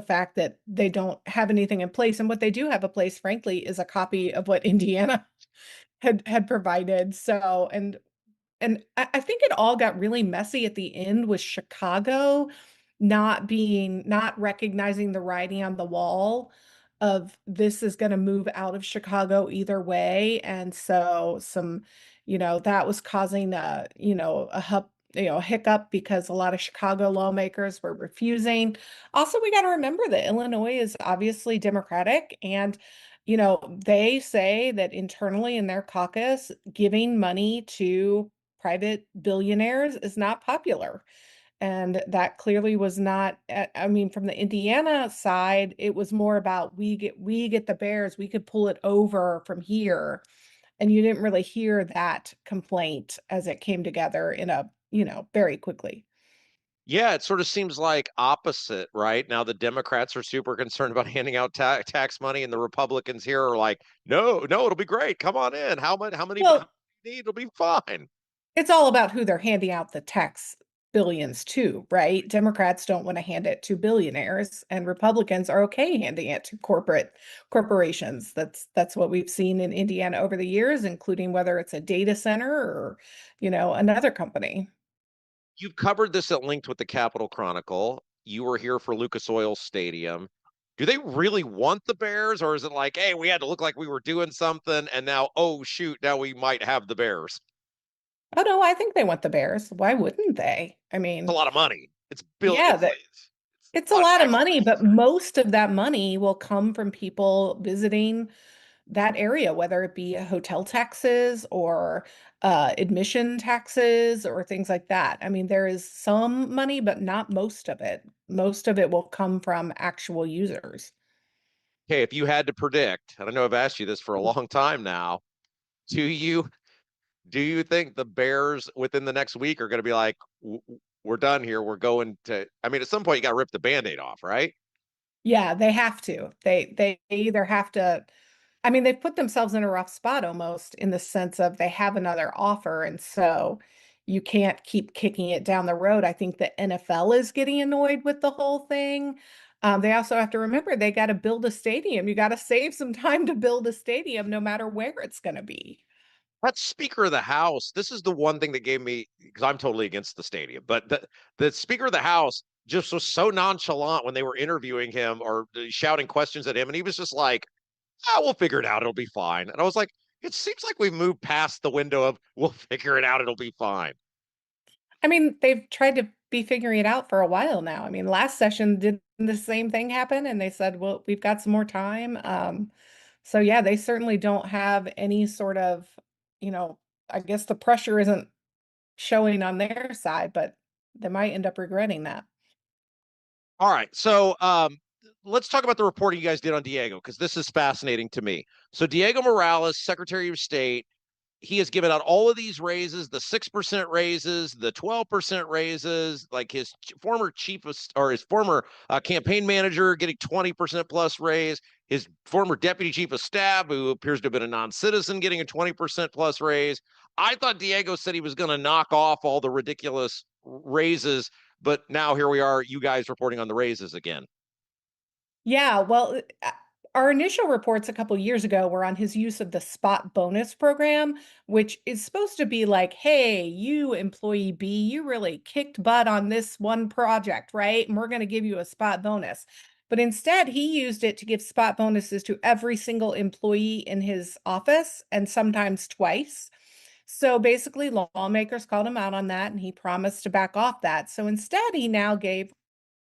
fact that they don't have anything in place, and what they do have a place, frankly, is a copy of what Indiana had provided. So, and I think it all got really messy at the end with Chicago not recognizing the writing on the wall of this is going to move out of Chicago either way. And so that was causing a hiccup because a lot of Chicago lawmakers were refusing. Also, we got to remember that Illinois is obviously Democratic, and they say that internally in their caucus, giving money to private billionaires is not popular. And that clearly was not, I mean, from the Indiana side, it was more about we get the Bears, we could pull it over from here. And you didn't really hear that complaint as it came together in very quickly. Yeah, it sort of seems like opposite, right? Now the Democrats are super concerned about handing out tax money, and the Republicans here are like, no, it'll be great. Come on in. How many Well, need? It'll be fine. it's all about who they're handing out the tax billions too, right? Democrats don't want to hand it to billionaires, and Republicans are okay handing it to corporations. That's what we've seen in Indiana over the years, including whether it's a data center or, another company. You've covered this at length with the Capitol Chronicle. You were here for Lucas Oil Stadium. Do they really want the Bears, or is it like, hey, we had to look like we were doing something, and now, oh shoot, now we might have the Bears? Oh no, I think they want the Bears. Why wouldn't they? I It's a mean, lot of money. It's bill. yeah, It's it's a a lot of lot of money, taxpayers. but most of that money will come from people visiting that area, whether it be hotel taxes or admission taxes or things like that. I mean, there is some money, but not most of it. Most of it will come from actual users. Okay, if you had to predict, and I know I've asked you this for a long time now, do you do you think the Bears within the next week are going to be like, we're done here. We're going to, I mean, at some point you got to rip the Band-Aid off, right? Yeah, they have to. They either have to. I mean, they've put themselves in a rough spot almost in the sense of they have another offer, and so you can't keep kicking it down the road. I think the NFL is getting annoyed with the whole thing. They also have to remember they got to build a stadium. You got to save some time to build a stadium, no matter where it's going to be. That's Speaker of the House. This is the one thing that gave me, because I'm totally against the stadium, but the Speaker of the House just was so nonchalant when they were interviewing him or shouting questions at him. And he was just like, we'll figure it out. It'll be fine. And I was like, it seems like we've moved past the window of we'll figure it out. It'll be fine. I mean, they've tried to be figuring it out for a while now. I mean, last session did the same thing happen, and they said, "Well, we've got some more time." So yeah, they certainly don't have any sort of, you know, I guess the pressure isn't showing on their side, but they might end up regretting that. All right. So let's talk about the reporting you guys did on Diego, because this is fascinating to me. So Diego Morales, Secretary of State, he has given out all of these raises, the 6% raises, the 12% raises, like his former chief of, or his former campaign manager getting 20% plus raise, his former deputy chief of staff, who appears to have been a non-citizen, getting a 20% plus raise. I thought Diego said he was going to knock off all the ridiculous raises, but now here we are, you guys reporting on the raises again. Yeah, well, our initial reports a couple years ago were on his use of the spot bonus program, which is supposed to be like, hey, you employee B, you really kicked butt on this one project, right? And we're going to give you a spot bonus. But instead, he used it to give spot bonuses to every single employee in his office and sometimes twice. So basically, lawmakers called him out on that and he promised to back off that. So instead, he now gave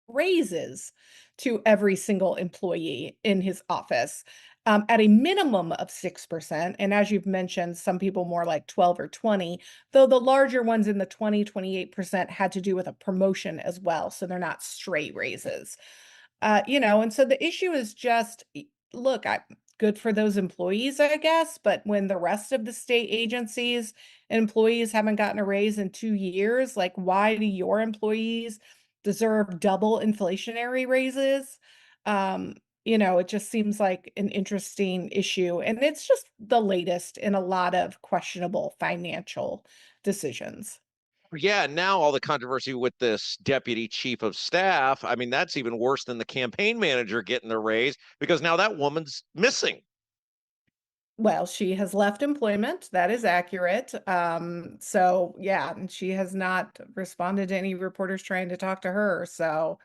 raises to every single employee in his office at a minimum of 6%. And as you've mentioned, some people more like 12 or 20, though the larger ones in the 28% had to do with a promotion as well. So they're not straight raises. And so the issue is just look, good for those employees, I guess, but when the rest of the state agencies and employees haven't gotten a raise in 2 years, like why do your employees deserve double inflationary raises? It just seems like an interesting issue, and it's just the latest in a lot of questionable financial decisions. Yeah, now all the controversy with this deputy chief of staff. I mean, that's even worse than the campaign manager getting the raise, because now that woman's missing. Well, she has left employment. That is accurate. So yeah, and she has not responded to any reporters trying to talk to her. So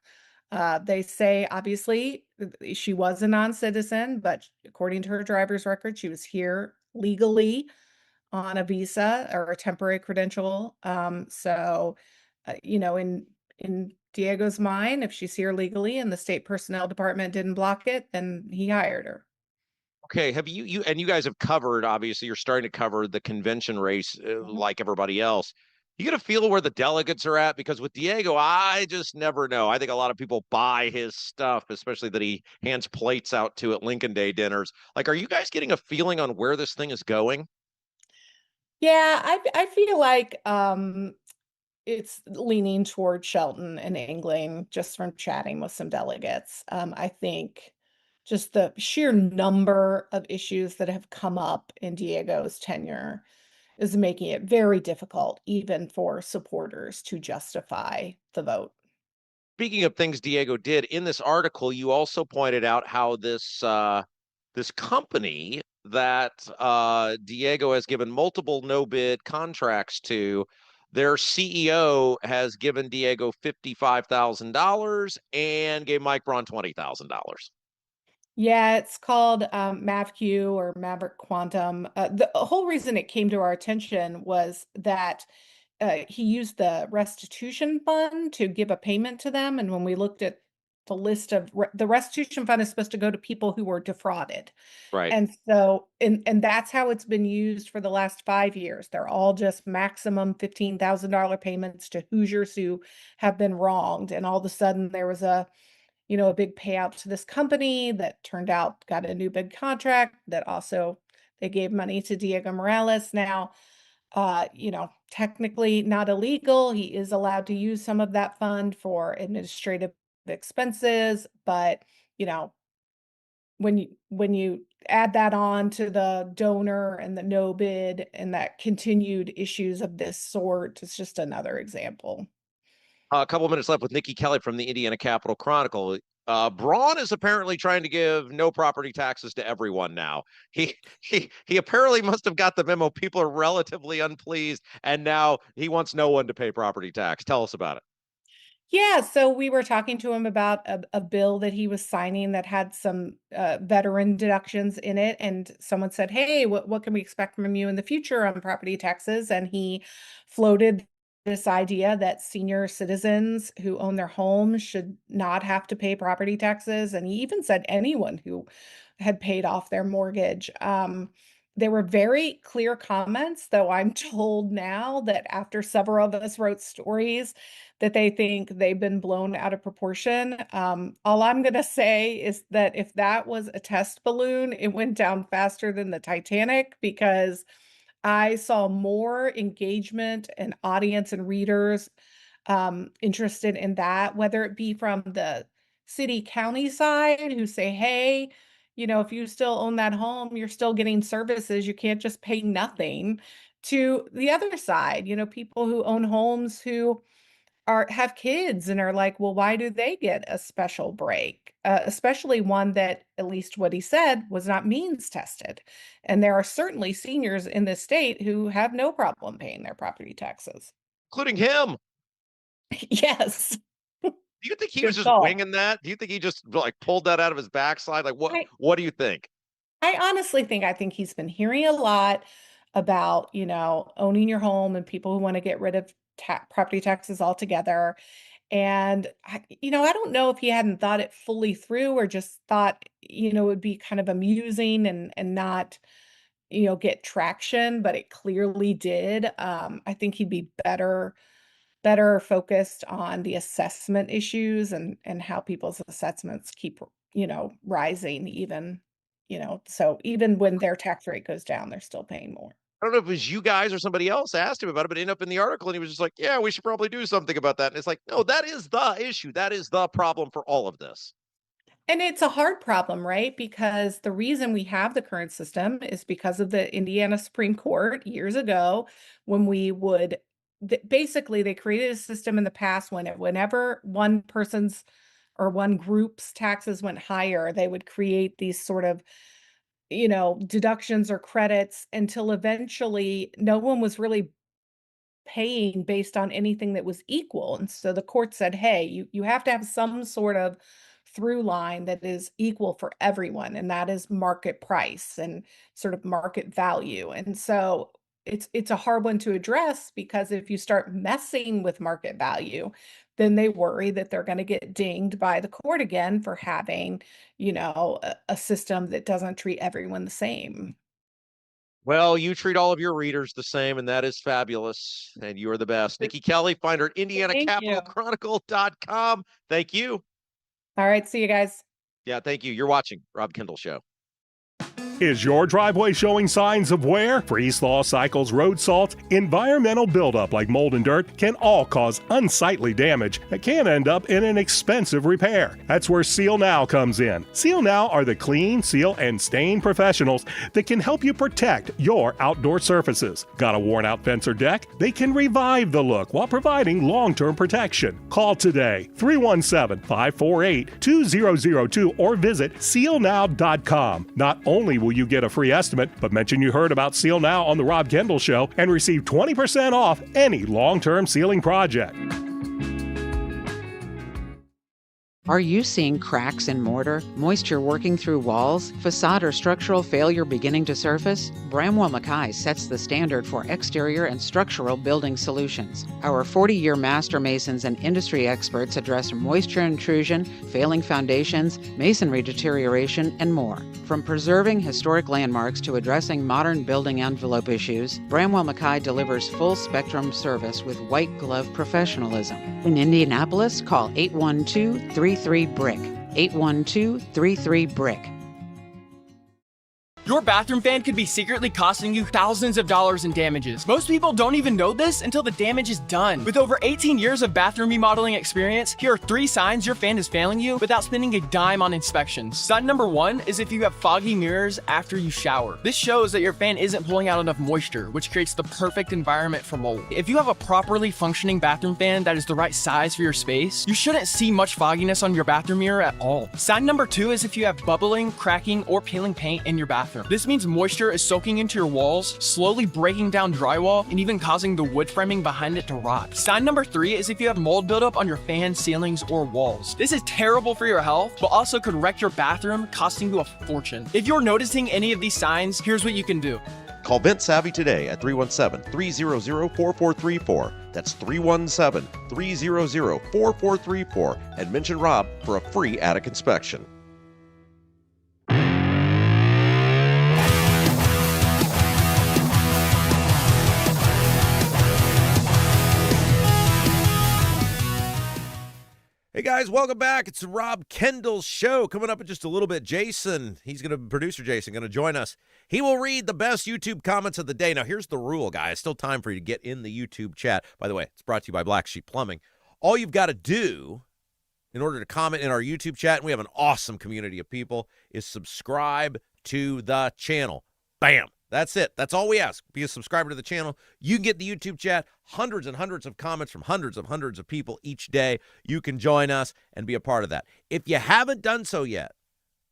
they say obviously she was a non-citizen, but according to her driver's record, she was here legally on a visa or a temporary credential. In Diego's mind, if she's here legally and the state personnel department didn't block it, then he hired her. Okay, have you and you guys have covered, obviously you're starting to cover the convention race Mhm. like everybody else. You get a feel where the delegates are at, because with Diego, I just never know. I think a lot of people buy his stuff, especially that he hands plates out to at Lincoln Day dinners. Like, are you guys getting a feeling on where this thing is going? Yeah, I feel like it's leaning toward Shelton and England just from chatting with some delegates. I think just the sheer number of issues that have come up in Diego's tenure is making it very difficult even for supporters to justify the vote. Speaking of things Diego did in this article, you also pointed out how this company that Diego has given multiple no bid contracts to, their CEO has given Diego $55,000 and gave Mike Braun $20,000. Yeah, it's called MavQ or Maverick Quantum. The whole reason it came to our attention was that he used the restitution fund to give a payment to them. And when we looked at the list of the restitution fund is supposed to go to people who were defrauded. Right. And so, and that's how it's been used for the last 5 years. They're all just maximum $15,000 payments to Hoosiers who have been wronged. And all of a sudden there was a big payout to this company that turned out got a new big contract that also they gave money to Diego Morales. Now, technically not illegal. He is allowed to use some of that fund for administrative expenses, but when you add that on to the donor and the no bid and that continued issues of this sort, it's just another example. A couple of minutes left with Nikki Kelly from the Indiana Capital Chronicle. Braun is apparently trying to give no property taxes to everyone now. He apparently must have got the memo. People are relatively unpleased, and now he wants no one to pay property tax. Tell us about it. Yeah, so we were talking to him about a bill that he was signing that had some veteran deductions in it, and someone said, "Hey, what can we expect from you in the future on property taxes?" And he floated this idea that senior citizens who own their homes should not have to pay property taxes, and he even said anyone who had paid off their mortgage. There were very clear comments, though I'm told now that after several of us wrote stories that they think they've been blown out of proportion. All I'm going to say is that if that was a test balloon, it went down faster than the Titanic because I saw more engagement and audience and readers interested in that, whether it be from the city county side who say, hey, if you still own that home, you're still getting services. You can't just pay nothing. To the other side, people who own homes who have kids and are like, well, why do they get a special break? Especially one that, at least what he said, was not means tested. And there are certainly seniors in this state who have no problem paying their property taxes. Including him. Yes. Do you think he Good was just call. winging that? Do you think he just pulled that out of his backside? What do you think? I honestly think he's been hearing a lot about, owning your home and people who want to get rid of property taxes altogether. And I don't know if he hadn't thought it fully through or just thought, it would be kind of amusing and not, get traction, but it clearly did. I think he'd be better focused on the assessment issues and how people's assessments keep, rising even, so even when their tax rate goes down, they're still paying more. I don't know if it was you guys or somebody else asked him about it, but it ended up in the article and he was just like, yeah, we should probably do something about that. And it's like, no, that is the issue. That is the problem for all of this. And it's a hard problem, right? Because the reason we have the current system is because of the Indiana Supreme Court years ago when we would basically they created a system in the past whenever one person's or one group's taxes went higher, they would create these sort of deductions or credits until eventually no one was really paying based on anything that was equal. And so the court said, hey, you have to have some sort of through line that is equal for everyone, and that is market price and sort of market value. And so it's a hard one to address because if you start messing with market value, then they worry that they're going to get dinged by the court again for having, a system that doesn't treat everyone the same. Well, you treat all of your readers the same, and that is fabulous. And you are the best. Nikki Kelly, find her at IndianaCapitalChronicle.com. Thank you. All right. See you guys. Yeah, thank you. You're watching Rob Kendall Show. Is your driveway showing signs of wear? Freeze-thaw cycles, road salt, environmental buildup like mold and dirt can all cause unsightly damage that can end up in an expensive repair. That's where Seal Now comes in. Seal Now are the clean, seal, and stain professionals that can help you protect your outdoor surfaces. Got a worn-out fence or deck? They can revive the look while providing long-term protection. Call today, 317-548-2002, or visit sealnow.com. Not only will you get a free estimate, but mention you heard about Seal Now on the Rob Kendall Show and receive 20% off any long-term sealing project. Are you seeing cracks in mortar, moisture working through walls, facade or structural failure beginning to surface? Bramwell Mackay sets the standard for exterior and structural building solutions. Our 40-year master masons and industry experts address moisture intrusion, failing foundations, masonry deterioration, and more. From preserving historic landmarks to addressing modern building envelope issues, Bramwell Mackay delivers full-spectrum service with white-glove professionalism. In Indianapolis, call 812-33-BRICK. 812-33-BRICK. Your bathroom fan could be secretly costing you thousands of dollars in damages. Most people don't even know this until the damage is done. With over 18 years of bathroom remodeling experience, here are 3 signs your fan is failing you without spending a dime on inspections. Sign number 1 is if you have foggy mirrors after you shower. This shows that your fan isn't pulling out enough moisture, which creates the perfect environment for mold. If you have a properly functioning bathroom fan that is the right size for your space, you shouldn't see much fogginess on your bathroom mirror at all. Sign number 2 is if you have bubbling, cracking, or peeling paint in your bathroom. This means moisture is soaking into your walls, slowly breaking down drywall, and even causing the wood framing behind it to rot. Sign number 3 is if you have mold buildup on your fan, ceilings, or walls. This is terrible for your health, but also could wreck your bathroom, costing you a fortune. If you're noticing any of these signs, here's what you can do. Call Vent Savvy today at 317-300-4434. That's 317-300-4434, and mention Rob for a free attic inspection. Hey guys, welcome back. It's the Rob Kendall Show. Coming up in just a little bit, Jason, producer Jason, going to join us. He will read the best YouTube comments of the day. Now, here's the rule, guys. Still time for you to get in the YouTube chat. By the way, it's brought to you by Black Sheep Plumbing. All you've got to do in order to comment in our YouTube chat, and we have an awesome community of people, is subscribe to the channel. Bam. That's it. That's all we ask. Be a subscriber to the channel. You can get the YouTube chat, hundreds and hundreds of comments from hundreds of people each day. You can join us and be a part of that. If you haven't done so yet,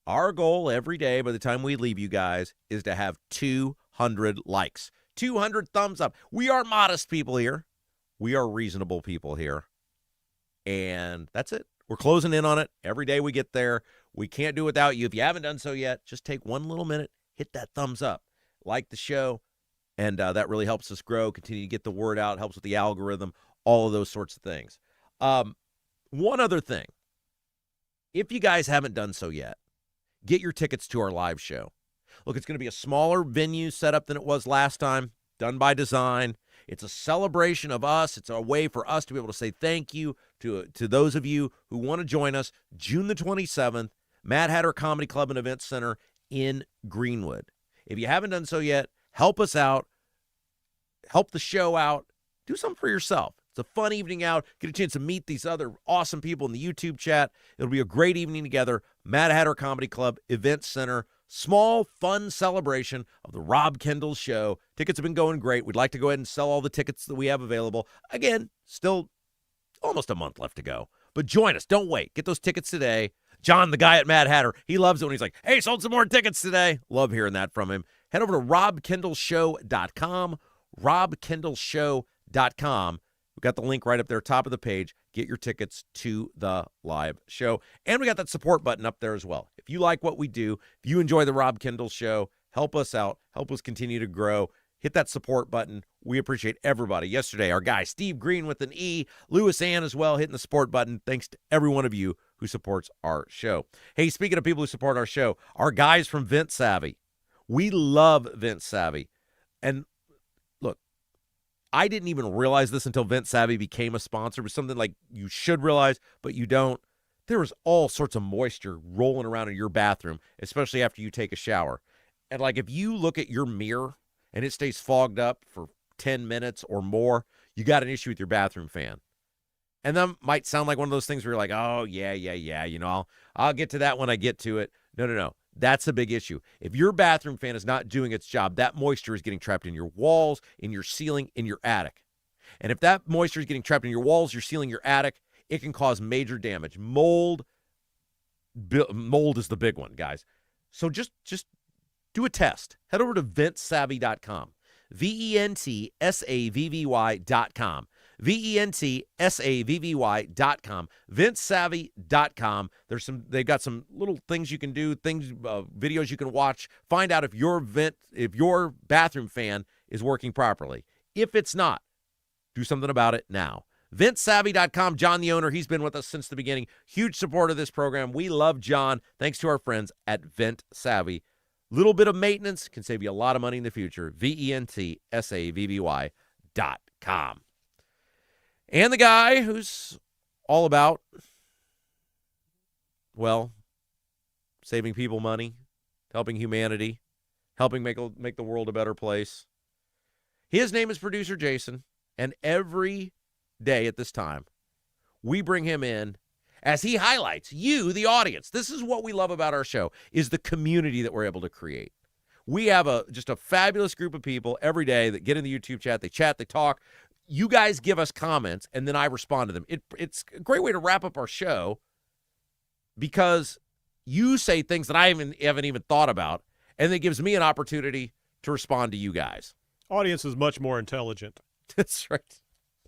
our goal every day by the time we leave you guys is to have 200 likes, 200 thumbs up. We are modest people here. We are reasonable people here. And that's it. We're closing in on it. Every day we get there. We can't do it without you. If you haven't done so yet, just take one little minute, hit that thumbs up. Like the show, and that really helps us grow, continue to get the word out, helps with the algorithm, all of those sorts of things. One other thing. If you guys haven't done so yet, get your tickets to our live show. Look, it's going to be a smaller venue setup than it was last time, done by design. It's a celebration of us. It's a way for us to be able to say thank you to those of you who want to join us June the 27th, Mad Hatter Comedy Club and Event Center in Greenwood. If you haven't done so yet, help us out. Help the show out. Do something for yourself. It's a fun evening out. Get a chance to meet these other awesome people in the YouTube chat. It'll be a great evening together. Mad Hatter Comedy Club, Event Center. Small, fun celebration of the Rob Kendall Show. Tickets have been going great. We'd like to go ahead and sell all the tickets that we have available. Again, still almost a month left to go. But join us. Don't wait. Get those tickets today. John, the guy at Mad Hatter, he loves it when he's like, hey, sold some more tickets today. Love hearing that from him. Head over to robkendallshow.com, robkendallshow.com. We've got the link right up there, top of the page. Get your tickets to the live show. And we got that support button up there as well. If you like what we do, if you enjoy the Rob Kendall Show, help us out, help us continue to grow. Hit that support button. We appreciate everybody. Yesterday, our guy, Steve Green with an E, Lewis Ann as well, hitting the support button. Thanks to every one of you who supports our show. Hey, speaking of people who support our show, our guys from Vent Savvy. We love Vent Savvy. And look, I didn't even realize this until Vent Savvy became a sponsor. It was something like you should realize, but you don't. There is all sorts of moisture rolling around in your bathroom, especially after you take a shower. And like if you look at your mirror and it stays fogged up for 10 minutes or more, you got an issue with your bathroom fan. And that might sound like one of those things where you're like, oh, yeah, you know, I'll get to that when I get to it. No. That's a big issue. If your bathroom fan is not doing its job, that moisture is getting trapped in your walls, in your ceiling, in your attic. And if that moisture is getting trapped in your walls, your ceiling, your attic, it can cause major damage. Mold is the big one, guys. So just do a test. Head over to ventsavvy.com. VENTSAVVY.com. VENTSAVVY.com. VentsSavvy.com. They've got some little things you can do, videos you can watch. Find out if your bathroom fan is working properly. If it's not, do something about it now. VentsSavvy.com. John, the owner, he's been with us since the beginning. Huge supporter of this program. We love John. Thanks to our friends at Vent Savvy. Little bit of maintenance can save you a lot of money in the future. VENTSAVVY.com. And the guy who's all about, well, saving people money, helping humanity, helping make the world a better place. His name is Producer Jason, and every day at this time, we bring him in as he highlights you, the audience. This is what we love about our show, is the community that we're able to create. We have just a fabulous group of people every day that get in the YouTube chat, they talk. You guys give us comments, and then I respond to them. It's a great way to wrap up our show because you say things that I haven't even thought about, and it gives me an opportunity to respond to you guys. Audience is much more intelligent. That's right.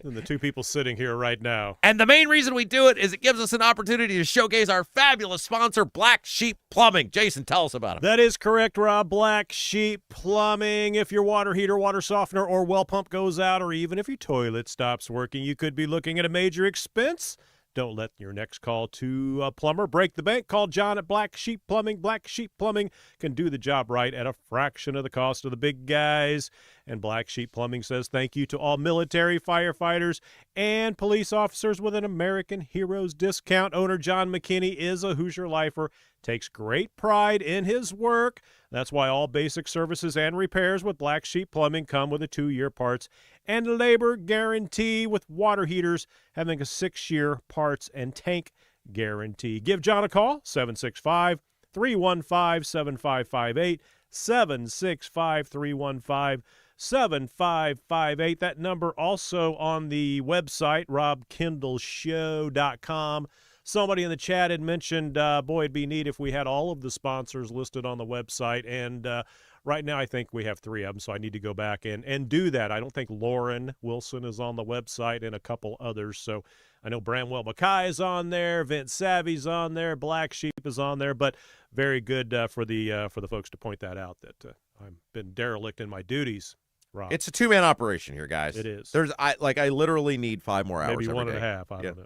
Than the two people sitting here right now. And the main reason we do it is it gives us an opportunity to showcase our fabulous sponsor, Black Sheep Plumbing. Jason, tell us about it. That is correct, Rob. Black Sheep Plumbing. If your water heater, water softener, or well pump goes out, or even if your toilet stops working, you could be looking at a major expense. Don't let your next call to a plumber break the bank. Call John at Black Sheep Plumbing. Black Sheep Plumbing can do the job right at a fraction of the cost of the big guys. And Black Sheep Plumbing says thank you to all military, firefighters, and police officers with an American Heroes discount. Owner John McKinney is a Hoosier lifer, takes great pride in his work. That's why all basic services and repairs with Black Sheep Plumbing come with a 2-year parts and labor guarantee, with water heaters having a 6-year parts and tank guarantee. Give John a call, 765-315-7558, 765-315-7558. That number also on the website, robkendallshow.com. Somebody in the chat had mentioned, boy, it'd be neat if we had all of the sponsors listed on the website. And right now I think we have 3 of them, so I need to go back and do that. I don't think Lauren Wilson is on the website and a couple others. So I know Bramwell Mackay is on there, Vent Savvy's on there, Black Sheep is on there. But very good for the folks to point that out, that I've been derelict in my duties. Rob. It's a 2-man operation here, guys. It is. I literally need 5 more hours. Maybe 1.5. I don't know.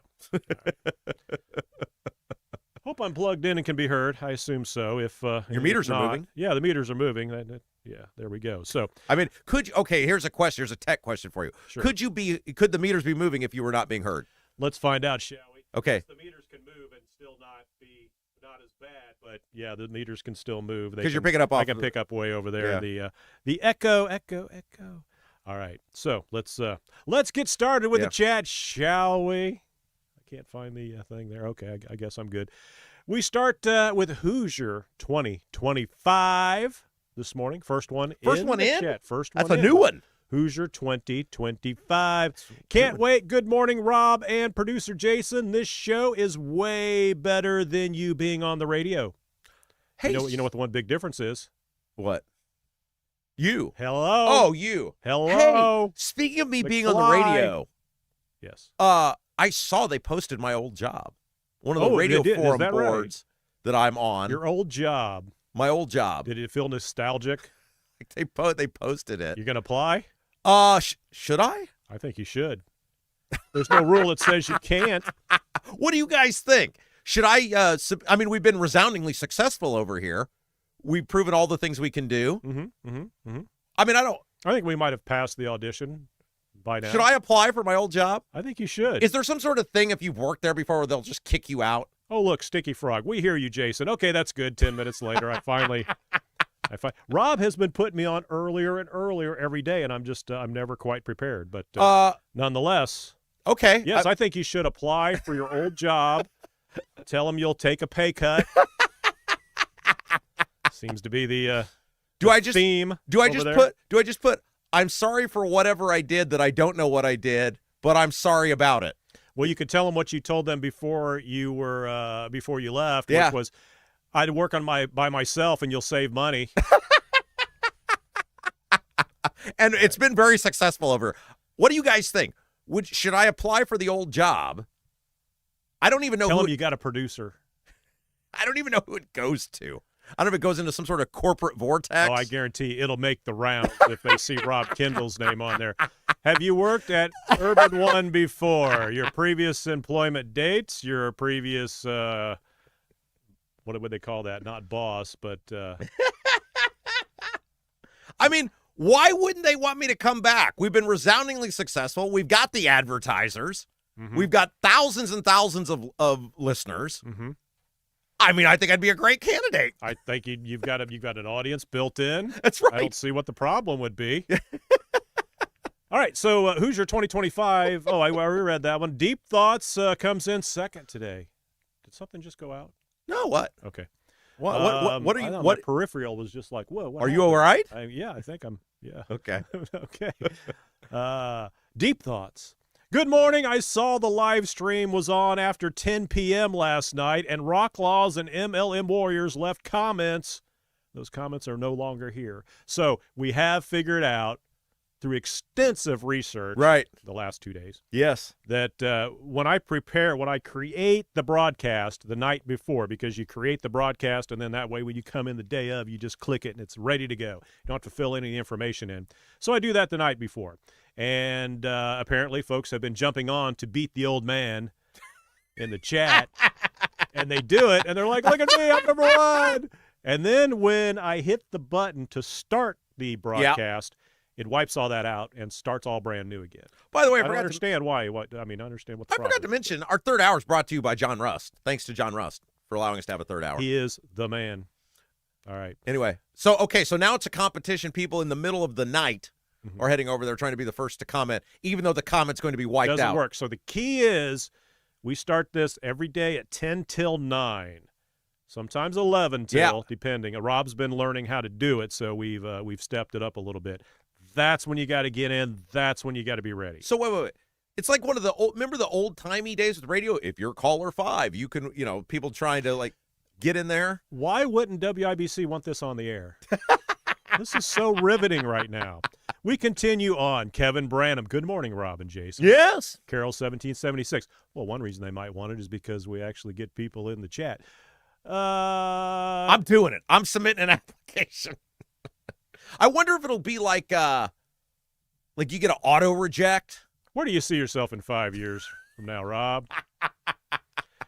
Hope I'm plugged in and can be heard. I assume so. If your meters are moving, yeah, the meters are moving. Yeah, there we go. So I mean, here's a question. Here's a tech question for you. Sure. Could the meters be moving if you were not being heard? Let's find out, shall we? Okay. The meters can move and still not as bad, but yeah, the meters can still move. Because you're picking up off. I can pick up way over there. Yeah. The echo. All right, so let's get started with the chat, shall we? I can't find the thing there. Okay, I guess I'm good. We start with Hoosier 2025 this morning. First one in. Chat. First one. That's a new one. Hoosier 2025. Can't wait. Good morning, Rob and producer Jason. This show is way better than you being on the radio. Hey, you know what the one big difference is? What? You. Hello. Oh, you. Hello. Hey, speaking of me being on the radio. Yes. I saw they posted my old job. One of the radio forum boards that I'm on. Your old job. My old job. Did it feel nostalgic? They posted it. You going to apply? Should I? I think you should. There's no rule that says you can't. What do you guys think? Should I? I mean, we've been resoundingly successful over here. We've proven all the things we can do. I mean, I think we might have passed the audition by now. Should I apply for my old job? I think you should. Is there some sort of thing if you've worked there before where they'll just kick you out? Oh, look, Sticky Frog. We hear you, Jason. Okay, that's good. 10 minutes later, I Rob has been putting me on earlier and earlier every day, and I'm never quite prepared. But nonetheless, okay. Yes, I think you should apply for your old job. Tell them you'll take a pay cut. Seems to be the theme. Do I just put? I'm sorry for whatever I did that I don't know what I did, but I'm sorry about it. Well, you could tell them what you told them before you left, Yeah. which was, I'd work by myself and you'll save money. And it's been very successful over. What do you guys think? Should I apply for the old job? I don't even know. Tell them you got a producer. I don't even know who it goes to. I don't know if it goes into some sort of corporate vortex. Oh, I guarantee it'll make the rounds if they see Rob Kendall's name on there. Have you worked at Urban One before? Your previous employment dates, your previous, what would they call that? Not boss, but. I mean, why wouldn't they want me to come back? We've been resoundingly successful. We've got the advertisers. Mm-hmm. We've got thousands and thousands of listeners. Mm-hmm. I mean, I think I'd be a great candidate. I think you've got an audience built in. That's right. I don't see what the problem would be. All right, so who's your 2025? Oh, I already read that one. Deep Thoughts comes in second today. Did something just go out? No, what? Okay. What are you? My What peripheral was just like, whoa. What are happened? you all right? Yeah, I think I'm. Yeah. Okay. Okay. Deep Thoughts. Good morning. I saw the live stream was on after 10 p.m. last night, and Rock Laws and MLM Warriors left comments. Those comments are no longer here. So we have figured out through extensive research the last 2 days. Yes. That when I create the broadcast the night before, because you create the broadcast and then that way when you come in the day of, you just click it and it's ready to go. You don't have to fill any information in. So I do that the night before. And apparently folks have been jumping on to beat the old man in the chat. And they do it, and they're like, look at me, I'm number one. And then when I hit the button to start the broadcast, it wipes all that out and starts all brand new again. By the way, I don't understand why. I understand what the problem is. I forgot to mention, our third hour is brought to you by John Rust. Thanks to John Rust for allowing us to have a third hour. He is the man. All right. Anyway, so now it's a competition. People in the middle of the night are heading over there trying to be the first to comment, even though the comment's going to be wiped out. Doesn't work. So the key is we start this every day at 10 till 9. Sometimes 11 till, depending. Rob's been learning how to do it, so we've stepped it up a little bit. That's when you got to get in. That's when you got to be ready. So wait. It's like one of the remember the old-timey days with radio? If you're caller 5, you can, people trying to, like, get in there. Why wouldn't WIBC want this on the air? This is so riveting right now. We continue on. Kevin Branham. Good morning, Rob and Jason. Yes. Carol 1776. Well, one reason they might want it is because we actually get people in the chat. I'm doing it. I'm submitting an application. I wonder if it'll be like you get an auto reject. Where do you see yourself in 5 years from now, Rob?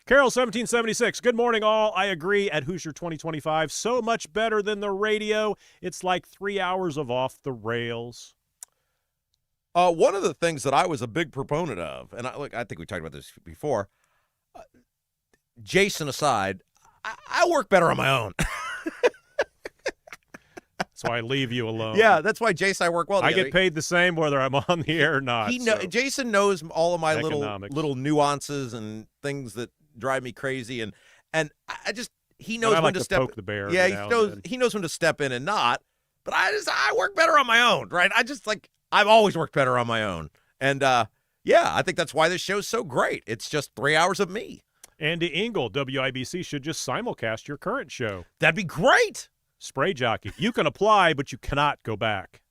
Carol 1776. Good morning, all. I agree at Hoosier 2025. So much better than the radio. It's like 3 hours of off the rails. One of the things that I was a big proponent of, and I think we talked about this before, Jason aside, I work better on my own. That's why I leave you alone. Yeah, that's why Jason and I work well together. I get paid the same whether I'm on the air or not. Jason knows all of my Economics. little nuances and things that drive me crazy, and he knows when to step. Poke the bear. Yeah, he knows when to step in and not. But I work better on my own, right? I've always worked better on my own, and I think that's why this show's so great. It's just 3 hours of me. Andy Engel, WIBC should just simulcast your current show. That'd be great. Spray jockey. You can apply, but you cannot go back.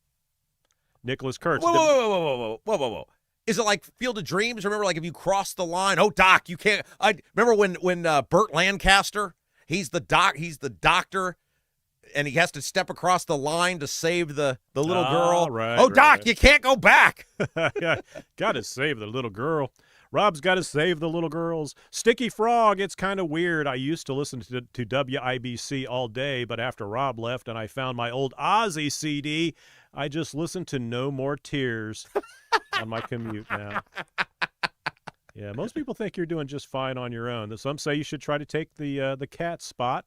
Nicholas Kurtz. Whoa. Is it like Field of Dreams? Remember, like if you cross the line, oh, Doc, you can't. I remember when Burt Lancaster, he's the doctor, and he has to step across the line to save the little girl. Right, Doc, you can't go back. Yeah, got to save the little girl. Rob's got to save the little girls. Sticky Frog, it's kind of weird. I used to listen to WIBC all day, but after Rob left and I found my old Ozzy CD, I just listen to No More Tears on my commute now. Yeah, most people think you're doing just fine on your own. Some say you should try to take the cat spot.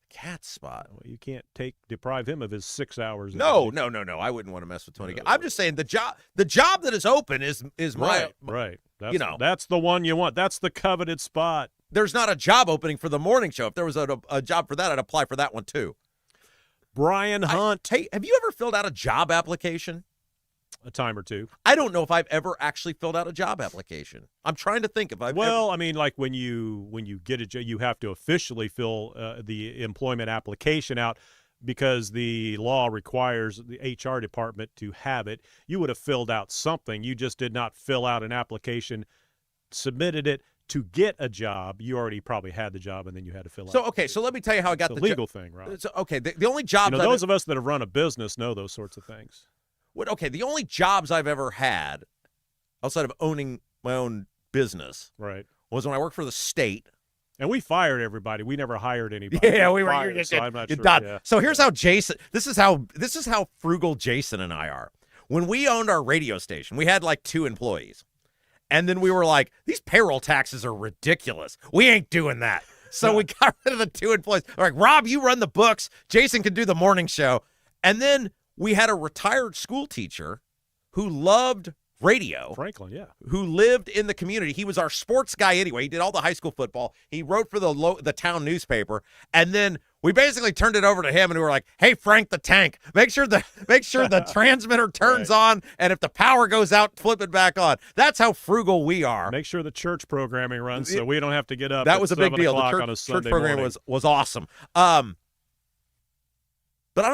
cat spot. Well, you can't deprive him of his 6 hours. No. I wouldn't want to mess with Tony. I'm just saying the job that is open is my right. That's the one you want. That's the coveted spot. There's not a job opening for the morning show. If there was a job for that, I'd apply for that one too. Brian Hunt. Hey, have you ever filled out a job application? A time or two. I don't know if I've ever actually filled out a job application. I'm trying to think if I've I mean, like when you get a job, you have to officially fill the employment application out because the law requires the HR department to have it. You would have filled out something. You just did not fill out an application, submitted it to get a job. You already probably had the job, and then you had to fill out. So let me tell you how I got the the legal thing, right? So, okay, the only jobs those of us that have run a business know those sorts of things. Okay, the only jobs I've ever had outside of owning my own business was when I worked for the state. And we fired everybody. We never hired anybody. Yeah, we were fired, so I'm not sure. Yeah. So here's how Jason this is how frugal Jason and I are. When we owned our radio station, we had like 2 employees. And then we were like, these payroll taxes are ridiculous. We ain't doing that. So we got rid of the 2 employees. We're like, Rob, you run the books. Jason can do the morning show. And then we had a retired school teacher who loved radio. Franklin, yeah. Who lived in the community. He was our sports guy anyway. He did all the high school football. He wrote for the town newspaper. And then we basically turned it over to him, and we were like, hey, Frank the Tank, make sure the transmitter turns on, and if the power goes out, flip it back on. That's how frugal we are. Make sure the church programming runs so we don't have to get up. That was a big deal. The church program was awesome. But I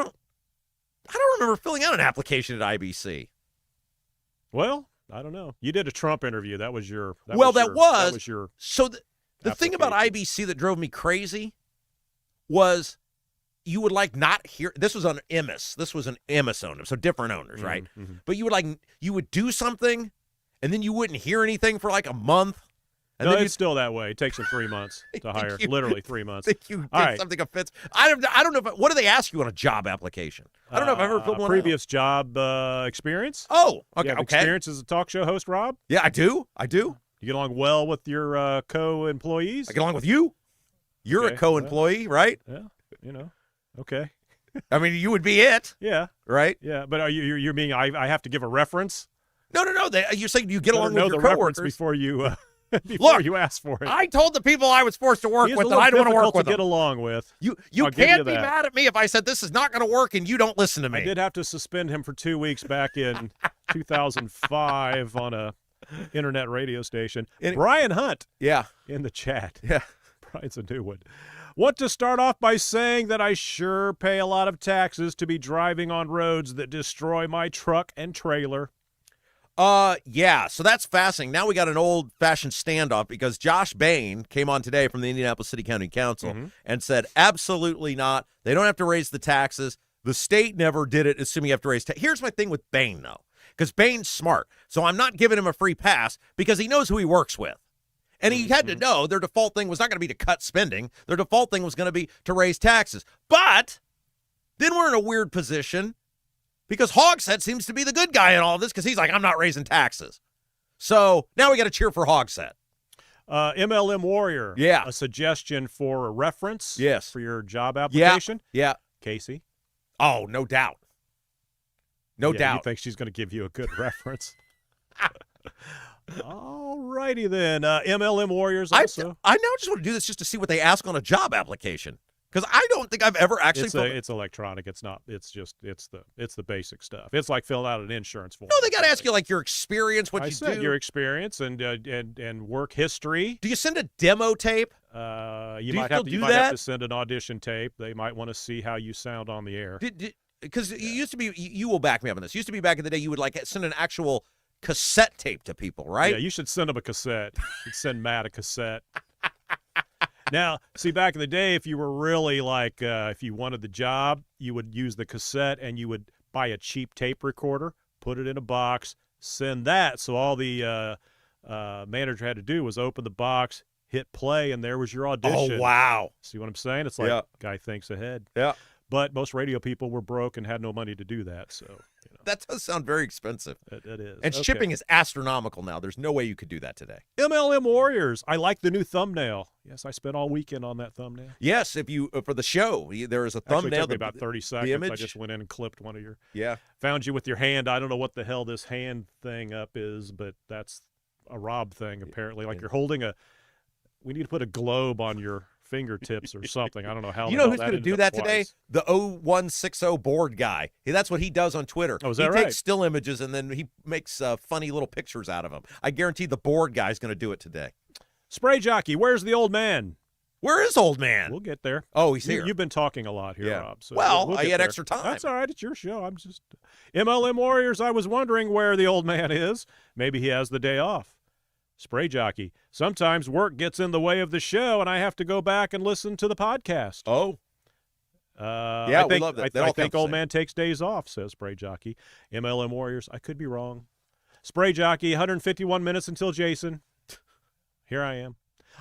don't remember filling out an application at IBC. Well, I don't know. You did a Trump interview. That was your. So the thing about IBC that drove me crazy was you would not hear. This was on Emmis. This was an Emmis owner, so different owners, right? Mm-hmm. But you would do something, and then you wouldn't hear anything for like a month. And no, it's still that way. It takes them 3 months to hire. Literally 3 months. You did something offensive. I don't know. What do they ask you on a job application? I don't know if I've ever filled one previous out. Job experience. Oh, okay. You have experience as a talk show host, Rob? Yeah, I do. You get along well with your co-employees? I get along with you. You're a co-employee, right? Yeah, okay. I mean, you would be it. Yeah. Right? Yeah, but are you mean I have to give a reference? No. You're saying you get along with your coworkers before you Look, you ask for it. I told the people I was forced to work with that I don't want to work with them. Get along with. You can't be mad at me if I said this is not going to work and you don't listen to me. I did have to suspend him for 2 weeks back in 2005 on a internet radio station. Brian Hunt. Yeah. In the chat. Yeah. Brian's a new one. Want to start off by saying that I sure pay a lot of taxes to be driving on roads that destroy my truck and trailer. Yeah, so that's fascinating. Now we got an old-fashioned standoff because Josh Bain came on today from the Indianapolis City County Council and said, absolutely not. They don't have to raise the taxes. The state never did it, assuming you have to raise taxes. Here's my thing with Bain, though, because Bain's smart. So I'm not giving him a free pass because he knows who he works with. And he had to know their default thing was not going to be to cut spending. Their default thing was going to be to raise taxes. But then we're in a weird position because Hogsett seems to be the good guy in all of this because he's like, I'm not raising taxes. So now we got to cheer for Hogsett. MLM Warrior. Yeah. A suggestion for a reference. Yes. For your job application. Yeah. Casey. Oh, no doubt. No doubt. You think she's going to give you a good reference? All righty then. MLM Warriors also. I now just want to do this just to see what they ask on a job application. Because I don't think I've ever actually. It's electronic. It's not. It's the basic stuff. It's like filling out an insurance form. No, they got to ask you like your experience, what you do. Your experience and work history. Do you send a demo tape? You might have to send an audition tape. They might want to see how you sound on the air. Because it used to be. You will back me up on this. It used to be back in the day. You would like send an actual cassette tape to people, right? Yeah, you should send them a cassette. You'd send Matt a cassette. Now, see, back in the day, if you were really like, if you wanted the job, you would use the cassette and you would buy a cheap tape recorder, put it in a box, send that. So all the manager had to do was open the box, hit play, and there was your audition. Oh, wow. See what I'm saying? It's like guy thinks ahead. Yeah. But most radio people were broke and had no money to do that. So, That does sound very expensive. It is. And Okay. shipping is astronomical now. There's no way you could do that today. MLM Warriors. I like the new thumbnail. Yes, I spent all weekend on that thumbnail. Yes, if you for the show, there is a Actually, thumbnail. took me about 30 seconds. image. I just went in and clipped one of your. Yeah. Found you with your hand. I don't know what the hell this hand thing up is, but that's a Rob thing apparently. Like you're holding a. We need to put a globe on your fingertips or something. I don't know how. You know who's going to do that today? The 0160 board guy. That's what he does on Twitter. Oh, is that he right? takes still images and then he makes funny little pictures out of them. I guarantee the board guy's going to do it today. Spray jockey. Where's the old man? Where is old man? We'll get there. Oh, he's here. You've been talking a lot here, Yeah. Rob. So Well, we'll I get had there. extra time. That's all right. It's your show. I'm just MLM Warriors. I was wondering where the old man is. Maybe he has the day off. Spray jockey. Sometimes work gets in the way of the show, and I have to go back and listen to the podcast. Oh. Yeah, we love that. That all I think counts old the same. man takes days off, says Spray jockey. MLM Warriors. I could be wrong. Spray jockey, 151 minutes until Jason. Here I am.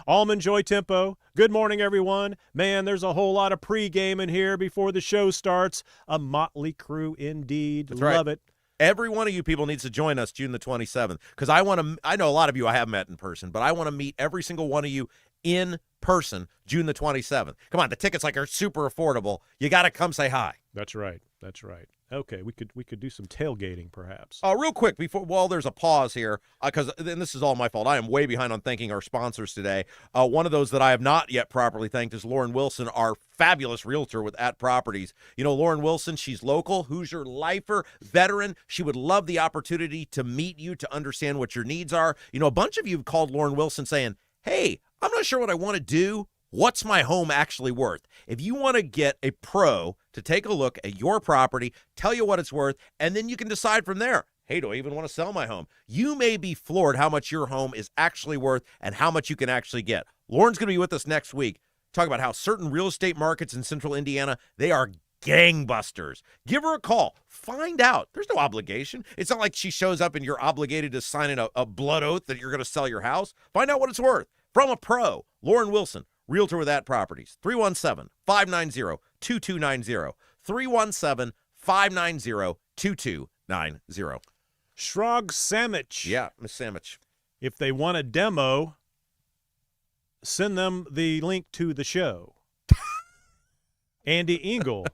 Almond Joy Tempo. Good morning, everyone. Man, there's a whole lot of pregame in here before the show starts. A motley crew indeed. That's right. Love it. Every one of you people needs to join us June the 27th because I know a lot of you I have met in person, but I want to meet every single one of you in person June the 27th. Come on, the tickets are super affordable. You got to come say hi. That's right. That's right. Okay, we could do some tailgating perhaps. Real quick while there's a pause here, because this is all my fault. I am way behind on thanking our sponsors today. One of those that I have not yet properly thanked is Lauren Wilson, our fabulous realtor with At Properties. You know, Lauren Wilson, she's local, Hoosier lifer, veteran. She would love the opportunity to meet you, to understand what your needs are. You know, a bunch of you have called Lauren Wilson saying, hey, I'm not sure what I want to do. What's my home actually worth? If you want to get a pro to take a look at your property, tell you what it's worth, and then you can decide from there, hey, do I even want to sell my home? You may be floored how much your home is actually worth and how much you can actually get. Lauren's going to be with us next week, talk about how certain real estate markets in central Indiana, they are gangbusters. Give her a call. Find out. There's no obligation. It's not like she shows up and you're obligated to sign in a blood oath that you're going to sell your house. Find out what it's worth from a pro. Lauren Wilson, realtor with At Properties, 317-590-2290, 317-590-2290. Shrog Sandwich. Yeah, Miss Sandwich. If they want a demo, send them the link to the show. Andy Engel.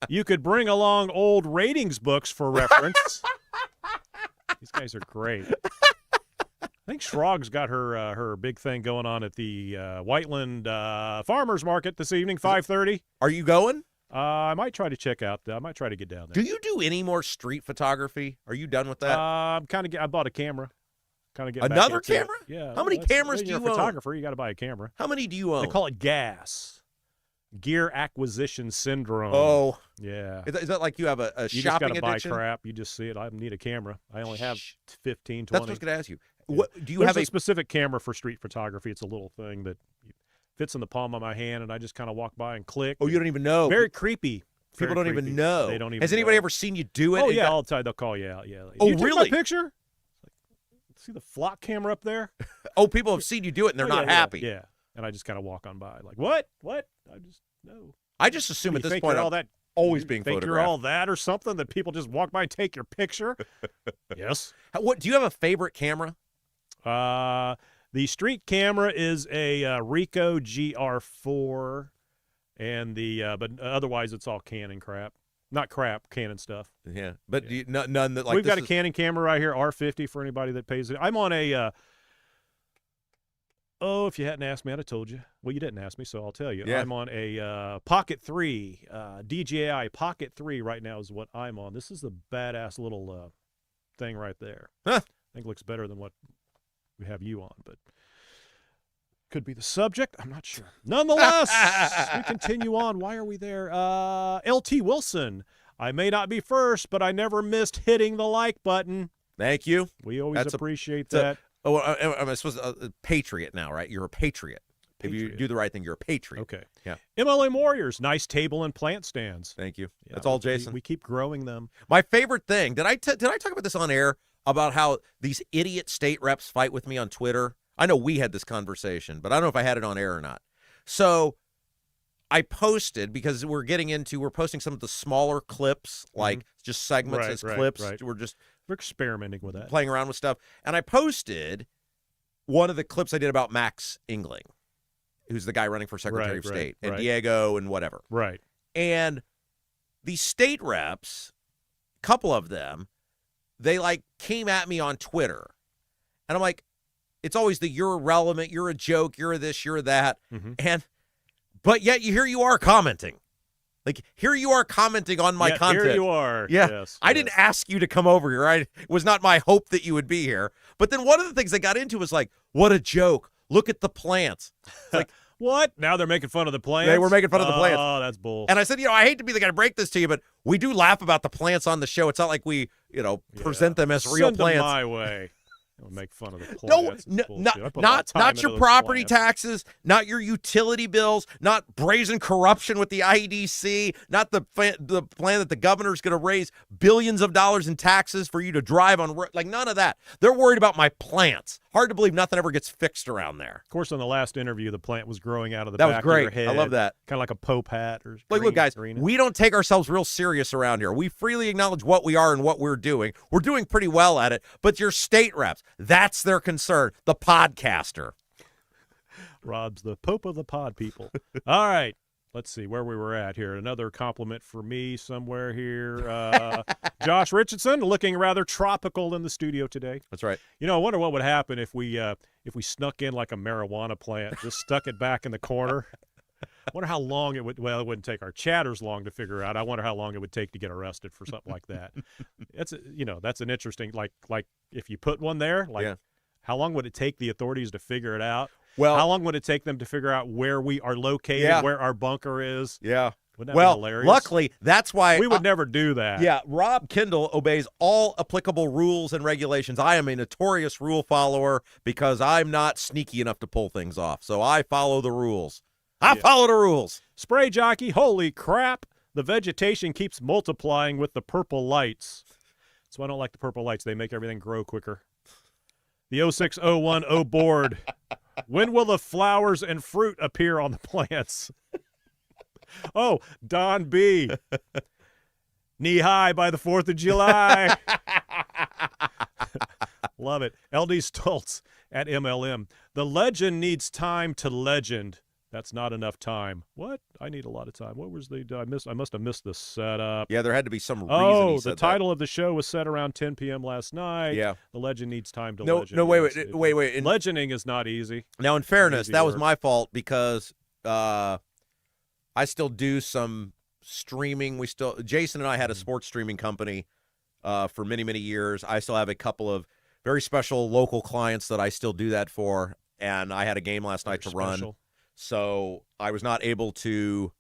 You could bring along old ratings books for reference. These guys are great. I think Shrog's got her big thing going on at the Whiteland Farmers Market this evening, 5:30. Are you going? I might try to check out. I might try to get down there. Do you do any more street photography? Are you done with that? I bought a camera. Kind of get Another back into it. camera? Yeah. How many cameras do you're you a own? photographer, you got to buy a camera. How many do you own? They call it GAS. Gear Acquisition Syndrome. Oh. Yeah. Is that like you have a You just shopping got to buy addiction? crap. You just see it. I need a camera. I only have 15, 20. That's what I was going to ask you. What, do you There's have a specific camera for street photography. It's a little thing that fits in the palm of my hand, and I just kind of walk by and click. Oh, you don't even know. Very creepy. People Very don't creepy. even know. They don't even Has anybody know. ever seen you do it? Oh, And yeah. got- All the time. They'll call you out. Yeah. Oh, You took really? my picture? See the flock camera up there? Oh, people have seen you do it, and they're Oh, not yeah, happy. Yeah. And I just kind of walk on by. Like, what? What? I just, no. I just assume You at this think point you're I'm all that always being think photographed. you're all that or something that people just walk by and take your picture? Yes. What do you have a favorite camera? The street camera is a Ricoh GR4, and but otherwise it's all Canon crap. Not crap, Canon stuff. Yeah, but do you, none that like We've got a this is- Canon camera right here, R50 for anybody that pays it. I'm on a. If you hadn't asked me, I'd have told you. Well, you didn't ask me, so I'll tell you. Yeah. I'm on a Pocket 3, DJI Pocket 3 right now is what I'm on. This is the badass little thing right there. Huh. I think it looks better than what we have you on, but could be the subject. I'm not sure. Nonetheless, we continue on. Why are we there? LT Wilson. I may not be first, but I never missed hitting the like button. Thank you. We always That's appreciate it's a- that. Oh, I'm supposed to patriot now, right? You're a patriot. If you Patriot. do the right thing, you're a patriot. Okay. Yeah. MLM Warriors, nice table and plant stands. Thank you. Yeah, That's all, we- Jason. We keep growing them. My favorite thing, did I talk about this on air about how these idiot state reps fight with me on Twitter? I know we had this conversation, but I don't know if I had it on air or not. So I posted, because we're posting some of the smaller clips, like just segments as clips. Right. We're experimenting with that. Playing around with stuff. And I posted one of the clips I did about Max Engling, who's the guy running for Secretary of State, and Diego and whatever. Right. And the state reps, a couple of them, they came at me on Twitter. And I'm like, it's always you're irrelevant, you're a joke, you're this, you're that. But yet here you are commenting. Here you are commenting on my content. Here you are. Yeah. Yes, I didn't ask you to come over here. It was not my hope that you would be here. But then one of the things I got into was what a joke. Look at the plants. It's what? Now they're making fun of the plants? They were making fun of the plants. Oh, that's bull. And I said, I hate to be the guy to break this to you, but we do laugh about the plants on the show. It's not like we, present them as real Send plants. them my way. Don't make fun of the plants. Not your property taxes, not your utility bills, not brazen corruption with the IEDC, not the plan that the governor's going to raise billions of dollars in taxes for you to drive on. None of that. They're worried about my plants. Hard to believe nothing ever gets fixed around there. Of course, in the last interview, the plant was growing out of the back of your head. I love that. Kind of like a Pope hat. Or look, guys, we don't take ourselves real serious around here. We freely acknowledge what we are and what we're doing. We're doing pretty well at it, but your state reps, that's their concern. The podcaster. Rob's the Pope of the pod people. All right. Let's see where we were at here. Another compliment for me somewhere here. Josh Richardson looking rather tropical in the studio today. That's right. I wonder what would happen if we snuck in like a marijuana plant, just stuck it back in the corner. I wonder how long it would. Well, it wouldn't take our chatters long to figure out. I wonder how long it would take to get arrested for something like that. That's an interesting like if you put one there, how long would it take the authorities to figure it out? Well, how long would it take them to figure out where we are located, where our bunker is? Yeah. Wouldn't that be hilarious? Luckily, that's why we would never do that. Yeah, Rob Kendall obeys all applicable rules and regulations. I am a notorious rule follower because I'm not sneaky enough to pull things off. So I follow the rules. I follow the rules. Spray jockey, holy crap. The vegetation keeps multiplying with the purple lights. That's why I don't like the purple lights. They make everything grow quicker. The 06010 board. When will the flowers and fruit appear on the plants? Oh, Don B. Knee high by the 4th of July. Love it. LD Stoltz at MLM. The legend needs time to legend. That's not enough time. What? I need a lot of time. What was I must have missed the setup. Yeah, there had to be some reason. Oh, the title of the show was set around 10 p.m. last night. Yeah. The legend needs time to legend. No, wait. Legending is not easy. Now, in fairness, that was my fault because I still do some streaming. Jason and I had a sports streaming company for many, many years. I still have a couple of very special local clients that I still do that for, and I had a game last night to run. So I was not able to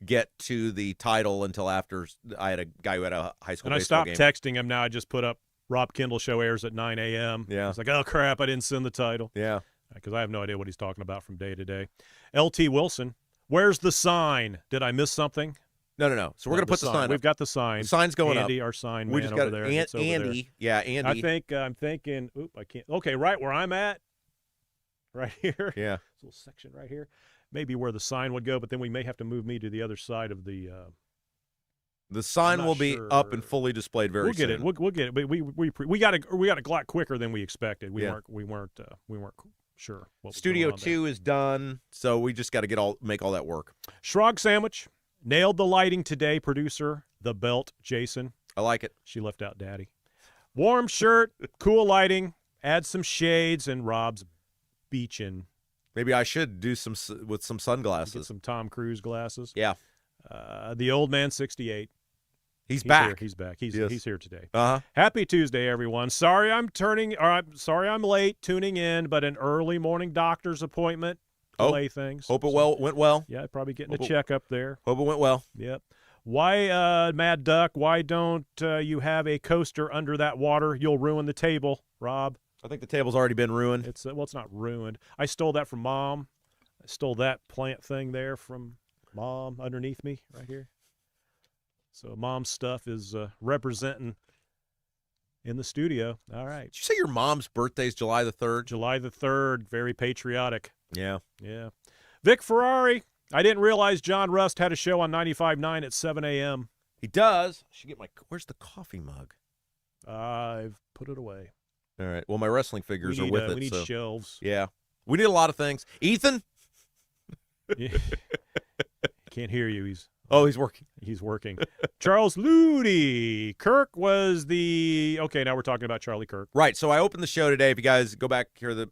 get to the title until after I had a guy who had a high school baseball game. And I stopped texting him. Now I just put up Rob Kendall Show airs at 9 a.m. Yeah. I was like, oh, crap, I didn't send the title. Yeah. Because I have no idea what he's talking about from day to day. LT Wilson, where's the sign? Did I miss something? No. So we're going to put the sign up. We've got the sign. The sign's going up. Andy, our sign we man just got over there. Andy. Yeah, Andy. I'm thinking, I can't. Okay, right where I'm at. Right here. Yeah. This little section right here. Maybe where the sign would go, but then we may have to move me to the other side of the. The sign will be up and fully displayed very soon. We'll get it. We'll get it. But we got a lot quicker than we expected. We weren't sure. What Studio 2 is done, so we just got to make all that work. Shrog Sandwich nailed the lighting today. Producer the belt, Jason. I like it. She left out Daddy. Warm shirt, cool lighting. Add some shades, and Rob's beaching. Maybe I should do with some sunglasses. Get some Tom Cruise glasses. Yeah. The old man, 68. He's back. He's back. He's here today. Uh-huh. Happy Tuesday, everyone. Sorry I'm late tuning in, but an early morning doctor's appointment delay things. Hope it went well. Yeah, probably getting a checkup there. Hope it went well. Yep. Why, Mad Duck? Why don't you have a coaster under that water? You'll ruin the table, Rob. I think the table's already been ruined. It's not ruined. I stole that from Mom. I stole that plant thing there from Mom underneath me right here. So Mom's stuff is representing in the studio. All right. Did you say your mom's birthday is July the 3rd? July the 3rd. Very patriotic. Yeah. Yeah. Vic Ferrari, I didn't realize John Rust had a show on 95.9 at 7 a.m. He does. I should get where's the coffee mug? I've put it away. All right. Well, my wrestling figures are with it. We need so. shelves. Yeah. We need a lot of things. Ethan? Can't hear you. He's working. He's working. Charles Ludi. Kirk was the... Okay, now we're talking about Charlie Kirk. Right. So I opened the show today. If you guys go back here at the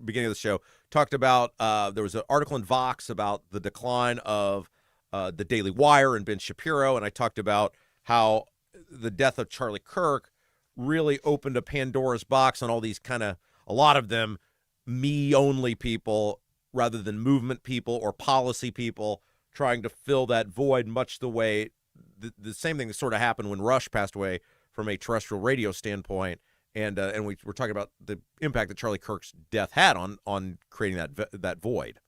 beginning of the show, talked about there was an article in Vox about the decline of the Daily Wire and Ben Shapiro, and I talked about how the death of Charlie Kirk really opened a Pandora's box on all these a lot of them me-only people rather than movement people or policy people trying to fill that void, much the way the same thing that sort of happened when Rush passed away from a terrestrial radio standpoint. And we were talking about the impact that Charlie Kirk's death had on creating that void.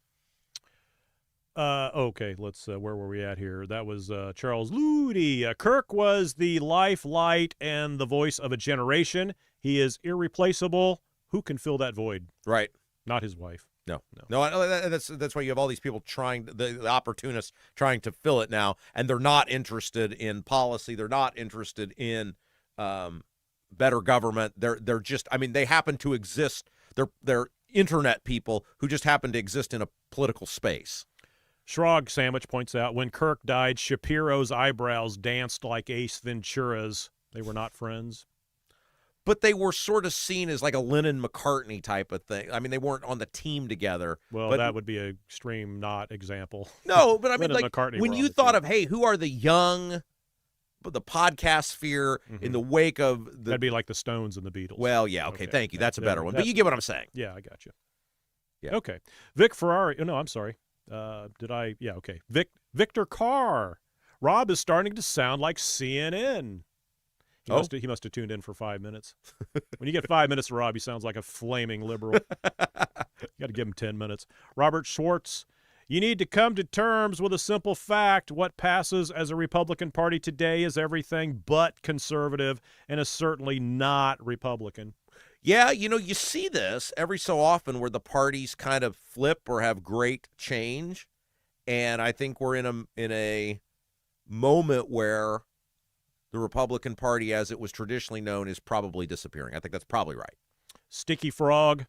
Okay, let's. Where were we at here? That was Charles Ludi. Kirk was the life, light, and the voice of a generation. He is irreplaceable. Who can fill that void? Right. Not his wife. No. That's why you have all these people the opportunists trying to fill it now, and they're not interested in policy. They're not interested in better government. They're just. I mean, they happen to exist. They're internet people who just happen to exist in a political space. Shrog Sandwich points out, when Kirk died, Shapiro's eyebrows danced like Ace Ventura's. They were not friends. But they were sort of seen as like a Lennon-McCartney type of thing. I mean, they weren't on the team together. Well, that would be an extreme not example. No, but I mean, like, McCartney when you thought of, hey, who are the young, the podcast sphere in the wake of the... That'd be like the Stones and the Beatles. Well, yeah, okay, thank you. That's a better one. But you get what I'm saying. Yeah, I got you. Yeah. Okay. Vic Ferrari. Oh, no, I'm sorry. Yeah, okay. Victor Carr. Rob is starting to sound like CNN. He must have tuned in for 5 minutes. When you get 5 minutes of Rob, he sounds like a flaming liberal. You got to give him 10 minutes. Robert Schwartz. You need to come to terms with a simple fact. What passes as a Republican Party today is everything but conservative and is certainly not Republican. Yeah, you see this every so often where the parties kind of flip or have great change, and I think we're in a moment where the Republican Party, as it was traditionally known, is probably disappearing. I think that's probably right. Sticky Frog.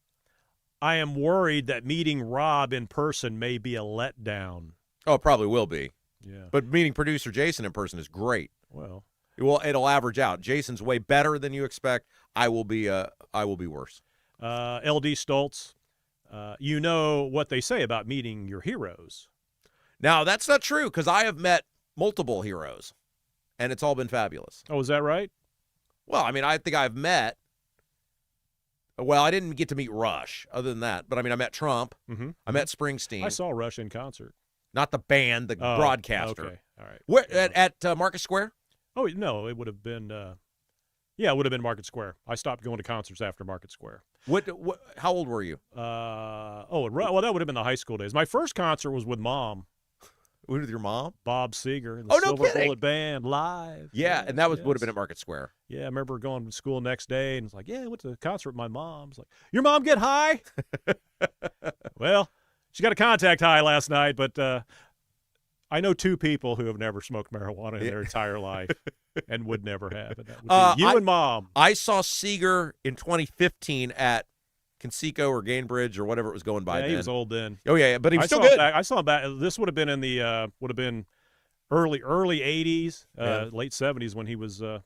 I am worried that meeting Rob in person may be a letdown. Oh, it probably will be. Yeah. But meeting producer Jason in person is great. Well, it'll average out. Jason's way better than you expect. I will be worse. LD Stoltz. You know what they say about meeting your heroes. Now, that's not true, because I have met multiple heroes, and it's all been fabulous. Oh, is that right? Well, I mean, I think I've met. Well, I didn't get to meet Rush, other than that. But, I mean, I met Trump. Mm-hmm. I met Springsteen. I saw Rush in concert. Not the band, the broadcaster. Okay, all right. Where, at Market Square? Oh, no, it would have been it would have been Market Square. I stopped going to concerts after Market Square. What? How old were you? Well, that would have been the high school days. My first concert was with Mom. With your mom? Bob Seger and the Silver Bullet Band live. Yeah, and that would have been at Market Square. Yeah, I remember going to school next day, and it's like, I went to the concert with my mom. It's like, your mom get high? Well, she got a contact high last night, but I know two people who have never smoked marijuana in their entire life and would never have. And that would be you and Mom. I saw Seeger in 2015 at Conseco or Gainbridge or whatever it was going by then. He was old then. Oh, yeah, but he was still good. I saw him back. This would have been in the early 80s, late 70s when he was I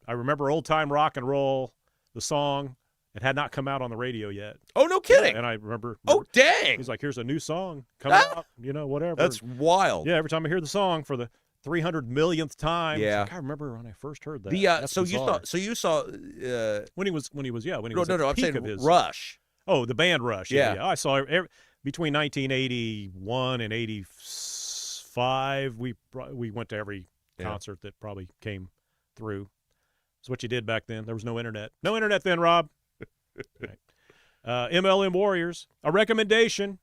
remember Old Time Rock and Roll, the song. It had not come out on the radio yet. Oh, no kidding. And I remember oh, dang. He's like, here's a new song coming out, whatever. That's wild. Yeah, every time I hear the song for the 300 millionth time. Yeah. Like, I remember when I first heard that. So you saw when he was I'm saying Rush. Oh, the band Rush. Yeah. I saw between 1981 and 85 we went to every concert that probably came through. That's what you did back then. There was no internet. No internet then, Rob. Right. MLM Warriors. A recommendation.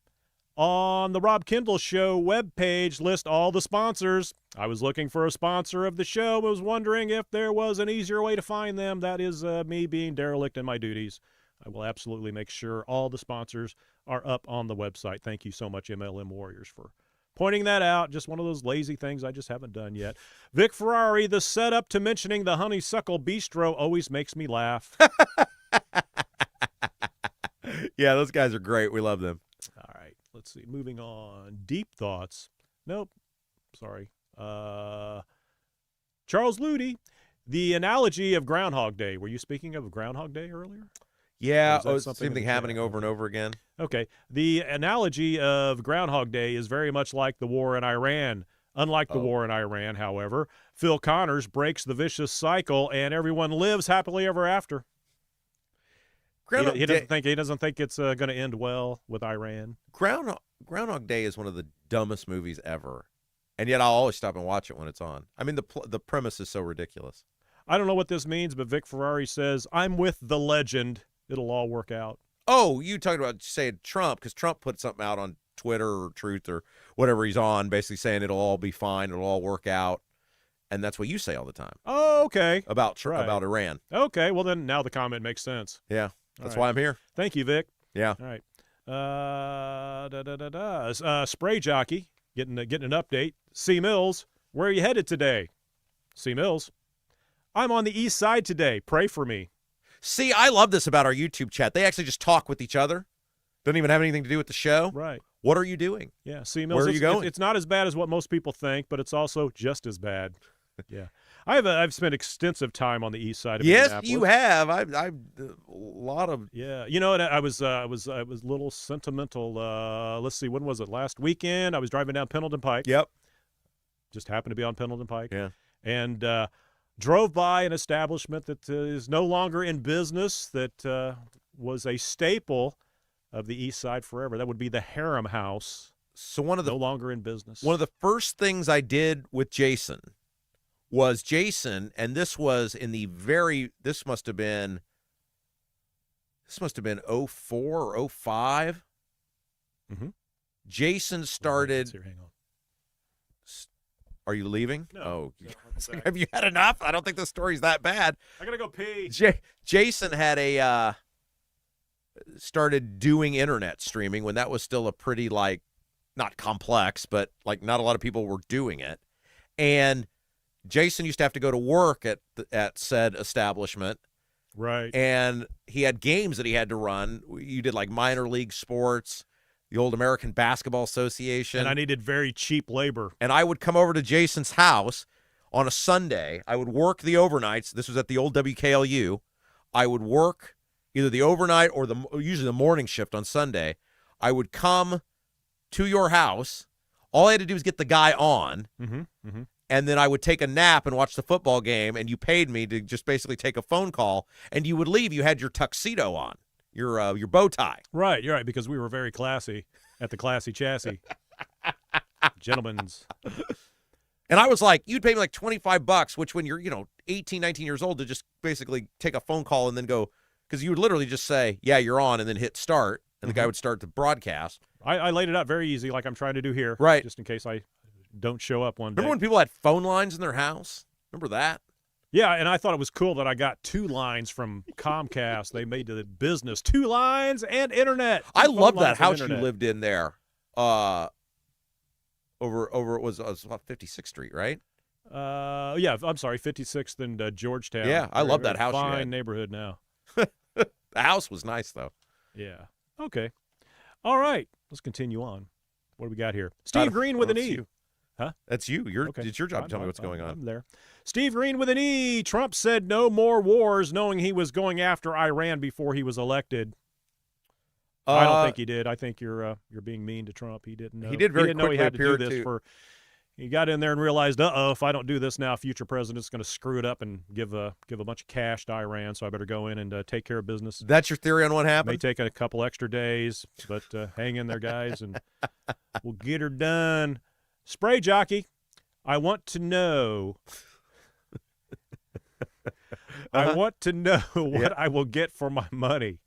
On the Rob Kendall Show webpage, list all the sponsors. I was looking for a sponsor of the show. I was wondering if there was an easier way to find them. That is me being derelict in my duties. I will absolutely make sure all the sponsors are up on the website. Thank you so much, MLM Warriors, for pointing that out. Just one of those lazy things I just haven't done yet. Vic Ferrari, the setup to mentioning the Honeysuckle Bistro always makes me laugh. Yeah, those guys are great. We love them. All right, let's see. Moving on. Deep thoughts. Nope. Sorry. Charles Ludi, the analogy of Groundhog Day. Were you speaking of Groundhog Day earlier? Yeah, Or is that something same in thing the chat? happening over and over again. Okay. The analogy of Groundhog Day is very much like the war in Iran. Unlike the war in Iran, however, Phil Connors breaks the vicious cycle and everyone lives happily ever after. He doesn't think it's going to end well with Iran. Groundhog Day is one of the dumbest movies ever, and yet I'll always stop and watch it when it's on. I mean, the premise is so ridiculous. I don't know what this means, but Vic Ferrari says, I'm with the legend. It'll all work out. Oh, you talking about saying Trump, because Trump put something out on Twitter or Truth or whatever he's on, basically saying it'll all be fine, it'll all work out, and that's what you say all the time. Oh, okay. About Iran. Okay, well then now the comment makes sense. Yeah, that's why I'm here. Thank you, Vic. Yeah. All right. Spray Jockey, getting an update. C. Mills, where are you headed today? C. Mills, I'm on the east side today. Pray for me. See, I love this about our YouTube chat. They actually just talk with each other. Doesn't even have anything to do with the show. Right. What are you doing? Yeah, C. Mills. Where are you going? It's not as bad as what most people think, but it's also just as bad. Yeah. I've spent extensive time on the east side of Indianapolis. Yes, you have. I've a lot of. Yeah, you know, and I was a little sentimental. Let's see, when was it? Last weekend, I was driving down Pendleton Pike. Yep. Just happened to be on Pendleton Pike. Yeah. And drove by an establishment that is no longer in business. That was a staple of the East Side forever. That would be the Harem House. So no longer in business. One of the first things I did with Jason was and this was in the this must have been 04 or 05. Mm-hmm. Jason started. Hang on. Are you leaving? No. Oh, No, have you had enough? I don't think the story's that bad. I gotta go pee. Jason had started doing internet streaming when that was still a pretty not complex, but not a lot of people were doing it. And Jason used to have to go to work at said establishment. Right. And he had games that he had to run. You did minor league sports, the old American Basketball Association. And I needed very cheap labor. And I would come over to Jason's house on a Sunday. I would work the overnights. This was at the old WKLU. I would work either the overnight or usually the morning shift on Sunday. I would come to your house. All I had to do was get the guy on. Mm-hmm. Mm-hmm. And then I would take a nap and watch the football game, and you paid me to just basically take a phone call, and you would leave. You had your tuxedo on, your bow tie. Right, you're right, because we were very classy at the Classy Chassis. Gentlemen's. And I was like, you'd pay me $25, which when you're, 18, 19 years old, to just basically take a phone call and then go, because you would literally just say, yeah, you're on, and then hit start, and the guy would start the broadcast. I laid it out very easy, like I'm trying to do here. Right. Just in case I don't show up one day. Remember when people had phone lines in their house? Remember that? Yeah, and I thought it was cool that I got 2 lines from Comcast. They made the business 2 lines and internet. I love that house you lived in there. Over it was about 56th Street, right? Yeah, I'm sorry, 56th and Georgetown. Yeah, I love that house. Fine neighborhood now. The house was nice though. Yeah. Okay. All right. Let's continue on. What do we got here? Steve Green with an E. Huh? That's you. It's your job to tell me what's going on. I'm there. Steve Green with an E. Trump said no more wars, knowing he was going after Iran before he was elected. I don't think he did. I think you're being mean to Trump. He didn't know. He did very didn't know he quickly had to do appear this to. for. He got in there and realized, if I don't do this now, future president's going to screw it up and give a bunch of cash to Iran. So I better go in and take care of business. That's your theory on what happened? May take a couple extra days, but hang in there, guys, and we'll get her done. Spray Jockey, I want to know. I want to know what I will get for my money.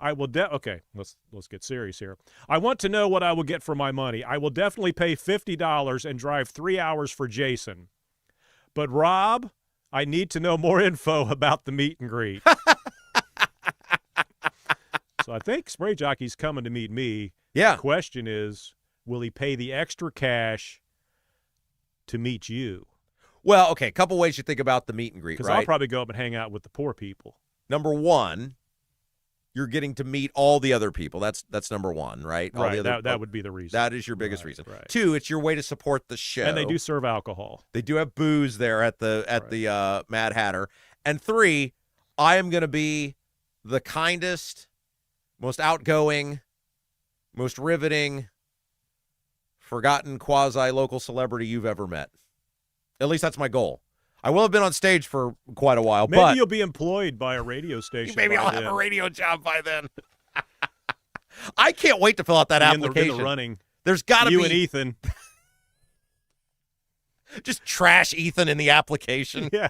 Okay, let's get serious here. I want to know what I will get for my money. I will definitely pay $50 and drive 3 hours for Jason. But Rob, I need to know more info about the meet and greet. So I think Spray Jockey's coming to meet me. Yeah. The question is, will he pay the extra cash to meet you? Well, okay, a couple ways you think about the meet and greet, Because right? I'll probably go up and hang out with the poor people. Number one, you're getting to meet all the other people. That's number one, right? All Right, the other, that would be the reason. That is your biggest Right, reason. right. Two, it's your way to support the show. And they do serve alcohol. They do have booze there at the Mad Hatter. And three, I am going to be the kindest, most outgoing, most riveting, forgotten quasi-local celebrity you've ever met. At least that's my goal. I will have been on stage for quite a while, Maybe but you'll be employed by a radio station. maybe by I'll then. have a radio job by then. I can't wait to fill out that Be in application. the running. There's got to be You and Ethan. just trash Ethan in the application. Yeah.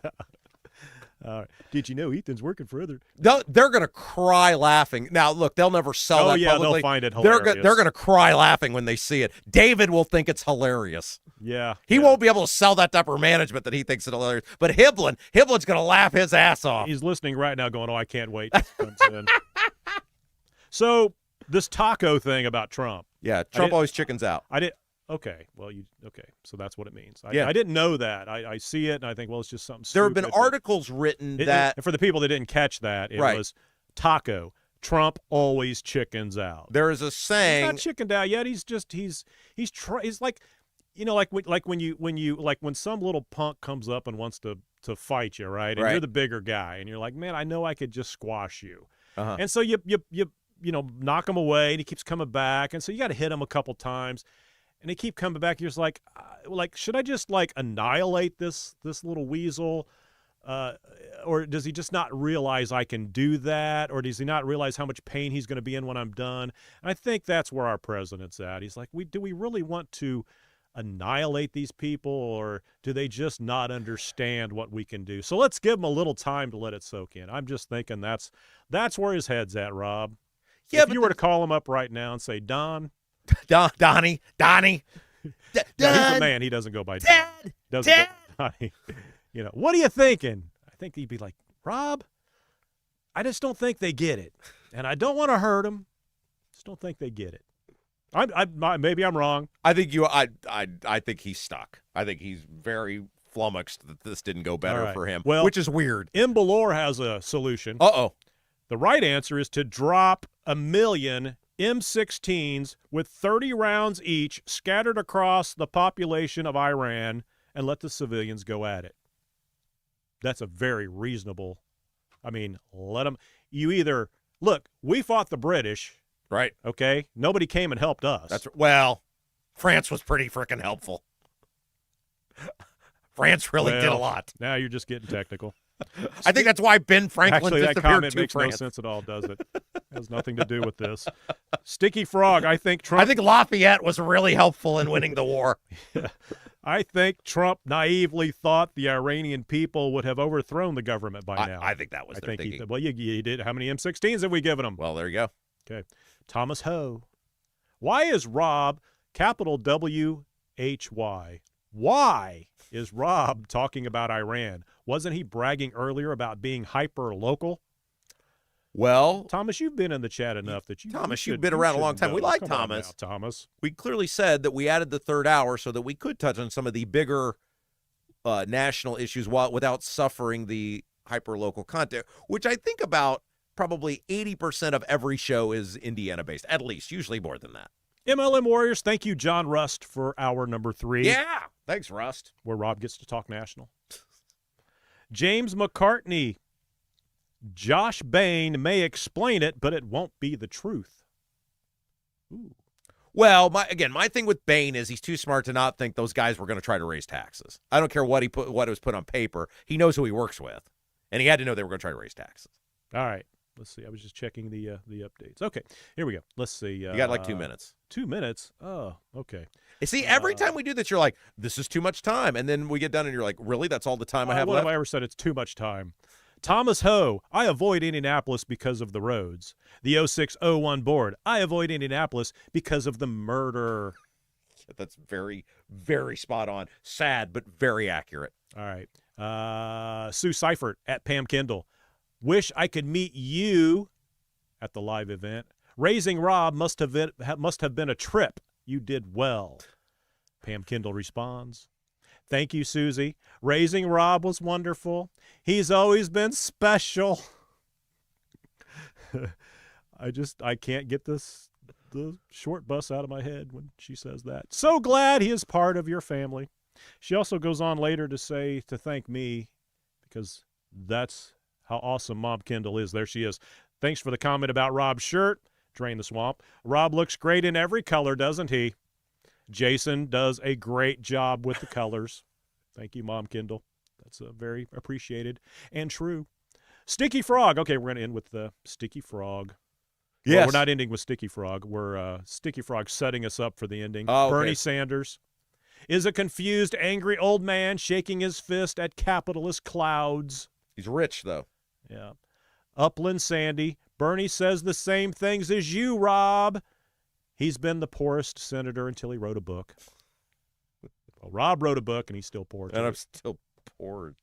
Did you know Ethan's working for other? They're going to cry laughing. Now, look, they'll never sell that publicly. They'll find it They're hilarious. going to cry laughing when they see it. David will think it's hilarious. Yeah. He won't be able to sell that to upper management that he thinks it's hilarious. But Hiblin's going to laugh his ass off. He's listening right now going, oh, I can't wait. This comes in. So this taco thing about Trump. Yeah, Trump always chickens out. Okay. Well, okay. So that's what it means. I Yeah. didn't know that. I see it, and I think, well, it's just something There have stupid. been articles written that and for the people that didn't catch that, it Right. was taco. Trump always chickens out. there is a saying. He's not chickened out yet. He's like, when some little punk comes up and wants to fight you, right? And Right. you're the bigger guy, and you're like, man, I know I could just squash you. Uh-huh. And so you knock him away, and he keeps coming back, and so you got to hit him a couple times. And they keep coming back. You're just like, should I just annihilate this little weasel, or does he just not realize I can do that, or does he not realize how much pain he's going to be in when I'm done? And I think that's where our president's at. He's like, do we really want to annihilate these people, or do they just not understand what we can do? So let's give him a little time to let it soak in. I'm just thinking that's where his head's at, Rob. Yeah, if you were to call him up right now and say, Donnie. Donnie. Yeah, he's a man. He doesn't go by Dad. Doesn't go by Donnie. What are you thinking? I think he'd be like, Rob, I just don't think they get it, and I don't want to hurt them. Just don't think they get it. Maybe I'm wrong. I think I think he's stuck. I think he's very flummoxed that this didn't go better for him, which is weird. Imbalore has a solution. Uh-oh. The right answer is to drop 1 million M16s with 30 rounds each scattered across the population of Iran and let the civilians go at it. That's a very reasonable. Let them. You either look. We fought the British, right? Okay, nobody came and helped us. France was pretty freaking helpful. France really did a lot. Now you're just getting technical. I think that's why Ben Franklin Actually, that disappeared comment to makes France. no sense at all, does it? It has nothing to do with this. Sticky Frog, I think Trump. I think Lafayette was really helpful in winning the war. I think Trump naively thought the Iranian people would have overthrown the government by now. I think that was their thinking. You did. How many M16s have we given them? Well, there you go. Okay. Thomas Ho. Why is Rob, capital W-H-Y, why is Rob talking about Iran? Wasn't he bragging earlier about being hyper-local? Well, Thomas, you've been in the chat enough that you've been around a long time. We like Thomas. Thomas. We clearly said that we added the third hour so that we could touch on some of the bigger national issues without suffering the hyper-local content, which I think about probably 80% of every show is Indiana-based, at least, usually more than that. MLM Warriors, thank you, John Rust, for hour number 3. Yeah, thanks, Rust. Where Rob gets to talk national. James McCartney. Josh Bain may explain it, but it won't be the truth. Ooh. Well, my thing with Bain is he's too smart to not think those guys were going to try to raise taxes. I don't care what was put on paper. He knows who he works with, and he had to know they were going to try to raise taxes. All right. Let's see. I was just checking the updates. Okay, here we go. Let's see. You got like 2 minutes. 2 minutes? Oh, okay. You see, every time we do this, you're like, this is too much time. And then we get done and you're like, really? That's all the time I have when left? have I ever said it's too much time? Thomas Ho, I avoid Indianapolis because of the roads. The 0601 board, I avoid Indianapolis because of the murder. That's very, very spot on. Sad, but very accurate. All right. Sue Seifert at Pam Kendall. Wish I could meet you at the live event. Raising Rob must have been a trip. You did well. Pam Kendall responds, thank you, Susie. Raising Rob was wonderful. He's always been special. I can't get the short bus out of my head when she says that. So glad he is part of your family. She also goes on later to thank me, because that's how awesome Mom Kendall is. There she is. Thanks for the comment about Rob's shirt. Drain the swamp. Rob looks great in every color, doesn't he? Jason does a great job with the colors. Thank you, Mom Kendall. That's very appreciated and true. Sticky Frog. Okay, we're going to end with the Sticky Frog. Yes. Well, we're not ending with Sticky Frog. We're Sticky Frog setting us up for the ending. Oh, okay. Bernie Sanders is a confused, angry old man shaking his fist at capitalist clouds. He's rich, though. Yeah. Upland Sandy. Bernie says the same things as you, Rob. He's been the poorest senator until he wrote a book. Well, Rob wrote a book, and he's still poor. And I'm still poor.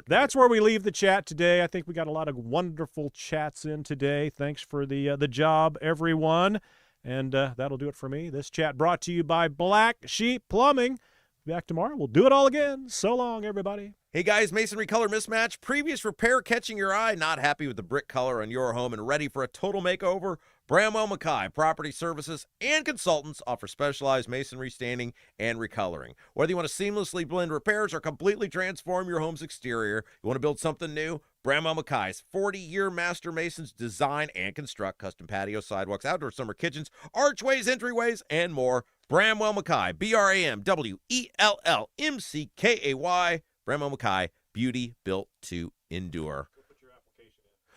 That's where we leave the chat today. I think we got a lot of wonderful chats in today. Thanks for the job, everyone. And that'll do it for me. This chat brought to you by Black Sheep Plumbing. Back tomorrow. We'll do it all again. So long, everybody. Hey, guys, masonry color mismatch. Previous repair catching your eye. Not happy with the brick color on your home and ready for a total makeover? Bramwell Mackay Property Services and Consultants offer specialized masonry staining and recoloring. Whether you want to seamlessly blend repairs or completely transform your home's exterior, you want to build something new? Bramwell Mackay's 40-year master masons design and construct custom patios, sidewalks, outdoor summer kitchens, archways, entryways, and more. Bramwell Mackay, BRAMWELLMCKAY. Bramwell Mackay, beauty built to endure.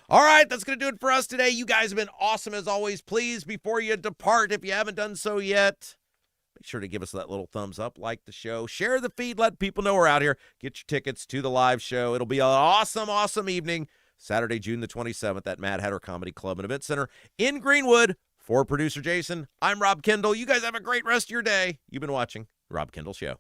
All right, that's going to do it for us today. You guys have been awesome as always. Please, before you depart, if you haven't done so yet, make sure to give us that little thumbs up, like the show, share the feed, let people know we're out here. Get your tickets to the live show. It'll be an awesome, awesome evening, Saturday, June the 27th at Mad Hatter Comedy Club and Event Center in Greenwood. For producer Jason, I'm Rob Kendall. You guys have a great rest of your day. You've been watching Rob Kendall Show.